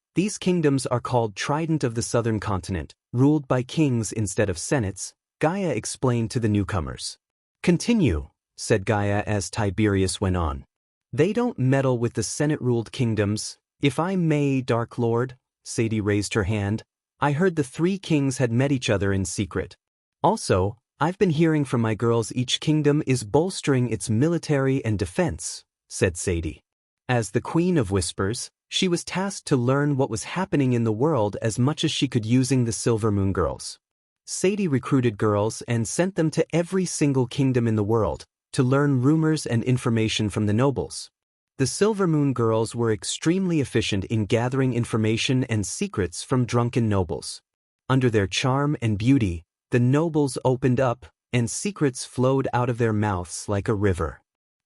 are called Trident of the Southern Continent, ruled by kings instead of senates, Gaia explained to the newcomers. Continue, said Gaia as Tiberius went on. They don't meddle with the Senate-ruled kingdoms. If I may, Dark Lord, Sadie raised her hand. I heard the 3 kings had met each other in secret. Also, I've been hearing from my girls each kingdom is bolstering its military and defense, said Sadie. As the Queen of Whispers, she was tasked to learn what was happening in the world as much as she could using the Silver Moon Girls. Sadie recruited girls and sent them to every single kingdom in the world to learn rumors and information from the nobles. The Silver Moon Girls were extremely efficient in gathering information and secrets from drunken nobles. Under their charm and beauty, the nobles opened up, and secrets flowed out of their mouths like a river.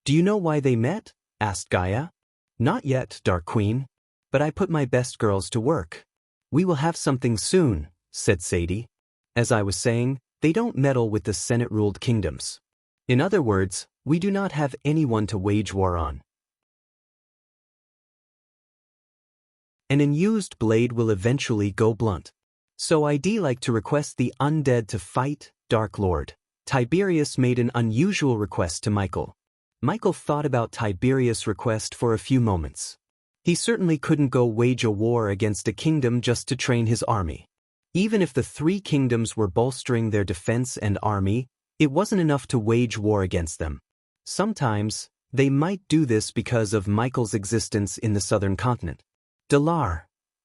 Do you know why they met? Asked Gaia. Not yet, Dark Queen. But I put my best girls to work. We will have something soon, said Sadie. As I was saying, they don't meddle with the Senate-ruled kingdoms. In other words, we do not have anyone to wage war on. An unused blade will eventually go blunt. So I'd like to request the undead to fight, Dark Lord. Tiberius made an unusual request to Michael. Michael thought about Tiberius' request for a few moments. He certainly couldn't go wage a war against a kingdom just to train his army. Even if the three kingdoms were bolstering their defense and army, it wasn't enough to wage war against them. Sometimes, they might do this because of Michael's existence in the southern continent. Dalar.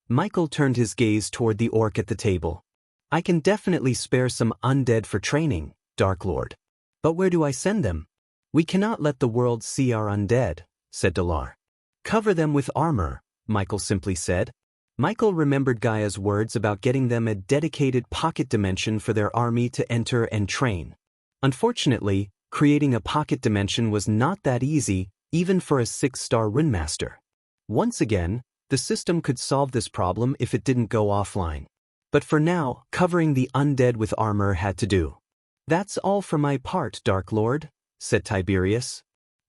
Michael turned his gaze toward the orc at the table. I can definitely spare some undead for training, Dark Lord. But where do I send them? We cannot let the world see our undead, said Dalar. Cover them with armor, Michael simply said. Michael remembered Gaia's words about getting them a dedicated pocket dimension for their army to enter and train. Unfortunately, creating a pocket dimension was not that easy, even for a 6-star Runemaster. Once again, the system could solve this problem if it didn't go offline. But for now, covering the undead with armor had to do. That's all for my part, Dark Lord, said Tiberius.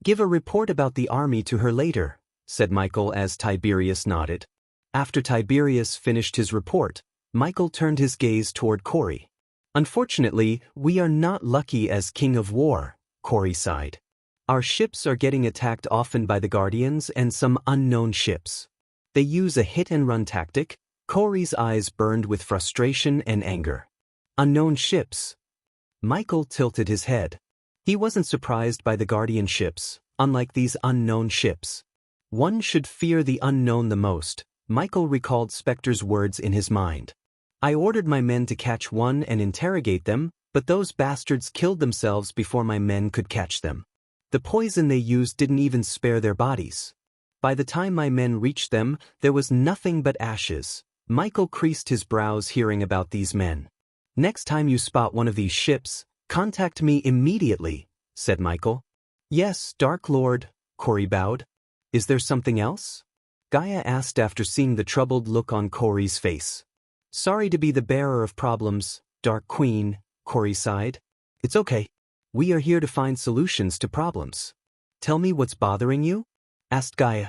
Give a report about the army to her later, said Michael as Tiberius nodded. After Tiberius finished his report, Michael turned his gaze toward Corey. Unfortunately, we are not lucky as King of War, Corey sighed. Our ships are getting attacked often by the Guardians and some unknown ships. They use a hit-and-run tactic. Corey's eyes burned with frustration and anger. Unknown ships. Michael tilted his head. He wasn't surprised by the Guardian ships, unlike these unknown ships. One should fear the unknown the most. Michael recalled Spectre's words in his mind. I ordered my men to catch one and interrogate them, but those bastards killed themselves before my men could catch them. The poison they used didn't even spare their bodies. By the time my men reached them, there was nothing but ashes. Michael creased his brows hearing about these men. Next time you spot one of these ships, contact me immediately, said Michael. Yes, Dark Lord, Corey bowed. Is there something else? Gaia asked after seeing the troubled look on Corey's face. Sorry to be the bearer of problems, Dark Queen, Corey sighed. It's okay. We are here to find solutions to problems. Tell me what's bothering you? Asked Gaia.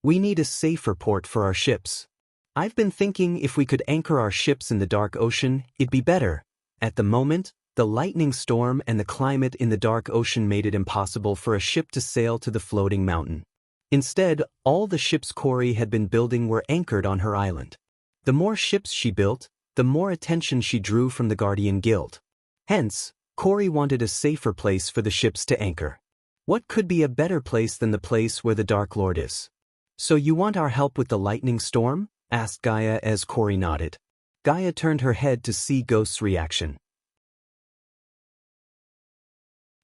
We need a safer port for our ships. I've been thinking if we could anchor our ships in the dark ocean, it'd be better. At the moment, the lightning storm and the climate in the dark ocean made it impossible for a ship to sail to the floating mountain. Instead, all the ships Corey had been building were anchored on her island. The more ships she built, the more attention she drew from the Guardian Guild. Hence, Corey wanted a safer place for the ships to anchor. What could be a better place than the place where the Dark Lord is? So you want our help with the lightning storm? Asked Gaia as Corey nodded. Gaia turned her head to see Ghost's reaction.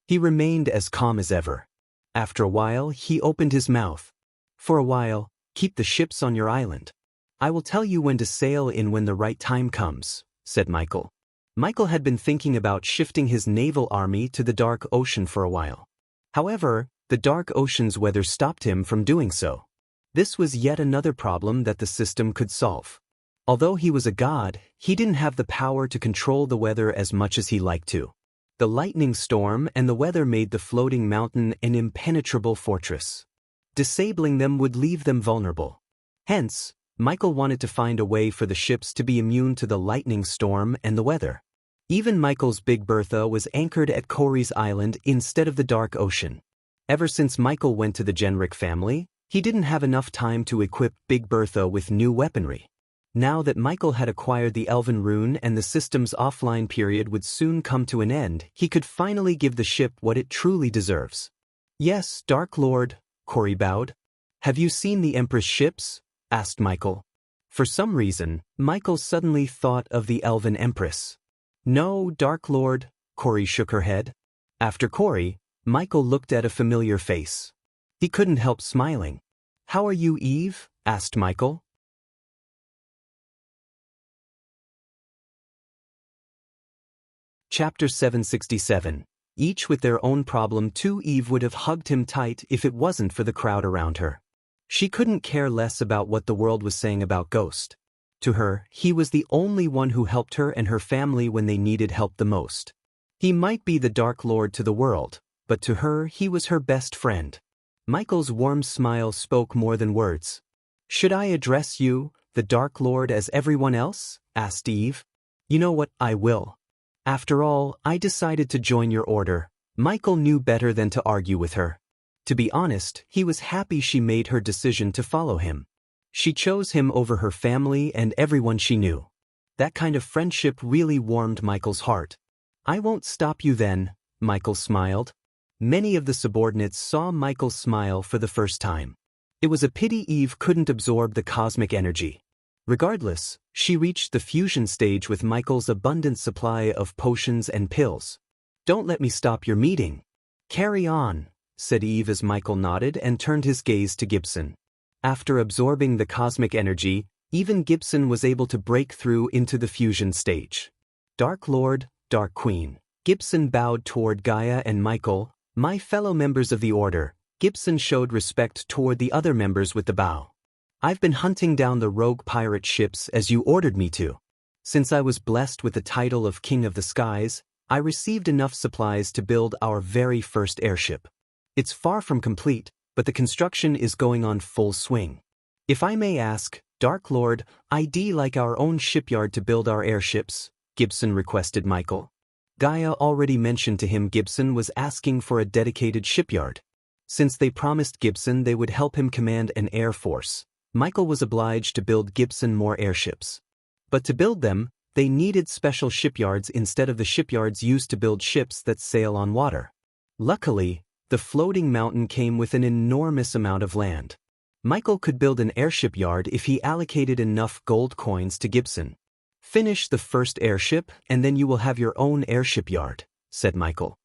He remained as calm as ever. After a while, he opened his mouth. For a while, keep the ships on your island. I will tell you when to sail in when the right time comes, said Michael. Michael had been thinking about shifting his naval army to the Dark Ocean for a while. However, the Dark Ocean's weather stopped him from doing so. This was yet another problem that the system could solve. Although he was a god, he didn't have the power to control the weather as much as he liked to. The lightning storm and the weather made the floating mountain an impenetrable fortress. Disabling them would leave them vulnerable. Hence, Michael wanted to find a way for the ships to be immune to the lightning storm and the weather. Even Michael's Big Bertha was anchored at Corey's Island instead of the Dark Ocean. Ever since Michael went to the Genric family, he didn't have enough time to equip Big Bertha with new weaponry. Now that Michael had acquired the Elven Rune and the system's offline period would soon come to an end, he could finally give the ship what it truly deserves. Yes, Dark Lord, Corey bowed. Have you seen the Empress ships? Asked Michael. For some reason, Michael suddenly thought of the Elven Empress. No, Dark Lord, Corey shook her head. After Corey, Michael looked at a familiar face. He couldn't help smiling. How are you, Eve? Asked Michael. Chapter 767. Each with their own problem too. Eve would have hugged him tight if it wasn't for the crowd around her. She couldn't care less about what the world was saying about Ghost. To her, he was the only one who helped her and her family when they needed help the most. He might be the Dark Lord to the world, but to her he was her best friend. Michael's warm smile spoke more than words. Should I address you, the Dark Lord, as everyone else? Asked Eve. You know what, I will. After all, I decided to join your order. Michael knew better than to argue with her. To be honest, he was happy she made her decision to follow him. She chose him over her family and everyone she knew. That kind of friendship really warmed Michael's heart. I won't stop you then, Michael smiled. Many of the subordinates saw Michael smile for the first time. It was a pity Eve couldn't absorb the cosmic energy. Regardless, she reached the fusion stage with Michael's abundant supply of potions and pills. Don't let me stop your meeting. Carry on, said Eve as Michael nodded and turned his gaze to Gibson. After absorbing the cosmic energy, even Gibson was able to break through into the fusion stage. Dark Lord, Dark Queen. Gibson bowed toward Gaia and Michael. My fellow members of the Order. Gibson showed respect toward the other members with the bow. I've been hunting down the rogue pirate ships as you ordered me to. Since I was blessed with the title of King of the Skies, I received enough supplies to build our very first airship. It's far from complete, but the construction is going on full swing. If I may ask, Dark Lord, I'd like our own shipyard to build our airships, Gibson requested Michael. Gaia already mentioned to him Gibson was asking for a dedicated shipyard. Since they promised Gibson they would help him command an air force, Michael was obliged to build Gibson more airships. But to build them, they needed special shipyards instead of the shipyards used to build ships that sail on water. Luckily, the floating mountain came with an enormous amount of land. Michael could build an airship yard if he allocated enough gold coins to Gibson. Finish the first airship and then you will have your own airship yard, said Michael.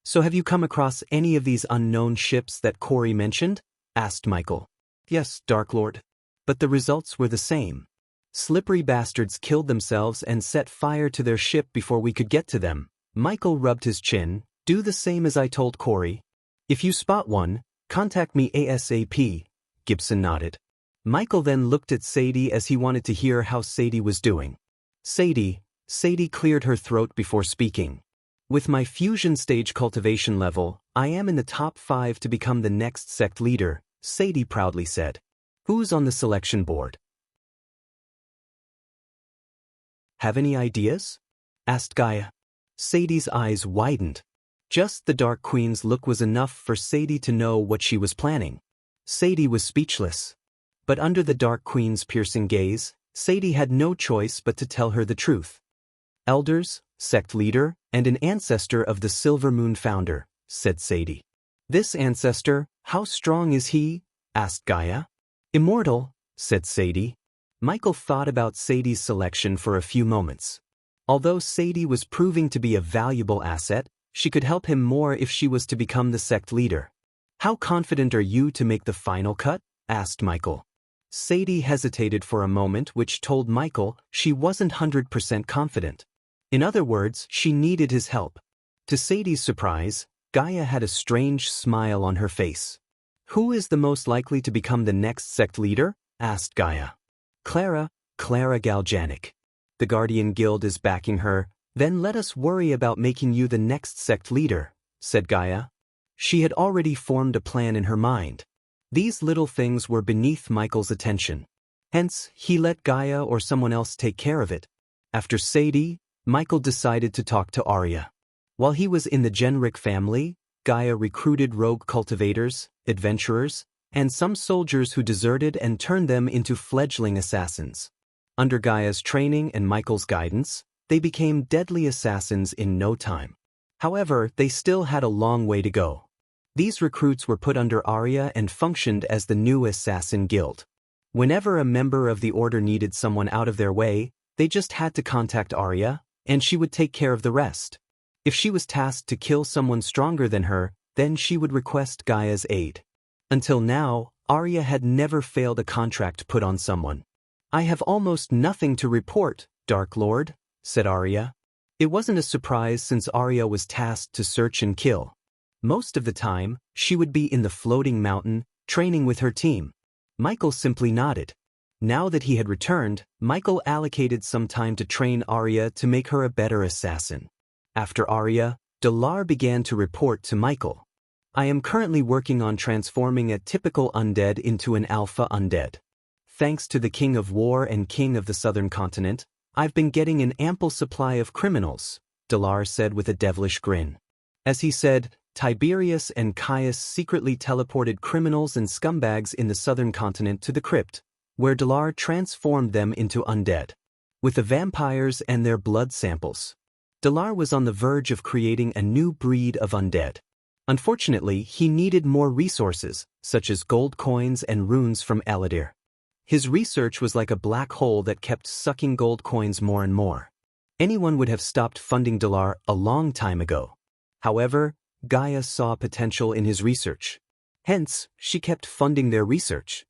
So have you come across any of these unknown ships that Corey mentioned? Asked Michael. Yes, Dark Lord. But the results were the same. Slippery bastards killed themselves and set fire to their ship before we could get to them. Michael rubbed his chin. Do the same as I told Corey. If you spot one, contact me ASAP, Gibson nodded. Michael then looked at Sadie as he wanted to hear how Sadie was doing. Sadie cleared her throat before speaking. With my fusion stage cultivation level, I am in the top 5 to become the next sect leader, Sadie proudly said. Who's on the selection board? Have any ideas? Asked Gaia. Sadie's eyes widened. Just the Dark Queen's look was enough for Sadie to know what she was planning. Sadie was speechless. But under the Dark Queen's piercing gaze, Sadie had no choice but to tell her the truth. Elders, sect leader, and an ancestor of the Silver Moon founder, said Sadie. This ancestor, how strong is he? Asked Gaia. Immortal, said Sadie. Michael thought about Sadie's selection for a few moments. Although Sadie was proving to be a valuable asset, she could help him more if she was to become the sect leader. How confident are you to make the final cut? Asked Michael. Sadie hesitated for a moment, which told Michael she wasn't 100% confident. In other words, she needed his help. To Sadie's surprise, Gaia had a strange smile on her face. Who is the most likely to become the next sect leader? Asked Gaia. Clara Galganic. The Guardian Guild is backing her. Then let us worry about making you the next sect leader, said Gaia. She had already formed a plan in her mind. These little things were beneath Michael's attention. Hence, he let Gaia or someone else take care of it. After Sadie, Michael decided to talk to Arya. While he was in the Genric family, Gaia recruited rogue cultivators, adventurers, and some soldiers who deserted and turned them into fledgling assassins. Under Gaia's training and Michael's guidance, they became deadly assassins in no time. However, they still had a long way to go. These recruits were put under Arya and functioned as the new assassin guild. Whenever a member of the order needed someone out of their way, they just had to contact Arya, and she would take care of the rest. If she was tasked to kill someone stronger than her, then she would request Gaia's aid. Until now, Arya had never failed a contract put on someone. I have almost nothing to report, Dark Lord, said Arya. It wasn't a surprise since Arya was tasked to search and kill. Most of the time, she would be in the floating mountain, training with her team. Michael simply nodded. Now that he had returned, Michael allocated some time to train Arya to make her a better assassin. After Arya, Dalar began to report to Michael. I am currently working on transforming a typical undead into an alpha undead. Thanks to the King of War and King of the Southern Continent, I've been getting an ample supply of criminals, Dalar said with a devilish grin. As he said, Tiberius and Caius secretly teleported criminals and scumbags in the Southern Continent to the crypt. where Dalar transformed them into undead. With the vampires and their blood samples, Dalar was on the verge of creating a new breed of undead. Unfortunately, he needed more resources, such as gold coins and runes from Aladir. His research was like a black hole that kept sucking gold coins more and more. Anyone would have stopped funding Dalar a long time ago. However, Gaia saw potential in his research. Hence, she kept funding their research.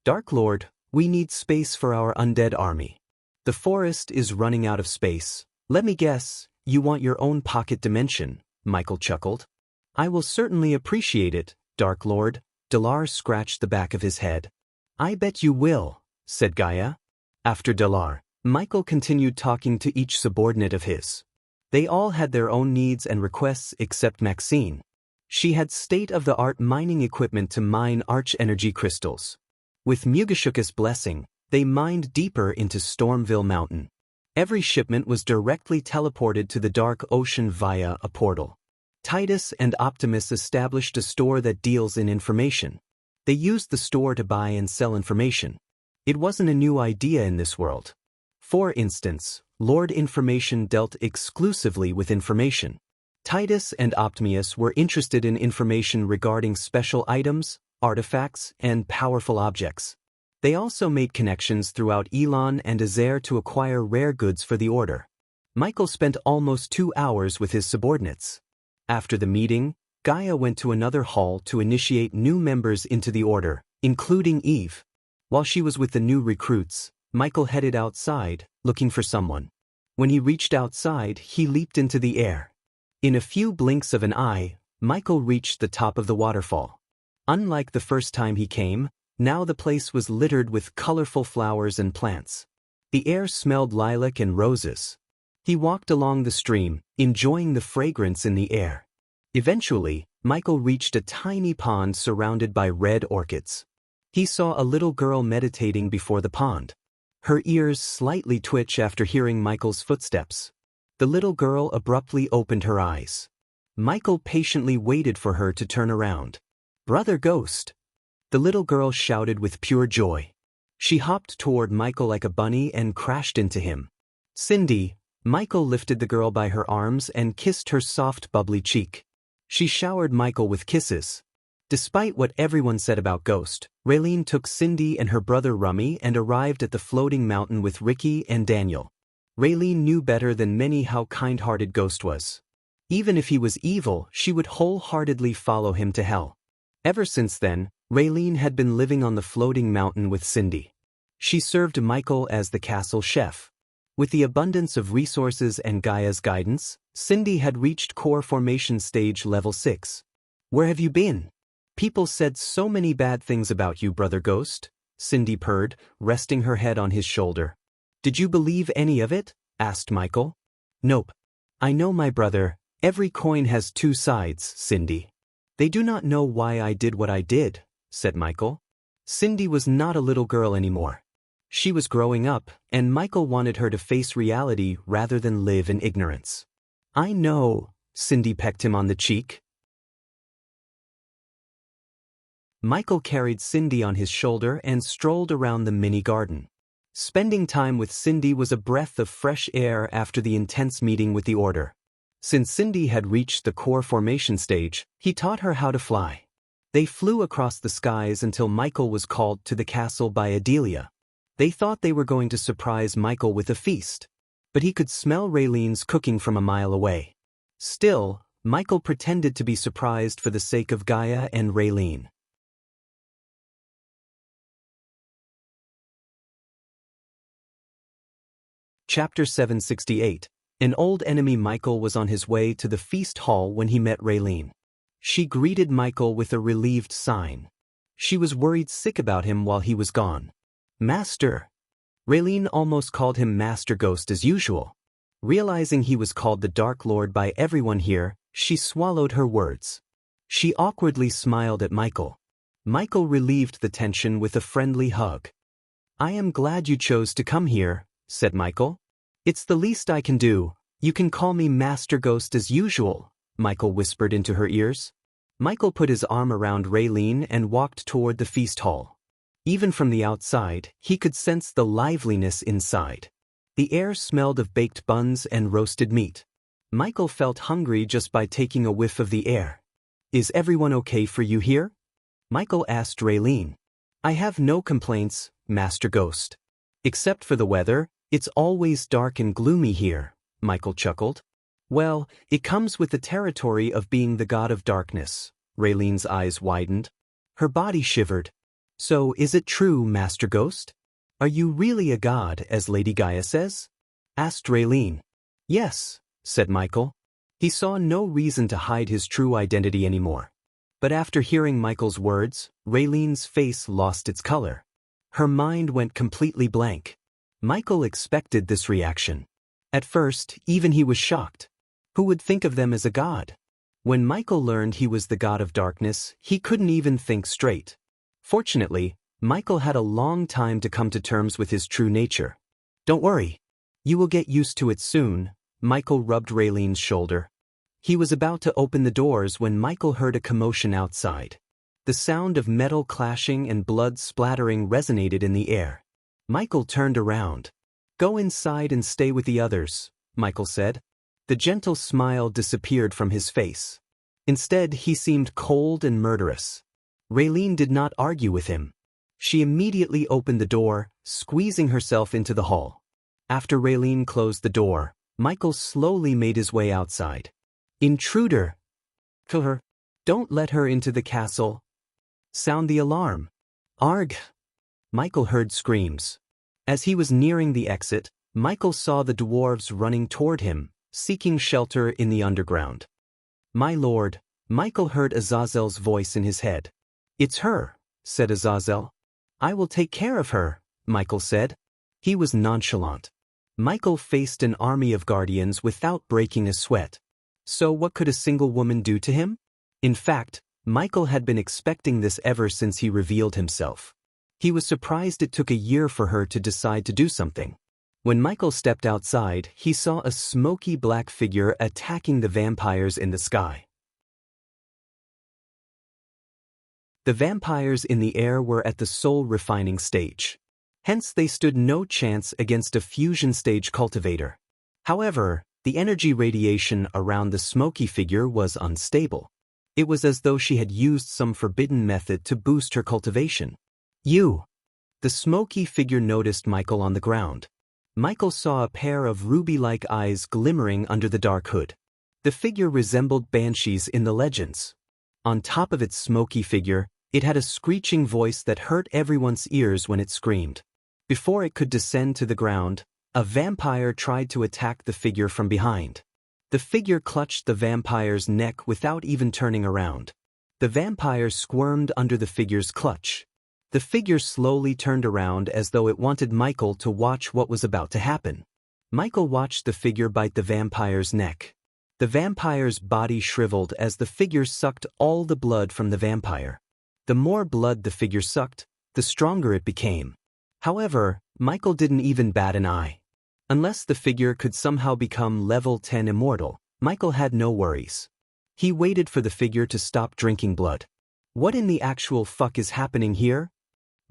Dark Lord, we need space for our undead army. The forest is running out of space. Let me guess, you want your own pocket dimension, Michael chuckled. I will certainly appreciate it, Dark Lord. Dalar scratched the back of his head. I bet you will, said Gaia. After Dalar, Michael continued talking to each subordinate of his. They all had their own needs and requests except Maxine. She had state-of-the-art mining equipment to mine arch-energy crystals. With Mugashuka's blessing, they mined deeper into Stormville Mountain. Every shipment was directly teleported to the Dark Ocean via a portal. Titus and Optimus established a store that deals in information. They used the store to buy and sell information. It wasn't a new idea in this world. For instance, Lord Information dealt exclusively with information. Titus and Optimus were interested in information regarding special items, artifacts, and powerful objects. They also made connections throughout Elon and Azair to acquire rare goods for the Order. Michael spent almost 2 hours with his subordinates. After the meeting, Gaia went to another hall to initiate new members into the Order, including Eve. While she was with the new recruits, Michael headed outside, looking for someone. When he reached outside, he leaped into the air. In a few blinks of an eye, Michael reached the top of the waterfall. Unlike the first time he came, now the place was littered with colorful flowers and plants. The air smelled lilac and roses. He walked along the stream, enjoying the fragrance in the air. Eventually, Michael reached a tiny pond surrounded by red orchids. He saw a little girl meditating before the pond. Her ears slightly twitched after hearing Michael's footsteps. The little girl abruptly opened her eyes. Michael patiently waited for her to turn around. "Brother Ghost!" The little girl shouted with pure joy. She hopped toward Michael like a bunny and crashed into him. "Cindy!" Michael lifted the girl by her arms and kissed her soft, bubbly cheek. She showered Michael with kisses. Despite what everyone said about Ghost, Raylene took Cindy and her brother Rummy and arrived at the floating mountain with Ricky and Daniel. Raylene knew better than many how kind-hearted Ghost was. Even if he was evil, she would wholeheartedly follow him to hell. Ever since then, Raylene had been living on the floating mountain with Cindy. She served Michael as the castle chef. With the abundance of resources and Gaia's guidance, Cindy had reached core formation stage level 6. "Where have you been? People said so many bad things about you, Brother Ghost," Cindy purred, resting her head on his shoulder. "Did you believe any of it?" asked Michael. "Nope. I know my brother. Every coin has 2 sides, Cindy." "They do not know why I did what I did," said Michael. Cindy was not a little girl anymore. She was growing up, and Michael wanted her to face reality rather than live in ignorance. "I know," Cindy pecked him on the cheek. Michael carried Cindy on his shoulder and strolled around the mini garden. Spending time with Cindy was a breath of fresh air after the intense meeting with the Order. Since Cindy had reached the core formation stage, he taught her how to fly. They flew across the skies until Michael was called to the castle by Adelia. They thought they were going to surprise Michael with a feast, but he could smell Raylene's cooking from a mile away. Still, Michael pretended to be surprised for the sake of Gaia and Raylene. Chapter 768. An old enemy. Michael was on his way to the feast hall when he met Raylene. She greeted Michael with a relieved sign. She was worried sick about him while he was gone. "Master." Raylene almost called him Master Ghost as usual. Realizing he was called the Dark Lord by everyone here, she swallowed her words. She awkwardly smiled at Michael. Michael relieved the tension with a friendly hug. "I am glad you chose to come here," said Michael. "It's the least I can do. You can call me Master Ghost as usual," Michael whispered into her ears. Michael put his arm around Raylene and walked toward the feast hall. Even from the outside, he could sense the liveliness inside. The air smelled of baked buns and roasted meat. Michael felt hungry just by taking a whiff of the air. "Is everyone okay for you here?" Michael asked Raylene. "I have no complaints, Master Ghost. Except for the weather, it's always dark and gloomy here," Michael chuckled. "Well, it comes with the territory of being the god of darkness." Raylene's eyes widened. Her body shivered. "So is it true, Master Ghost? Are you really a god, as Lady Gaia says?" asked Raylene. "Yes," said Michael. He saw no reason to hide his true identity anymore. But after hearing Michael's words, Raylene's face lost its color. Her mind went completely blank. Michael expected this reaction. At first, even he was shocked. Who would think of them as a god? When Michael learned he was the god of darkness, he couldn't even think straight. Fortunately, Michael had a long time to come to terms with his true nature. "Don't worry. You will get used to it soon," Michael rubbed Raylene's shoulder. He was about to open the doors when Michael heard a commotion outside. The sound of metal clashing and blood splattering resonated in the air. Michael turned around. "Go inside and stay with the others," Michael said. The gentle smile disappeared from his face. Instead, he seemed cold and murderous. Raylene did not argue with him. She immediately opened the door, squeezing herself into the hall. After Raylene closed the door, Michael slowly made his way outside. "Intruder! Kill her! Don't let her into the castle! Sound the alarm! Arg!" Michael heard screams. As he was nearing the exit, Michael saw the dwarves running toward him, seeking shelter in the underground. "My lord," Michael heard Azazel's voice in his head. "It's her," said Azazel. "I will take care of her," Michael said. He was nonchalant. Michael faced an army of guardians without breaking a sweat. So what could a single woman do to him? In fact, Michael had been expecting this ever since he revealed himself. He was surprised it took a year for her to decide to do something. When Michael stepped outside, he saw a smoky black figure attacking the vampires in the sky. The vampires in the air were at the soul refining stage. Hence they stood no chance against a fusion stage cultivator. However, the energy radiation around the smoky figure was unstable. It was as though she had used some forbidden method to boost her cultivation. "You!" The smoky figure noticed Michael on the ground. Michael saw a pair of ruby-like eyes glimmering under the dark hood. The figure resembled banshees in the legends. On top of its smoky figure, it had a screeching voice that hurt everyone's ears when it screamed. Before it could descend to the ground, a vampire tried to attack the figure from behind. The figure clutched the vampire's neck without even turning around. The vampire squirmed under the figure's clutch. The figure slowly turned around as though it wanted Michael to watch what was about to happen. Michael watched the figure bite the vampire's neck. The vampire's body shriveled as the figure sucked all the blood from the vampire. The more blood the figure sucked, the stronger it became. However, Michael didn't even bat an eye. Unless the figure could somehow become level 10 immortal, Michael had no worries. He waited for the figure to stop drinking blood. What in the actual fuck is happening here?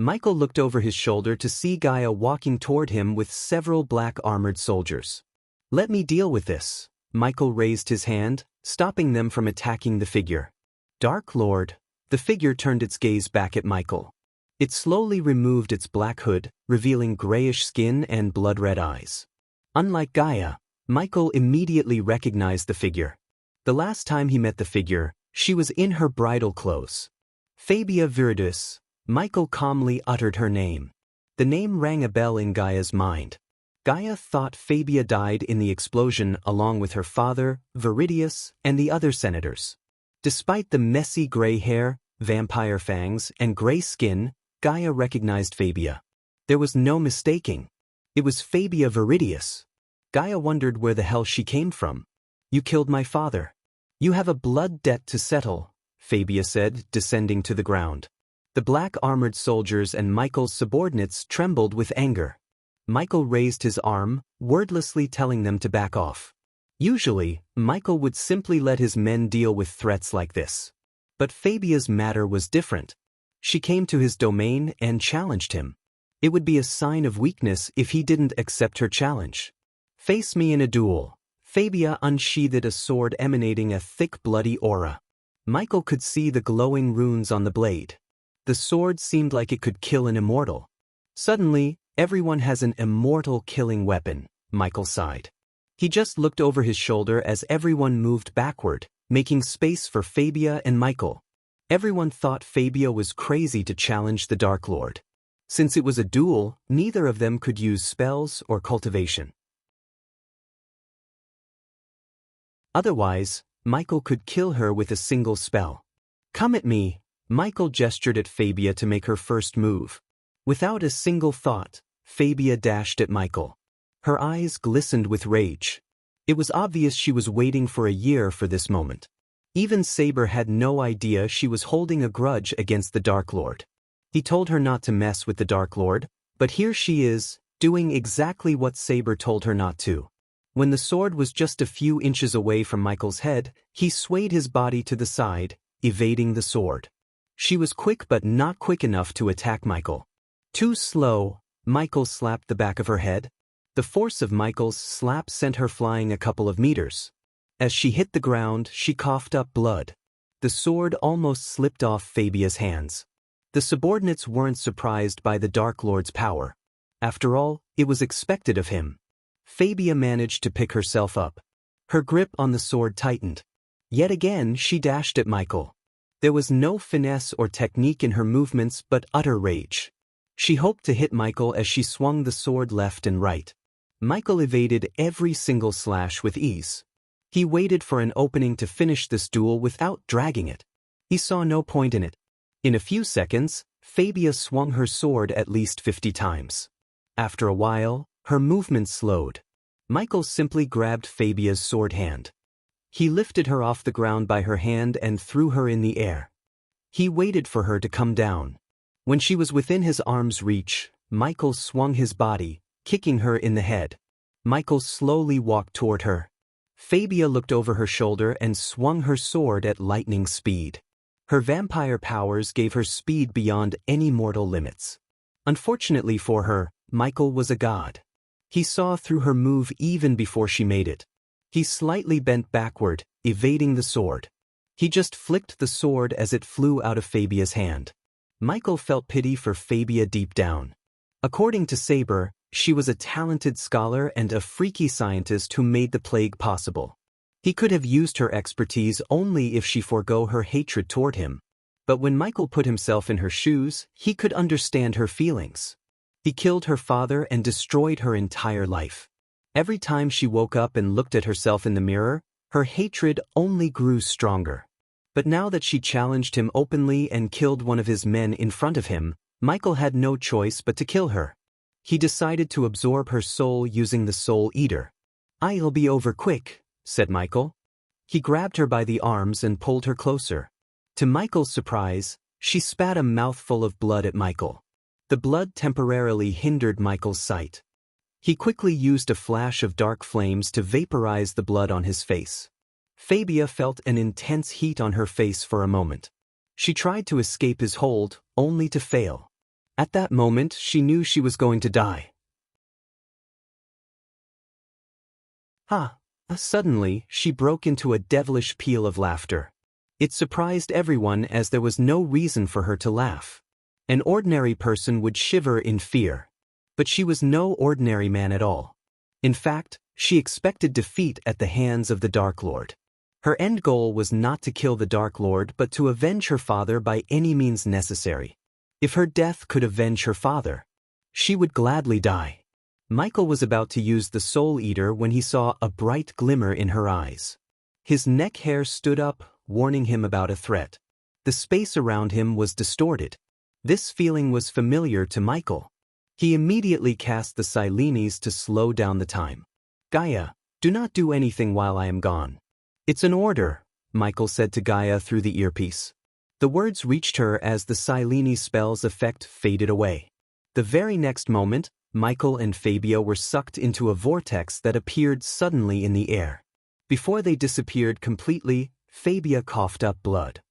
Michael looked over his shoulder to see Gaia walking toward him with several black armored soldiers. "Let me deal with this." Michael raised his hand, stopping them from attacking the figure. "Dark Lord." The figure turned its gaze back at Michael. It slowly removed its black hood, revealing grayish skin and blood-red eyes. Unlike Gaia, Michael immediately recognized the figure. The last time he met the figure, she was in her bridal clothes. Fabia Viridis. Michael calmly uttered her name. The name rang a bell in Gaia's mind. Gaia thought Fabia died in the explosion along with her father, Viridius, and the other senators. Despite the messy gray hair, vampire fangs, and gray skin, Gaia recognized Fabia. There was no mistaking. It was Fabia Viridius. Gaia wondered where the hell she came from. "You killed my father. You have a blood debt to settle," Fabia said, descending to the ground. The black armored soldiers and Michael's subordinates trembled with anger. Michael raised his arm, wordlessly telling them to back off. Usually, Michael would simply let his men deal with threats like this. But Fabia's matter was different. She came to his domain and challenged him. It would be a sign of weakness if he didn't accept her challenge. Face me in a duel. Fabia unsheathed a sword emanating a thick bloody aura. Michael could see the glowing runes on the blade. The sword seemed like it could kill an immortal. Suddenly, everyone has an immortal killing weapon, Michael sighed. He just looked over his shoulder as everyone moved backward, making space for Fabia and Michael. Everyone thought Fabia was crazy to challenge the Dark Lord. Since it was a duel, neither of them could use spells or cultivation. Otherwise, Michael could kill her with a single spell. Come at me, Michael gestured at Fabia to make her first move. Without a single thought, Fabia dashed at Michael. Her eyes glistened with rage. It was obvious she was waiting for a year for this moment. Even Saber had no idea she was holding a grudge against the Dark Lord. He told her not to mess with the Dark Lord, but here she is, doing exactly what Saber told her not to. When the sword was just a few inches away from Michael's head, he swayed his body to the side, evading the sword. She was quick but not quick enough to attack Michael. Too slow, Michael slapped the back of her head. The force of Michael's slap sent her flying a couple of meters. As she hit the ground, she coughed up blood. The sword almost slipped off Fabia's hands. The subordinates weren't surprised by the Dark Lord's power. After all, it was expected of him. Fabia managed to pick herself up. Her grip on the sword tightened. Yet again she dashed at Michael. There was no finesse or technique in her movements but utter rage. She hoped to hit Michael as she swung the sword left and right. Michael evaded every single slash with ease. He waited for an opening to finish this duel without dragging it. He saw no point in it. In a few seconds, Fabia swung her sword at least 50 times. After a while, her movements slowed. Michael simply grabbed Fabia's sword hand. He lifted her off the ground by her hand and threw her in the air. He waited for her to come down. When she was within his arm's reach, Michael swung his body, kicking her in the head. Michael slowly walked toward her. Fabia looked over her shoulder and swung her sword at lightning speed. Her vampire powers gave her speed beyond any mortal limits. Unfortunately for her, Michael was a god. He saw through her move even before she made it. He slightly bent backward, evading the sword. He just flicked the sword as it flew out of Fabia's hand. Michael felt pity for Fabia deep down. According to Saber, she was a talented scholar and a freaky scientist who made the plague possible. He could have used her expertise only if she forego her hatred toward him. But when Michael put himself in her shoes, he could understand her feelings. He killed her father and destroyed her entire life. Every time she woke up and looked at herself in the mirror, her hatred only grew stronger. But now that she challenged him openly and killed one of his men in front of him, Michael had no choice but to kill her. He decided to absorb her soul using the Soul Eater. "I'll be over quick," said Michael. He grabbed her by the arms and pulled her closer. To Michael's surprise, she spat a mouthful of blood at Michael. The blood temporarily hindered Michael's sight. He quickly used a flash of dark flames to vaporize the blood on his face. Fabia felt an intense heat on her face for a moment. She tried to escape his hold, only to fail. At that moment, she knew she was going to die. Suddenly, she broke into a devilish peal of laughter. It surprised everyone as there was no reason for her to laugh. An ordinary person would shiver in fear. But she was no ordinary man at all. In fact, she expected defeat at the hands of the Dark Lord. Her end goal was not to kill the Dark Lord but to avenge her father by any means necessary. If her death could avenge her father, she would gladly die. Michael was about to use the Soul Eater when he saw a bright glimmer in her eyes. His neck hair stood up, warning him about a threat. The space around him was distorted. This feeling was familiar to Michael. He immediately cast the Silenes to slow down the time. "Gaia, do not do anything while I am gone." "It's an order," Michael said to Gaia through the earpiece. The words reached her as the Silenes spell's effect faded away. The very next moment, Michael and Fabia were sucked into a vortex that appeared suddenly in the air. Before they disappeared completely, Fabia coughed up blood.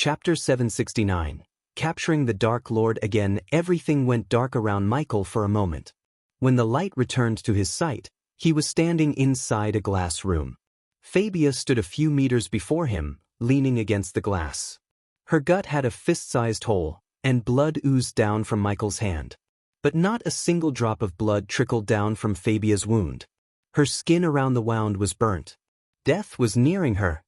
Chapter 769. Capturing the Dark Lord again. Everything went dark around Michael for a moment. When the light returned to his sight, he was standing inside a glass room. Fabia stood a few meters before him, leaning against the glass. Her gut had a fist-sized hole, and blood oozed down from Michael's hand. But not a single drop of blood trickled down from Fabia's wound. Her skin around the wound was burnt. Death was nearing her.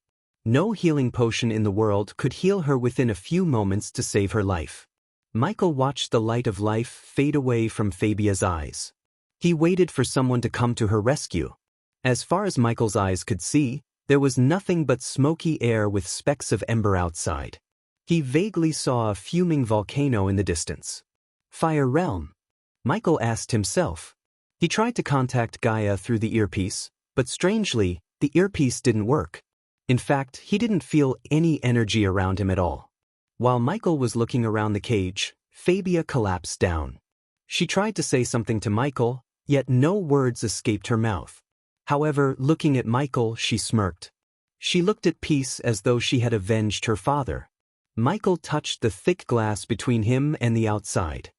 No healing potion in the world could heal her within a few moments to save her life. Michael watched the light of life fade away from Fabia's eyes. He waited for someone to come to her rescue. As far as Michael's eyes could see, there was nothing but smoky air with specks of ember outside. He vaguely saw a fuming volcano in the distance. Fire realm? Michael asked himself. He tried to contact Gaia through the earpiece, but strangely, the earpiece didn't work. In fact, he didn't feel any energy around him at all. While Michael was looking around the cage, Fabia collapsed down. She tried to say something to Michael, yet no words escaped her mouth. However, looking at Michael, she smirked. She looked at peace as though she had avenged her father. Michael touched the thick glass between him and the outside.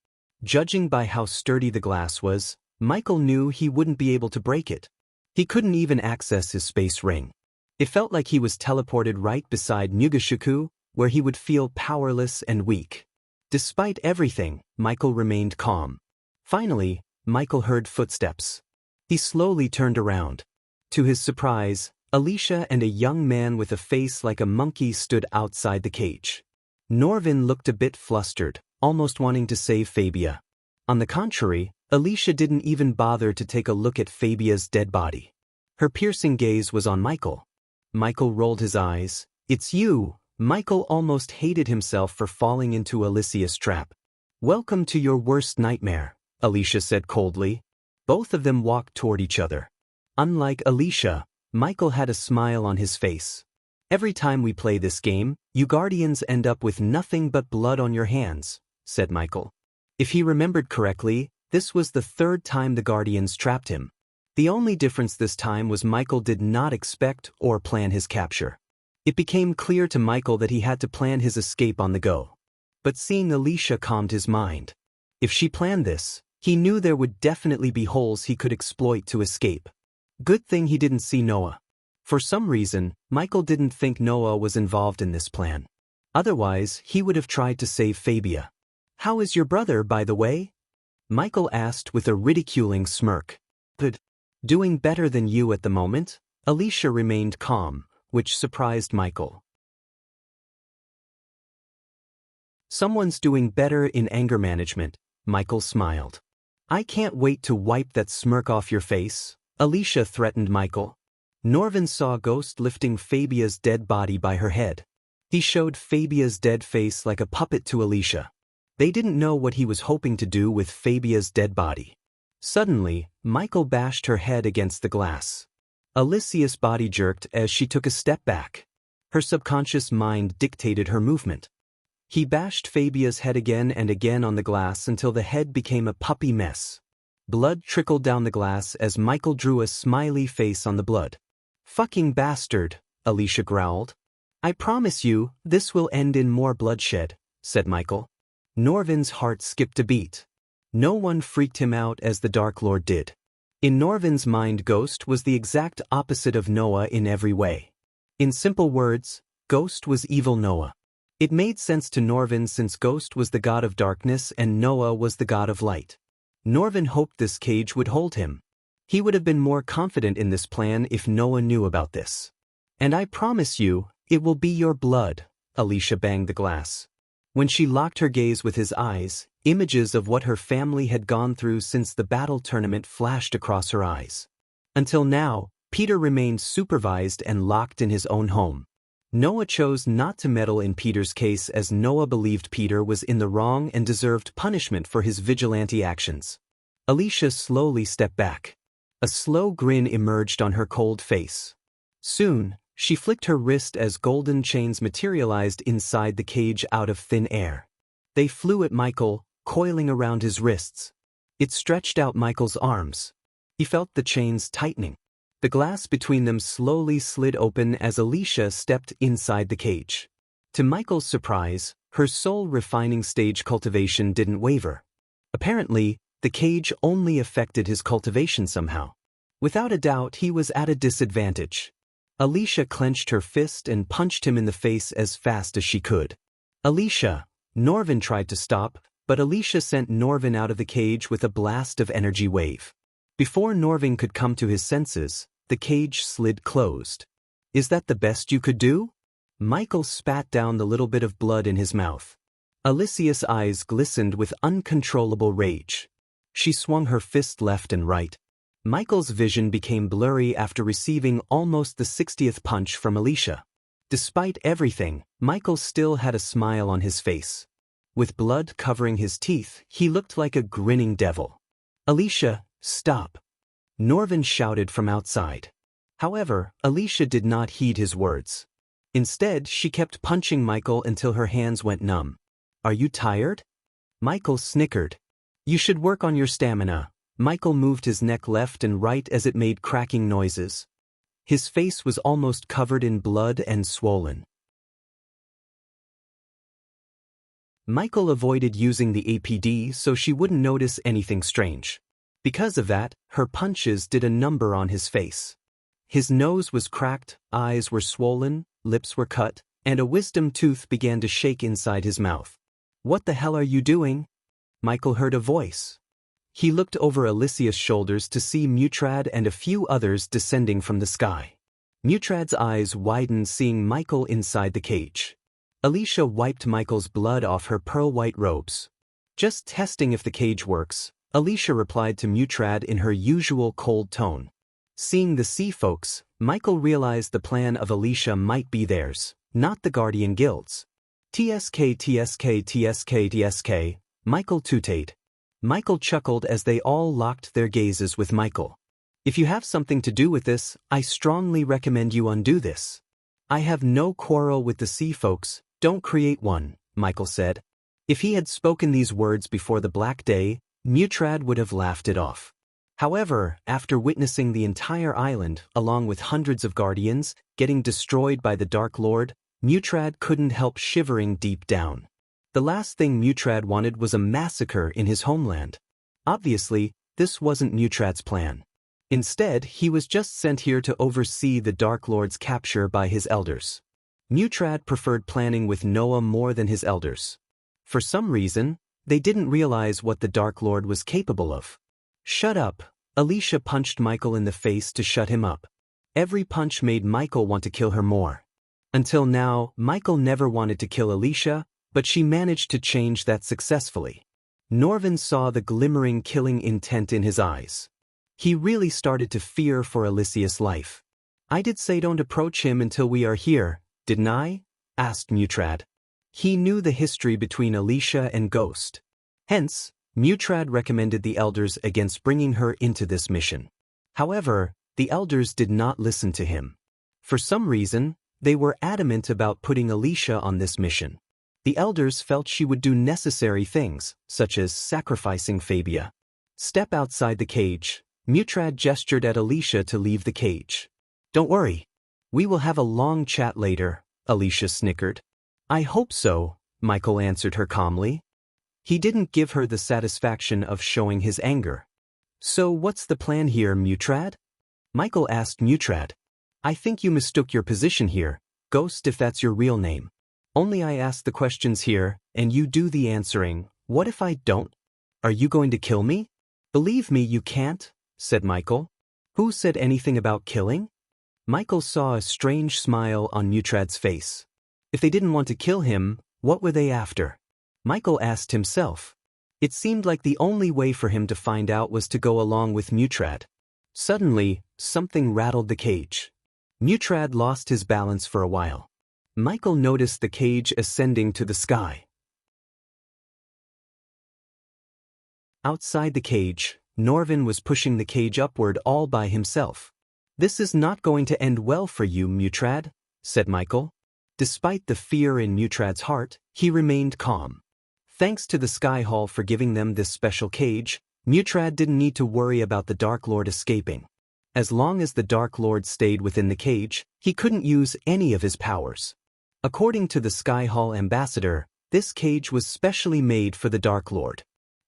Judging by how sturdy the glass was, Michael knew he wouldn't be able to break it. He couldn't even access his space ring. It felt like he was teleported right beside Mugashiku, where he would feel powerless and weak. Despite everything, Michael remained calm. Finally, Michael heard footsteps. He slowly turned around. To his surprise, Alicia and a young man with a face like a monkey stood outside the cage. Norvin looked a bit flustered, almost wanting to save Fabia. On the contrary, Alicia didn't even bother to take a look at Fabia's dead body. Her piercing gaze was on Michael. Michael rolled his eyes. "It's you." Michael almost hated himself for falling into Alicia's trap. "Welcome to your worst nightmare," Alicia said coldly. Both of them walked toward each other. Unlike Alicia, Michael had a smile on his face. "Every time we play this game, you Guardians end up with nothing but blood on your hands," said Michael. If he remembered correctly, this was the third time the Guardians trapped him. The only difference this time was Michael did not expect or plan his capture. It became clear to Michael that he had to plan his escape on the go. But seeing Alicia calmed his mind. If she planned this, he knew there would definitely be holes he could exploit to escape. Good thing he didn't see Noah. For some reason, Michael didn't think Noah was involved in this plan. Otherwise, he would have tried to save Fabia. "How is your brother, by the way?" Michael asked with a ridiculing smirk. "Good. Doing better than you at the moment?" Alicia remained calm, which surprised Michael. "Someone's doing better in anger management," Michael smiled. "I can't wait to wipe that smirk off your face," Alicia threatened Michael. Norvin saw Ghost lifting Fabia's dead body by her head. He showed Fabia's dead face like a puppet to Alicia. They didn't know what he was hoping to do with Fabia's dead body. Suddenly, Michael bashed her head against the glass. Alicia's body jerked as she took a step back. Her subconscious mind dictated her movement. He bashed Fabia's head again and again on the glass until the head became a puppy mess. Blood trickled down the glass as Michael drew a smiley face on the blood. "Fucking bastard," Alicia growled. "I promise you, this will end in more bloodshed," said Michael. Norvin's heart skipped a beat. No one freaked him out as the Dark Lord did. In Norvin's mind, Ghost was the exact opposite of Noah in every way. In simple words, Ghost was evil Noah. It made sense to Norvin since Ghost was the god of darkness and Noah was the god of light. Norvin hoped this cage would hold him. He would have been more confident in this plan if Noah knew about this. "And I promise you, it will be your blood," Alicia banged the glass. When she locked her gaze with his eyes, images of what her family had gone through since the battle tournament flashed across her eyes. Until now, Peter remained supervised and locked in his own home. Noah chose not to meddle in Peter's case as Noah believed Peter was in the wrong and deserved punishment for his vigilante actions. Alicia slowly stepped back. A slow grin emerged on her cold face. Soon, she flicked her wrist as golden chains materialized inside the cage out of thin air. They flew at Michael, coiling around his wrists. It stretched out Michael's arms. He felt the chains tightening. The glass between them slowly slid open as Alicia stepped inside the cage. To Michael's surprise, her soul-refining stage cultivation didn't waver. Apparently, the cage only affected his cultivation somehow. Without a doubt, he was at a disadvantage. Alicia clenched her fist and punched him in the face as fast as she could. Alicia! Norvin tried to stop, but Alicia sent Norvin out of the cage with a blast of energy wave. Before Norvin could come to his senses, the cage slid closed. Is that the best you could do? Michael spat down the little bit of blood in his mouth. Alicia's eyes glistened with uncontrollable rage. She swung her fist left and right. Michael's vision became blurry after receiving almost the 60th punch from Alicia. Despite everything, Michael still had a smile on his face. With blood covering his teeth, he looked like a grinning devil. Alicia, stop! Norvin shouted from outside. However, Alicia did not heed his words. Instead, she kept punching Michael until her hands went numb. Are you tired? Michael snickered. You should work on your stamina. Michael moved his neck left and right as it made cracking noises. His face was almost covered in blood and swollen. Michael avoided using the APD so she wouldn't notice anything strange. Because of that, her punches did a number on his face. His nose was cracked, eyes were swollen, lips were cut, and a wisdom tooth began to shake inside his mouth. What the hell are you doing? Michael heard a voice. He looked over Alicia's shoulders to see Mutrad and a few others descending from the sky. Mutrad's eyes widened seeing Michael inside the cage. Alicia wiped Michael's blood off her pearl-white robes. Just testing if the cage works, Alicia replied to Mutrad in her usual cold tone. Seeing the sea folks, Michael realized the plan of Alicia might be theirs, not the Guardian Guild's. TSK TSK TSK TSK, Michael tooted. Michael chuckled as they all locked their gazes with Michael. If you have something to do with this, I strongly recommend you undo this. I have no quarrel with the sea folks, don't create one, Michael said. If he had spoken these words before the Black Day, Mutrad would have laughed it off. However, after witnessing the entire island, along with hundreds of guardians, getting destroyed by the Dark Lord, Mutrad couldn't help shivering deep down. The last thing Mutrad wanted was a massacre in his homeland. Obviously, this wasn't Mutrad's plan. Instead, he was just sent here to oversee the Dark Lord's capture by his elders. Mutrad preferred planning with Noah more than his elders. For some reason, they didn't realize what the Dark Lord was capable of. Shut up! Alicia punched Michael in the face to shut him up. Every punch made Michael want to kill her more. Until now, Michael never wanted to kill Alicia, but she managed to change that successfully. Norvin saw the glimmering killing intent in his eyes. He really started to fear for Alicia's life. I did say don't approach him until we are here, didn't I? Asked Mutrad. He knew the history between Alicia and Ghost. Hence, Mutrad recommended the elders against bringing her into this mission. However, the elders did not listen to him. For some reason, they were adamant about putting Alicia on this mission. The elders felt she would do necessary things, such as sacrificing Fabia. Step outside the cage. Mutrad gestured at Alicia to leave the cage. Don't worry. We will have a long chat later, Alicia snickered. I hope so, Michael answered her calmly. He didn't give her the satisfaction of showing his anger. So what's the plan here, Mutrad? Michael asked Mutrad. I think you mistook your position here, Ghost if that's your real name. Only I ask the questions here, and you do the answering. What if I don't? Are you going to kill me? Believe me, you can't, said Michael. Who said anything about killing? Michael saw a strange smile on Mutrad's face. If they didn't want to kill him, what were they after? Michael asked himself. It seemed like the only way for him to find out was to go along with Mutrad. Suddenly, something rattled the cage. Mutrad lost his balance for a while. Michael noticed the cage ascending to the sky. Outside the cage, Norvin was pushing the cage upward all by himself. This is not going to end well for you, Mutrad, said Michael. Despite the fear in Mutrad's heart, he remained calm. Thanks to the Sky Hall for giving them this special cage, Mutrad didn't need to worry about the Dark Lord escaping. As long as the Dark Lord stayed within the cage, he couldn't use any of his powers. According to the Sky Hall ambassador, this cage was specially made for the Dark Lord.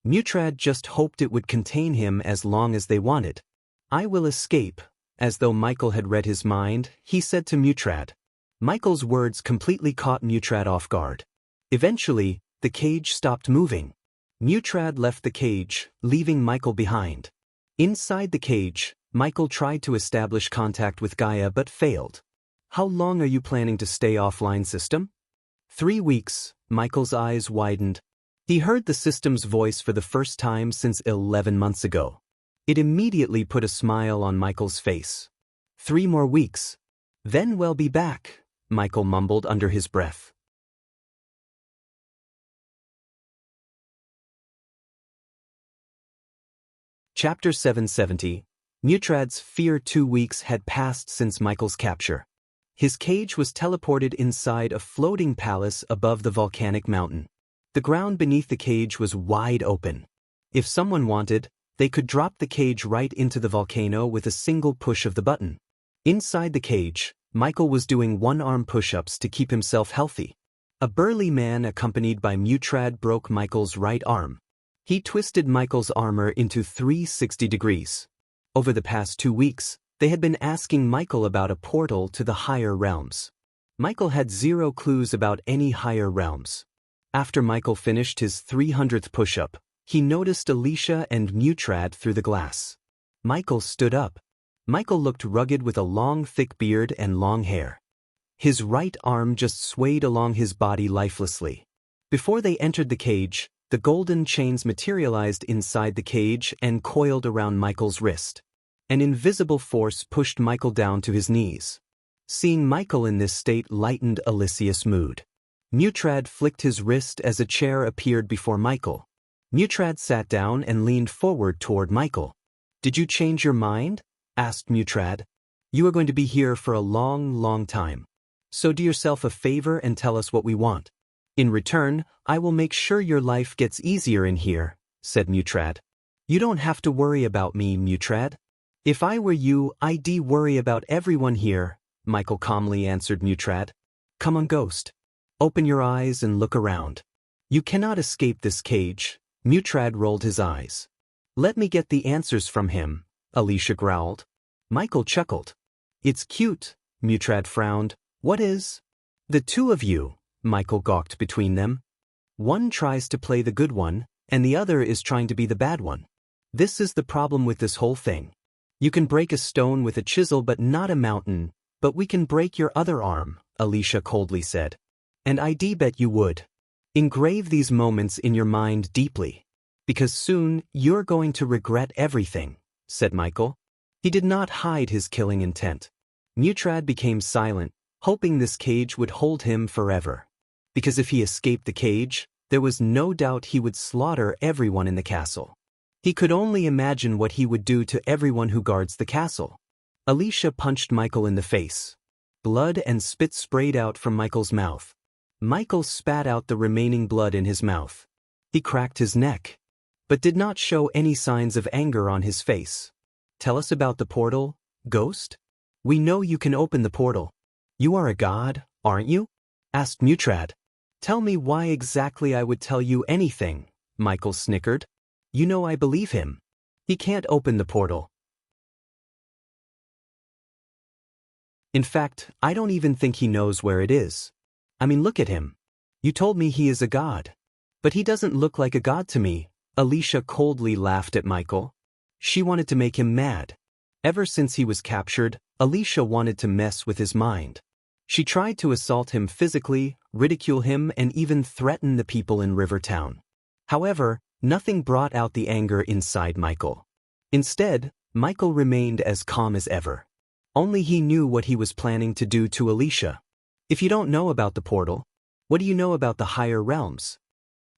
Mutrad just hoped it would contain him as long as they wanted. I will escape. As though Michael had read his mind, he said to Mutrad. Michael's words completely caught Mutrad off guard. Eventually, the cage stopped moving. Mutrad left the cage, leaving Michael behind. Inside the cage, Michael tried to establish contact with Gaia but failed. How long are you planning to stay offline, system? 3 weeks. Michael's eyes widened. He heard the system's voice for the first time since 11 months ago. It immediately put a smile on Michael's face. 3 more weeks. Then we'll be back, Michael mumbled under his breath. Chapter 770. Mutrad's fear. 2 weeks had passed since Michael's capture. His cage was teleported inside a floating palace above the volcanic mountain. The ground beneath the cage was wide open. If someone wanted, they could drop the cage right into the volcano with a single push of the button. Inside the cage, Michael was doing one-arm push-ups to keep himself healthy. A burly man accompanied by Mutrad broke Michael's right arm. He twisted Michael's armor into 360 degrees. Over the past 2 weeks, they had been asking Michael about a portal to the higher realms. Michael had 0 clues about any higher realms. After Michael finished his 300th push-up, he noticed Alicia and Mutrad through the glass. Michael stood up. Michael looked rugged with a long, thick beard and long hair. His right arm just swayed along his body lifelessly. Before they entered the cage, the golden chains materialized inside the cage and coiled around Michael's wrist. An invisible force pushed Michael down to his knees. Seeing Michael in this state lightened Alicia's mood. Mutrad flicked his wrist as a chair appeared before Michael. Mutrad sat down and leaned forward toward Michael. "Did you change your mind?" asked Mutrad. "You are going to be here for a long, long time. So do yourself a favor and tell us what we want. In return, I will make sure your life gets easier in here," said Mutrad. "You don't have to worry about me, Mutrad. If I were you, I'd worry about everyone here," Michael calmly answered Mutrad. "Come on, Ghost. Open your eyes and look around. You cannot escape this cage." Mutrad rolled his eyes. "Let me get the answers from him," Alicia growled. Michael chuckled. "It's cute," Mutrad frowned. "What is?" "The two of you," Michael gawked between them. "One tries to play the good one, and the other is trying to be the bad one. This is the problem with this whole thing. You can break a stone with a chisel but not a mountain, but we can break your other arm," Alicia coldly said. "And I'd bet you would. Engrave these moments in your mind deeply. Because soon, you're going to regret everything," said Michael. He did not hide his killing intent. Mutrad became silent, hoping this cage would hold him forever. Because if he escaped the cage, there was no doubt he would slaughter everyone in the castle. He could only imagine what he would do to everyone who guards the castle. Alicia punched Michael in the face. Blood and spit sprayed out from Michael's mouth. Michael spat out the remaining blood in his mouth. He cracked his neck, but did not show any signs of anger on his face. "Tell us about the portal, Ghost? We know you can open the portal. You are a god, aren't you?" asked Mutrad. "Tell me why exactly I would tell you anything," Michael snickered. "You know I believe him. He can't open the portal. In fact, I don't even think he knows where it is. I mean, look at him. You told me he is a god. But he doesn't look like a god to me." Alicia coldly laughed at Michael. She wanted to make him mad. Ever since he was captured, Alicia wanted to mess with his mind. She tried to assault him physically, ridicule him, and even threaten the people in Rivertown. However, nothing brought out the anger inside Michael. Instead, Michael remained as calm as ever. Only he knew what he was planning to do to Alicia. "If you don't know about the portal, what do you know about the higher realms?"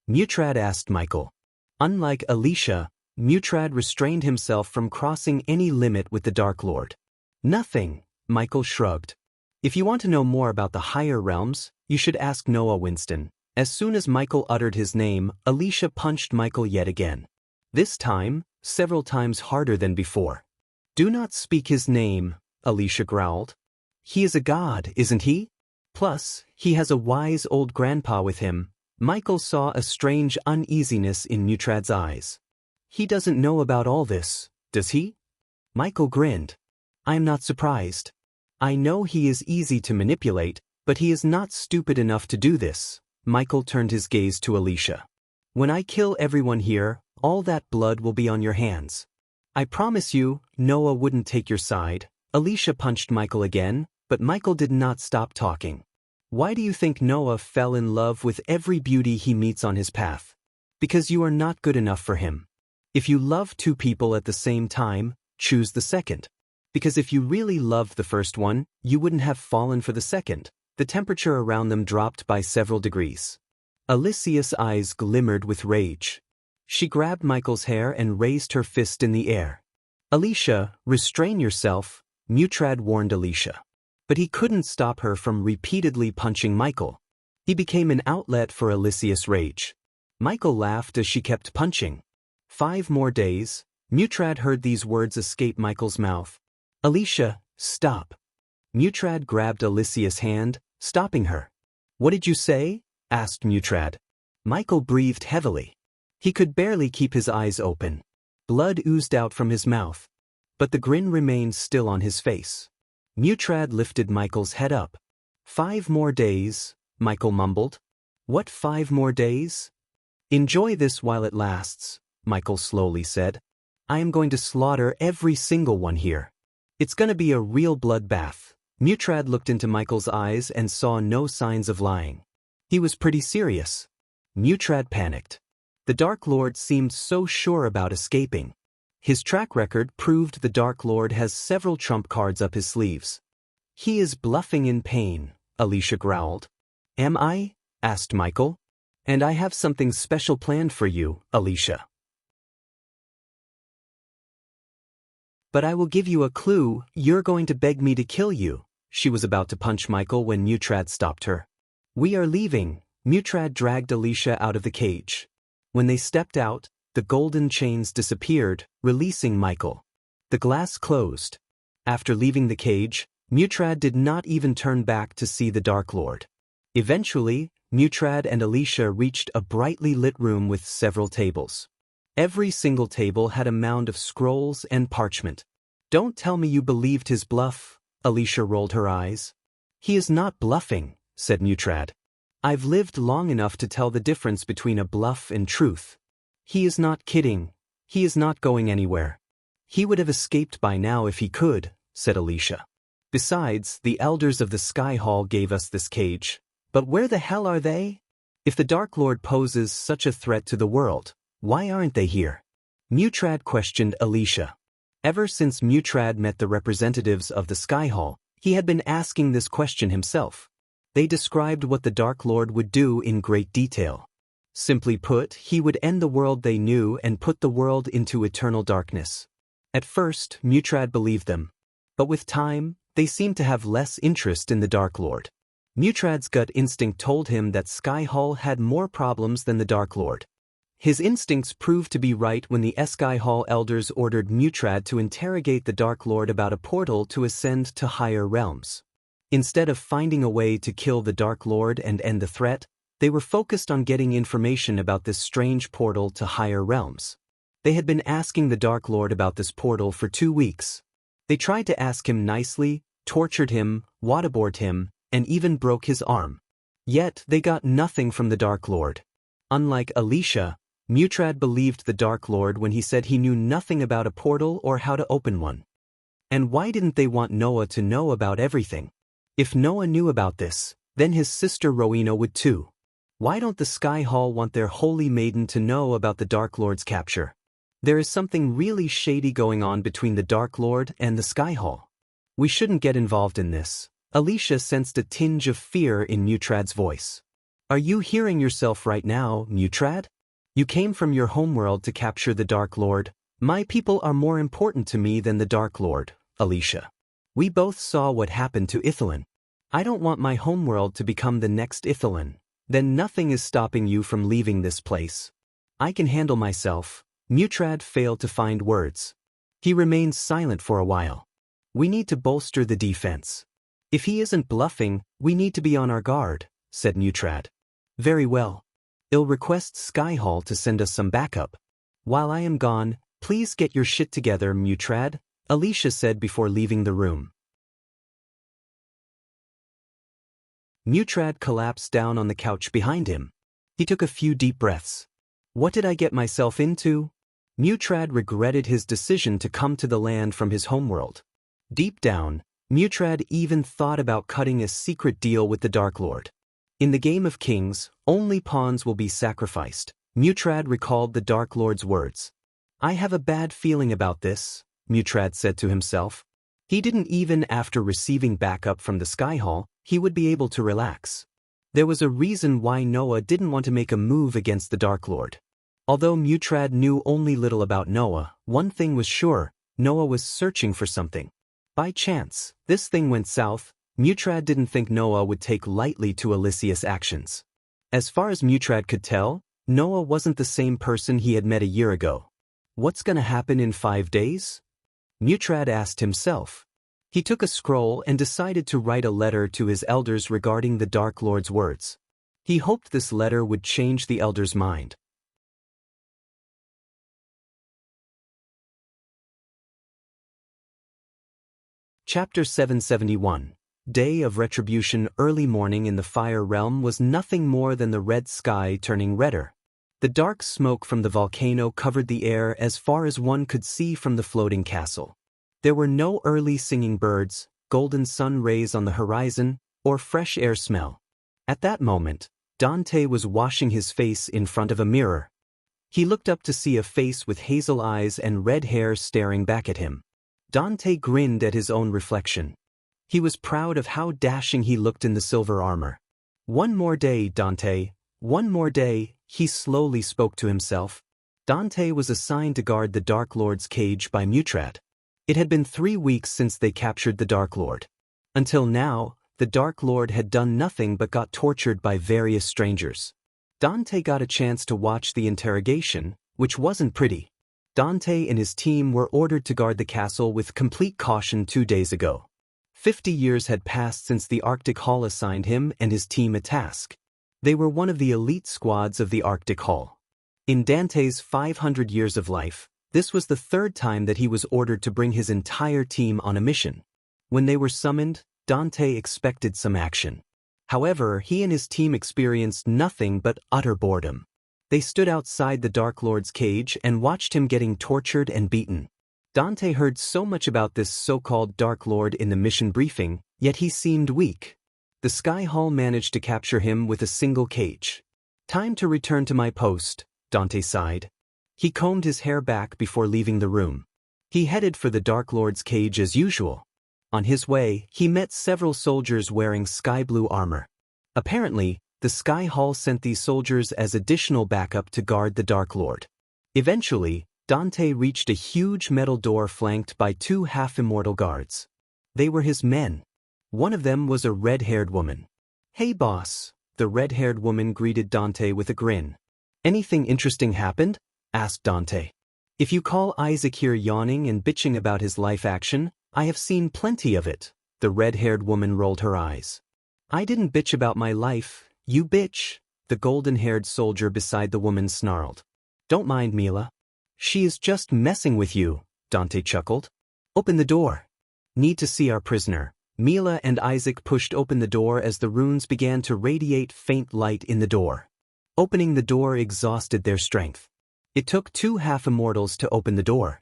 Mutrad asked Michael. Unlike Alicia, Mutrad restrained himself from crossing any limit with the Dark Lord. "Nothing," Michael shrugged. "If you want to know more about the higher realms, you should ask Noah Winston." As soon as Michael uttered his name, Alicia punched Michael yet again. This time, several times harder than before. "Do not speak his name," Alicia growled. "He is a god, isn't he? Plus, he has a wise old grandpa with him. Michael saw a strange uneasiness in Mutrad's eyes. He doesn't know about all this, does he? Michael grinned. I'm not surprised. I know he is easy to manipulate, but he is not stupid enough to do this. Michael turned his gaze to Alicia. When I kill everyone here, all that blood will be on your hands. I promise you, Noah wouldn't take your side. Alicia punched Michael again, but Michael did not stop talking. Why do you think Noah fell in love with every beauty he meets on his path? Because you are not good enough for him. If you love two people at the same time, choose the second. Because if you really loved the first one, you wouldn't have fallen for the second. The temperature around them dropped by several degrees. Alicia's eyes glimmered with rage. She grabbed Michael's hair and raised her fist in the air. Alicia, restrain yourself, Mutrad warned Alicia. But he couldn't stop her from repeatedly punching Michael. He became an outlet for Alicia's rage. Michael laughed as she kept punching. 5 more days. Mutrad heard these words escape Michael's mouth. Alicia, stop. Mutrad grabbed Alicia's hand, stopping her. What did you say? Asked Mutrad. Michael breathed heavily. He could barely keep his eyes open. Blood oozed out from his mouth. But the grin remained still on his face. Mutrad lifted Michael's head up. 5 more days, Michael mumbled. What 5 more days? Enjoy this while it lasts, Michael slowly said. I am going to slaughter every single one here. It's gonna be a real bloodbath. Mutrad looked into Michael's eyes and saw no signs of lying. He was pretty serious. Mutrad panicked. The Dark Lord seemed so sure about escaping. His track record proved the Dark Lord has several trump cards up his sleeves. He is bluffing in pain, Alicia growled. Am I? Asked Michael. And I have something special planned for you, Alicia. But I will give you a clue, you're going to beg me to kill you. She was about to punch Michael when Mutrad stopped her. We are leaving. Mutrad dragged Alicia out of the cage. When they stepped out, the golden chains disappeared, releasing Michael. The glass closed. After leaving the cage, Mutrad did not even turn back to see the Dark Lord. Eventually, Mutrad and Alicia reached a brightly lit room with several tables. Every single table had a mound of scrolls and parchment. Don't tell me you believed his bluff, Alicia rolled her eyes. He is not bluffing, said Mutrad. I've lived long enough to tell the difference between a bluff and truth. He is not kidding. He is not going anywhere. He would have escaped by now if he could, said Alicia. Besides, the elders of the Sky Hall gave us this cage. But where the hell are they? If the Dark Lord poses such a threat to the world, why aren't they here? Mutrad questioned Alicia. Ever since Mutrad met the representatives of the Sky Hall, he had been asking this question himself. They described what the Dark Lord would do in great detail. Simply put, he would end the world they knew and put the world into eternal darkness. At first, Mutrad believed them. But with time, they seemed to have less interest in the Dark Lord. Mutrad's gut instinct told him that Sky Hall had more problems than the Dark Lord. His instincts proved to be right when the Sky Hall elders ordered Mutrad to interrogate the Dark Lord about a portal to ascend to higher realms. Instead of finding a way to kill the Dark Lord and end the threat, they were focused on getting information about this strange portal to higher realms. They had been asking the Dark Lord about this portal for 2 weeks. They tried to ask him nicely, tortured him, waterboarded him, and even broke his arm. Yet they got nothing from the Dark Lord. Unlike Alicia, Mutrad believed the Dark Lord when he said he knew nothing about a portal or how to open one. And why didn't they want Noah to know about everything? If Noah knew about this, then his sister Rowena would too. Why don't the Sky Hall want their holy maiden to know about the Dark Lord's capture? There is something really shady going on between the Dark Lord and the Sky Hall. We shouldn't get involved in this. Alicia sensed a tinge of fear in Mutrad's voice. Are you hearing yourself right now, Mutrad? You came from your homeworld to capture the Dark Lord. My people are more important to me than the Dark Lord, Alicia. We both saw what happened to Ithilien. I don't want my homeworld to become the next Ithilien. Then nothing is stopping you from leaving this place. I can handle myself. Mutrad failed to find words. He remained silent for a while. We need to bolster the defense. If he isn't bluffing, we need to be on our guard, said Mutrad. Very well. I'll request Skyhall to send us some backup. While I am gone, please get your shit together, Mutrad, Alicia said before leaving the room. Mutrad collapsed down on the couch behind him. He took a few deep breaths. What did I get myself into? Mutrad regretted his decision to come to the land from his homeworld. Deep down, Mutrad even thought about cutting a secret deal with the Dark Lord. In the game of kings, only pawns will be sacrificed. Mutrad recalled the Dark Lord's words. I have a bad feeling about this, Mutrad said to himself. He didn't even after receiving backup from the Skyhall, he would be able to relax. There was a reason why Noah didn't want to make a move against the Dark Lord. Although Mutrad knew only little about Noah, one thing was sure, Noah was searching for something. By chance, this thing went south. Mutrad didn't think Noah would take lightly to Alicia's actions. As far as Mutrad could tell, Noah wasn't the same person he had met a year ago. What's gonna happen in 5 days? Mutrad asked himself. He took a scroll and decided to write a letter to his elders regarding the Dark Lord's words. He hoped this letter would change the elders' mind. Chapter 771. Day of Retribution. Early morning in the Fire Realm was nothing more than the red sky turning redder. The dark smoke from the volcano covered the air as far as one could see from the floating castle. There were no early singing birds, golden sun rays on the horizon, or fresh air smell. At that moment, Dante was washing his face in front of a mirror. He looked up to see a face with hazel eyes and red hair staring back at him. Dante grinned at his own reflection. He was proud of how dashing he looked in the silver armor. One more day, Dante. One more day, he slowly spoke to himself. Dante was assigned to guard the Dark Lord's cage by Mutrad. It had been 3 weeks since they captured the Dark Lord. Until now, the Dark Lord had done nothing but got tortured by various strangers. Dante got a chance to watch the interrogation, which wasn't pretty. Dante and his team were ordered to guard the castle with complete caution 2 days ago. 50 years had passed since the Arctic Hall assigned him and his team a task. They were one of the elite squads of the Arctic Hall. In Dante's 500 years of life, this was the 3rd time that he was ordered to bring his entire team on a mission. When they were summoned, Dante expected some action. However, he and his team experienced nothing but utter boredom. They stood outside the Dark Lord's cage and watched him getting tortured and beaten. Dante heard so much about this so-called Dark Lord in the mission briefing, yet he seemed weak. The Skyhall managed to capture him with a single cage. Time to return to my post, Dante sighed. He combed his hair back before leaving the room. He headed for the Dark Lord's cage as usual. On his way, he met several soldiers wearing sky-blue armor. Apparently, the Skyhall sent these soldiers as additional backup to guard the Dark Lord. Eventually, Dante reached a huge metal door flanked by 2 half-immortal guards. They were his men. One of them was a red-haired woman. Hey boss, the red-haired woman greeted Dante with a grin. Anything interesting happened? Asked Dante. If you call Isaac here yawning and bitching about his life action, I have seen plenty of it. The red-haired woman rolled her eyes. I didn't bitch about my life, you bitch, the golden-haired soldier beside the woman snarled. Don't mind Mila. She is just messing with you, Dante chuckled. Open the door. Need to see our prisoner. Mila and Isaac pushed open the door as the runes began to radiate faint light in the door. Opening the door exhausted their strength. It took 2 half-immortals to open the door.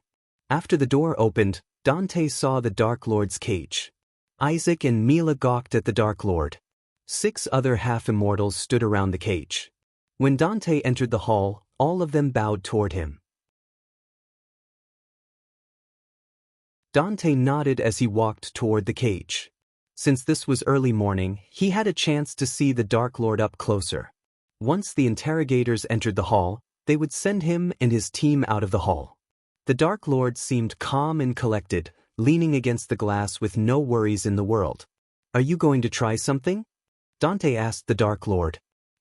After the door opened, Dante saw the Dark Lord's cage. Isaac and Mila gawked at the Dark Lord. 6 other half-immortals stood around the cage. When Dante entered the hall, all of them bowed toward him. Dante nodded as he walked toward the cage. Since this was early morning, he had a chance to see the Dark Lord up closer. Once the interrogators entered the hall, they would send him and his team out of the hall. The Dark Lord seemed calm and collected, leaning against the glass with no worries in the world. Are you going to try something? Dante asked the Dark Lord.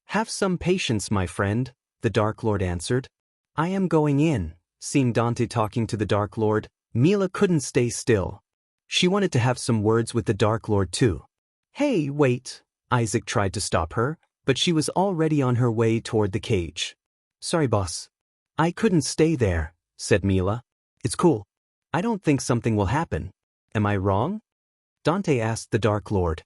Have some patience, my friend, the Dark Lord answered. I am going in. Seeing Dante talking to the Dark Lord, Mila couldn't stay still. She wanted to have some words with the Dark Lord too. Hey, wait. Isaac tried to stop her, but she was already on her way toward the cage. Sorry, boss. I couldn't stay there, said Mila. It's cool. I don't think something will happen. Am I wrong? Dante asked the Dark Lord.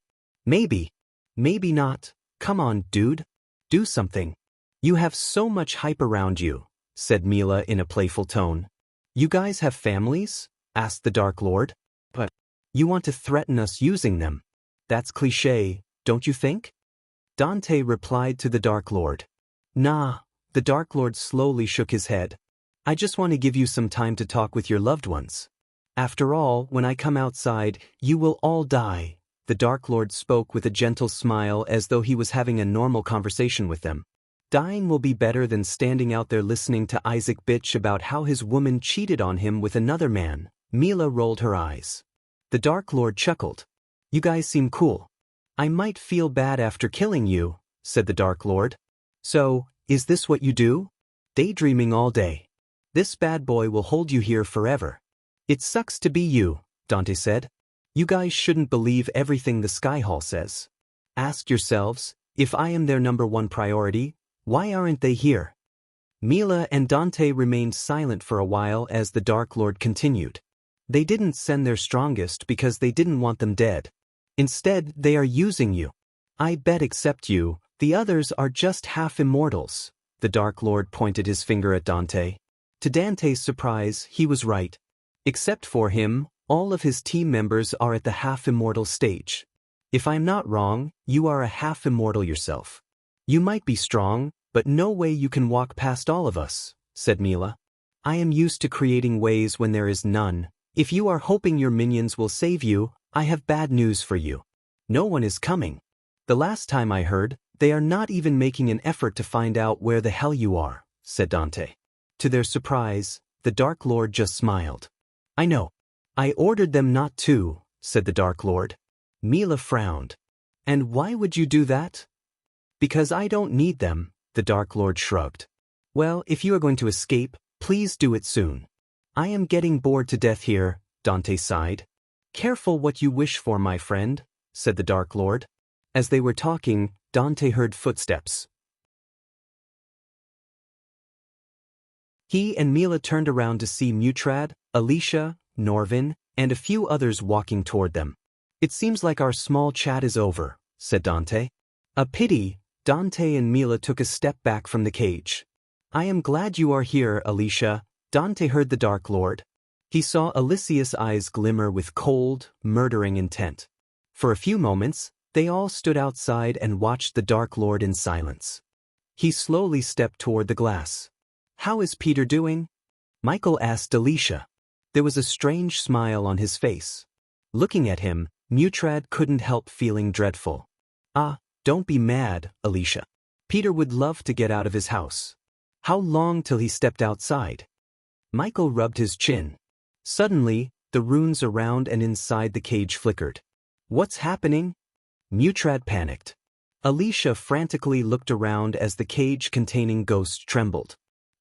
Maybe. Maybe not. Come on, dude. Do something. You have so much hype around you, said Mila in a playful tone. You guys have families? Asked the Dark Lord. But you want to threaten us using them. That's cliché, don't you think? Dante replied to the Dark Lord. Nah, the Dark Lord slowly shook his head. I just want to give you some time to talk with your loved ones. After all, when I come outside, you will all die. The Dark Lord spoke with a gentle smile as though he was having a normal conversation with them. Dying will be better than standing out there listening to Isaac bitch about how his woman cheated on him with another man. Mila rolled her eyes. The Dark Lord chuckled. You guys seem cool. I might feel bad after killing you, said the Dark Lord. So, is this what you do? Daydreaming all day. This bad boy will hold you here forever. It sucks to be you, Dante said. You guys shouldn't believe everything the Sky Hall says. Ask yourselves, if I am their #1 priority, why aren't they here? Mila and Dante remained silent for a while as the Dark Lord continued. They didn't send their strongest because they didn't want them dead. Instead, they are using you. I bet except you, the others are just half immortals. The Dark Lord pointed his finger at Dante. To Dante's surprise, he was right. Except for him, all of his team members are at the half-immortal stage. If I'm not wrong, you are a half-immortal yourself. You might be strong, but no way you can walk past all of us, said Mila. I am used to creating ways when there is none. If you are hoping your minions will save you, I have bad news for you. No one is coming. The last time I heard, they are not even making an effort to find out where the hell you are, said Dante. To their surprise, the Dark Lord just smiled. I know. I ordered them not to, said the Dark Lord. Mila frowned. And why would you do that? Because I don't need them, the Dark Lord shrugged. Well, if you are going to escape, please do it soon. I am getting bored to death here, Dante sighed. Careful what you wish for, my friend, said the Dark Lord. As they were talking, Dante heard footsteps. He and Mila turned around to see Mutrad, Alicia, Norvin, and a few others walking toward them. It seems like our small chat is over, said Dante. A pity. Dante and Mila took a step back from the cage. I am glad you are here, Alicia, Dante heard the Dark Lord. He saw Alicia's eyes glimmer with cold, murdering intent. For a few moments, they all stood outside and watched the Dark Lord in silence. He slowly stepped toward the glass. How is Peter doing? Michael asked Alicia. There was a strange smile on his face. Looking at him, Mutrad couldn't help feeling dreadful. Ah, don't be mad, Alicia. Peter would love to get out of his house. How long till he stepped outside? Michael rubbed his chin. Suddenly, the runes around and inside the cage flickered. What's happening? Mutrad panicked. Alicia frantically looked around as the cage containing ghosts trembled.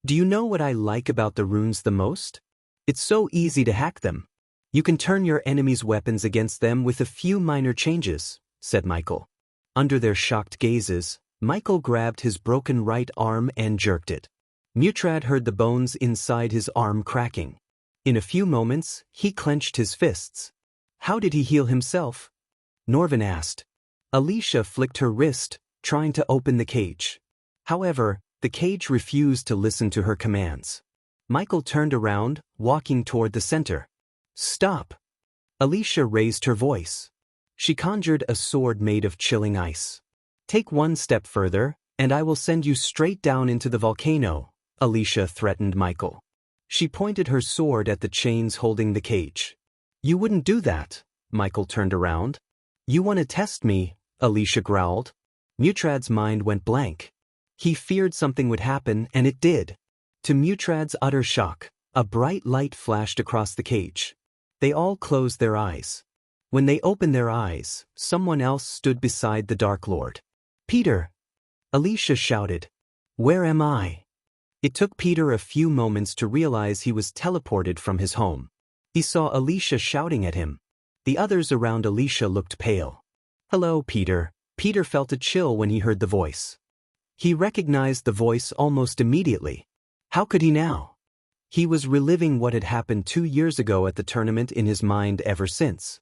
Do you know what I like about the runes the most? It's so easy to hack them. You can turn your enemy's weapons against them with a few minor changes, said Michael. Under their shocked gazes, Michael grabbed his broken right arm and jerked it. Mutrad heard the bones inside his arm cracking. In a few moments, he clenched his fists. How did he heal himself? Norvin asked. Alicia flicked her wrist, trying to open the cage. However, the cage refused to listen to her commands. Michael turned around, walking toward the center. Stop! Alicia raised her voice. She conjured a sword made of chilling ice. Take one step further, and I will send you straight down into the volcano, Alicia threatened Michael. She pointed her sword at the chains holding the cage. You wouldn't do that, Michael turned around. You want to test me, Alicia growled. Mutrad's mind went blank. He feared something would happen, and it did. To Mutrad's utter shock, a bright light flashed across the cage. They all closed their eyes. When they opened their eyes, someone else stood beside the Dark Lord. Peter! Alicia shouted. Where am I? It took Peter a few moments to realize he was teleported from his home. He saw Alicia shouting at him. The others around Alicia looked pale. "Hello, Peter." Peter felt a chill when he heard the voice. He recognized the voice almost immediately. How could he now? He was reliving what had happened 2 years ago at the tournament in his mind ever since.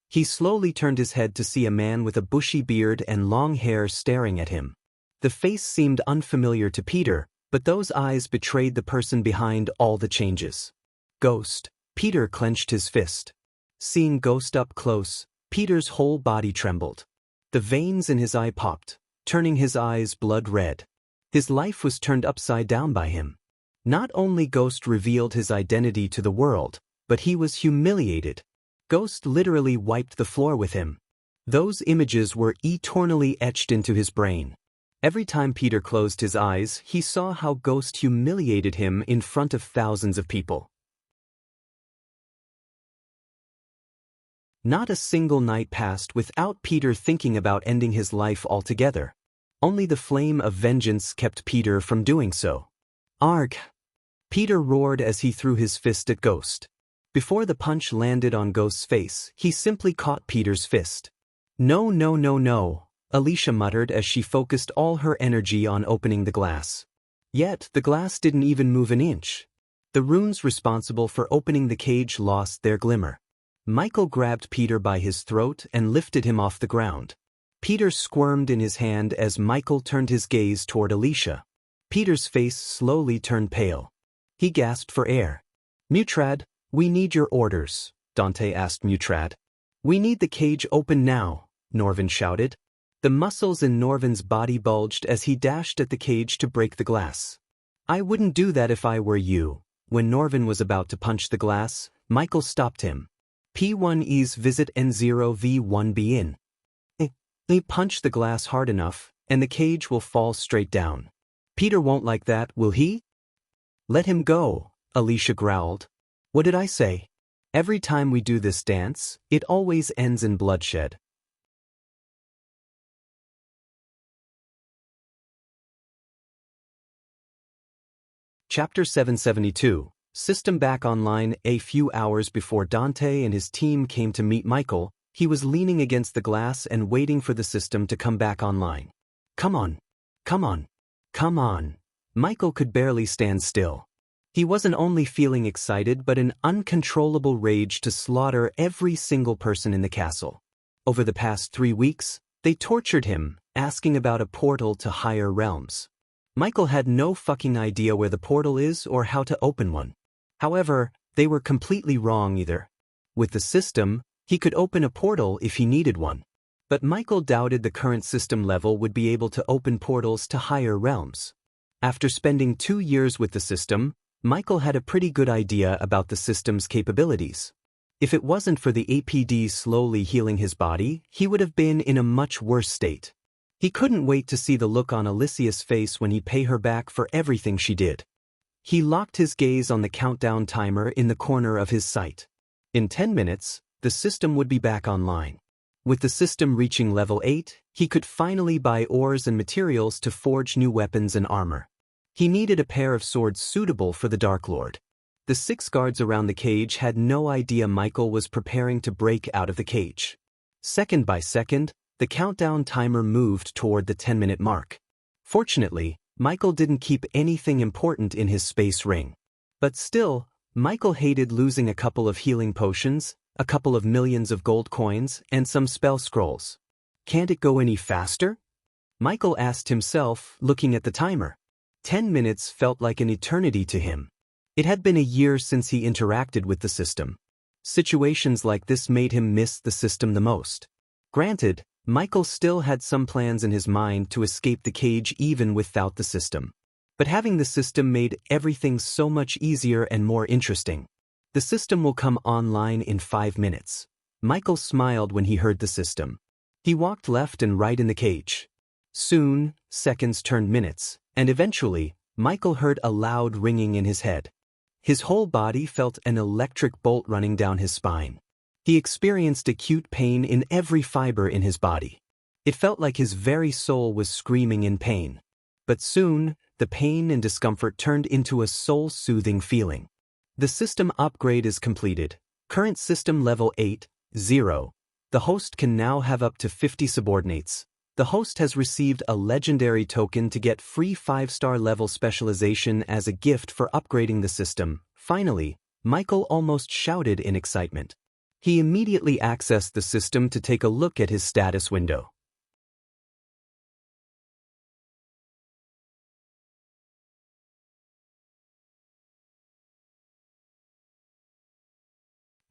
He slowly turned his head to see a man with a bushy beard and long hair staring at him. The face seemed unfamiliar to Peter, but those eyes betrayed the person behind all the changes. Ghost. Peter clenched his fist. Seeing Ghost up close, Peter's whole body trembled. The veins in his eye popped, turning his eyes blood red. His life was turned upside down by him. Not only Ghost revealed his identity to the world, but he was humiliated. Ghost literally wiped the floor with him. Those images were eternally etched into his brain. Every time Peter closed his eyes, he saw how Ghost humiliated him in front of thousands of people. Not a single night passed without Peter thinking about ending his life altogether. Only the flame of vengeance kept Peter from doing so. Arg! Peter roared as he threw his fist at Ghost. Before the punch landed on Ghost's face, he simply caught Peter's fist. "No, no, no, no," Alicia muttered as she focused all her energy on opening the glass. Yet, the glass didn't even move an inch. The runes responsible for opening the cage lost their glimmer. Michael grabbed Peter by his throat and lifted him off the ground. Peter squirmed in his hand as Michael turned his gaze toward Alicia. Peter's face slowly turned pale. He gasped for air. "Mutrad, we need your orders," Dante asked Mutrad. "We need the cage open now," Norvin shouted. The muscles in Norvin's body bulged as he dashed at the cage to break the glass. "I wouldn't do that if I were you." When Norvin was about to punch the glass, Michael stopped him. "P1E's visit N0V1B in. They punch the glass hard enough, and the cage will fall straight down. Peter won't like that, will he?" "Let him go," Alicia growled. "What did I say? Every time we do this dance, it always ends in bloodshed." Chapter 772. System back online. A few hours before Dante and his team came to meet Michael, he was leaning against the glass and waiting for the system to come back online. "Come on. Come on. Come on." Michael could barely stand still. He wasn't only feeling excited but an uncontrollable rage to slaughter every single person in the castle. Over the past 3 weeks, they tortured him, asking about a portal to higher realms. Michael had no fucking idea where the portal is or how to open one. However, they were completely wrong either. With the system, he could open a portal if he needed one. But Michael doubted the current system level would be able to open portals to higher realms. After spending 2 years with the system, Michael had a pretty good idea about the system's capabilities. If it wasn't for the APD slowly healing his body, he would have been in a much worse state. He couldn't wait to see the look on Alicia's face when he'd pay her back for everything she did. He locked his gaze on the countdown timer in the corner of his sight. In 10 minutes, the system would be back online. With the system reaching level 8, he could finally buy ores and materials to forge new weapons and armor. He needed a pair of swords suitable for the Dark Lord. The 6 guards around the cage had no idea Michael was preparing to break out of the cage. Second by second, the countdown timer moved toward the 10-minute mark. Fortunately, Michael didn't keep anything important in his space ring. But still, Michael hated losing a couple of healing potions, a couple of millions of gold coins, and some spell scrolls. "Can't it go any faster?" Michael asked himself, looking at the timer. 10 minutes felt like an eternity to him. It had been a year since he interacted with the system. Situations like this made him miss the system the most. Granted, Michael still had some plans in his mind to escape the cage even without the system. But having the system made everything so much easier and more interesting. "The system will come online in 5 minutes. Michael smiled when he heard the system. He walked left and right in the cage. Soon, seconds turned minutes, and eventually, Michael heard a loud ringing in his head. His whole body felt an electric bolt running down his spine. He experienced acute pain in every fiber in his body. It felt like his very soul was screaming in pain. But soon, the pain and discomfort turned into a soul-soothing feeling. "The system upgrade is completed. Current system level 8, 0. The host can now have up to 50 subordinates. The host has received a legendary token to get free 5-star level specialization as a gift for upgrading the system. Finally, Michael almost shouted in excitement. He immediately accessed the system to take a look at his status window.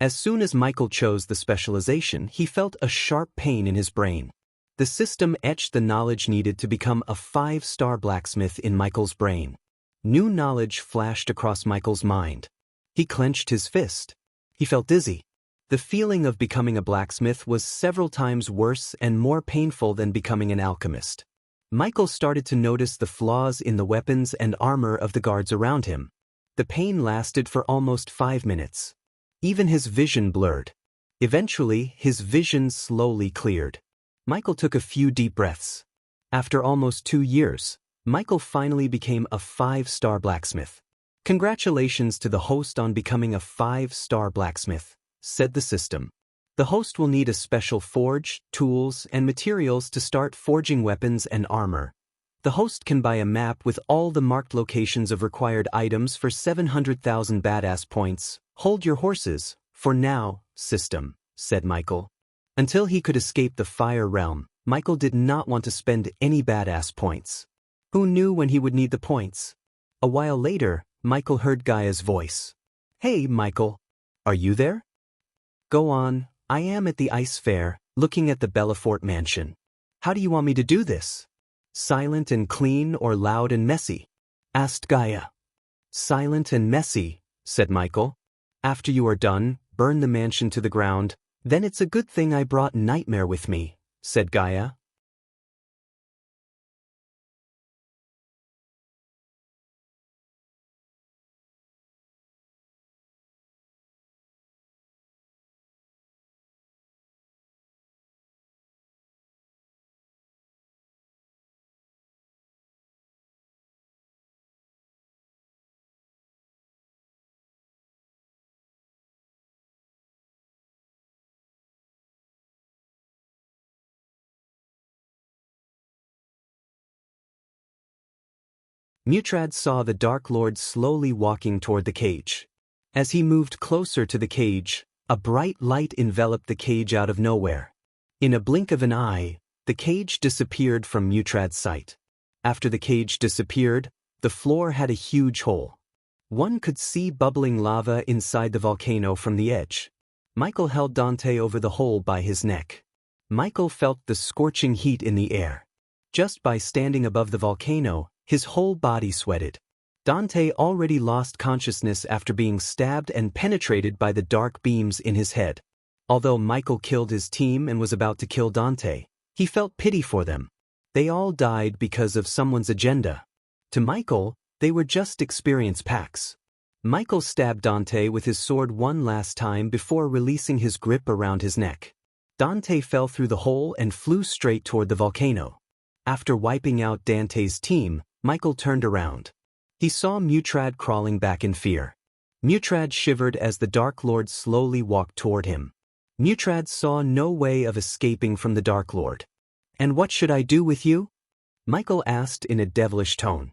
As soon as Michael chose the specialization, he felt a sharp pain in his brain. The system etched the knowledge needed to become a 5-star blacksmith in Michael's brain. New knowledge flashed across Michael's mind. He clenched his fist. He felt dizzy. The feeling of becoming a blacksmith was several times worse and more painful than becoming an alchemist. Michael started to notice the flaws in the weapons and armor of the guards around him. The pain lasted for almost 5 minutes. Even his vision blurred. Eventually, his vision slowly cleared. Michael took a few deep breaths. After almost 2 years, Michael finally became a 5-star blacksmith. "Congratulations to the host on becoming a 5-star blacksmith," said the system. "The host will need a special forge, tools, and materials to start forging weapons and armor. The host can buy a map with all the marked locations of required items for 700,000 badass points. Hold your horses, for now, system," said Michael. Until he could escape the fire realm, Michael did not want to spend any badass points. Who knew when he would need the points? A while later, Michael heard Gaia's voice. "Hey, Michael. Are you there?" "Go on, I am at the ice fair, looking at the Belafort mansion. How do you want me to do this? Silent and clean or loud and messy?" asked Gaia. "Silent and messy," said Michael. "After you are done, burn the mansion to the ground. Then it's a good thing I brought Nightmare with me," said Gaia. Mutrad saw the Dark Lord slowly walking toward the cage. As he moved closer to the cage, a bright light enveloped the cage out of nowhere. In a blink of an eye, the cage disappeared from Mutrad's sight. After the cage disappeared, the floor had a huge hole. One could see bubbling lava inside the volcano from the edge. Michael held Dante over the hole by his neck. Michael felt the scorching heat in the air. Just by standing above the volcano, his whole body sweated. Dante already lost consciousness after being stabbed and penetrated by the dark beams in his head. Although Michael killed his team and was about to kill Dante, he felt pity for them. They all died because of someone's agenda. To Michael, they were just experience packs. Michael stabbed Dante with his sword one last time before releasing his grip around his neck. Dante fell through the hole and flew straight toward the volcano. After wiping out Dante's team, Michael turned around. He saw Mutrad crawling back in fear. Mutrad shivered as the Dark Lord slowly walked toward him. Mutrad saw no way of escaping from the Dark Lord. "And what should I do with you?" Michael asked in a devilish tone.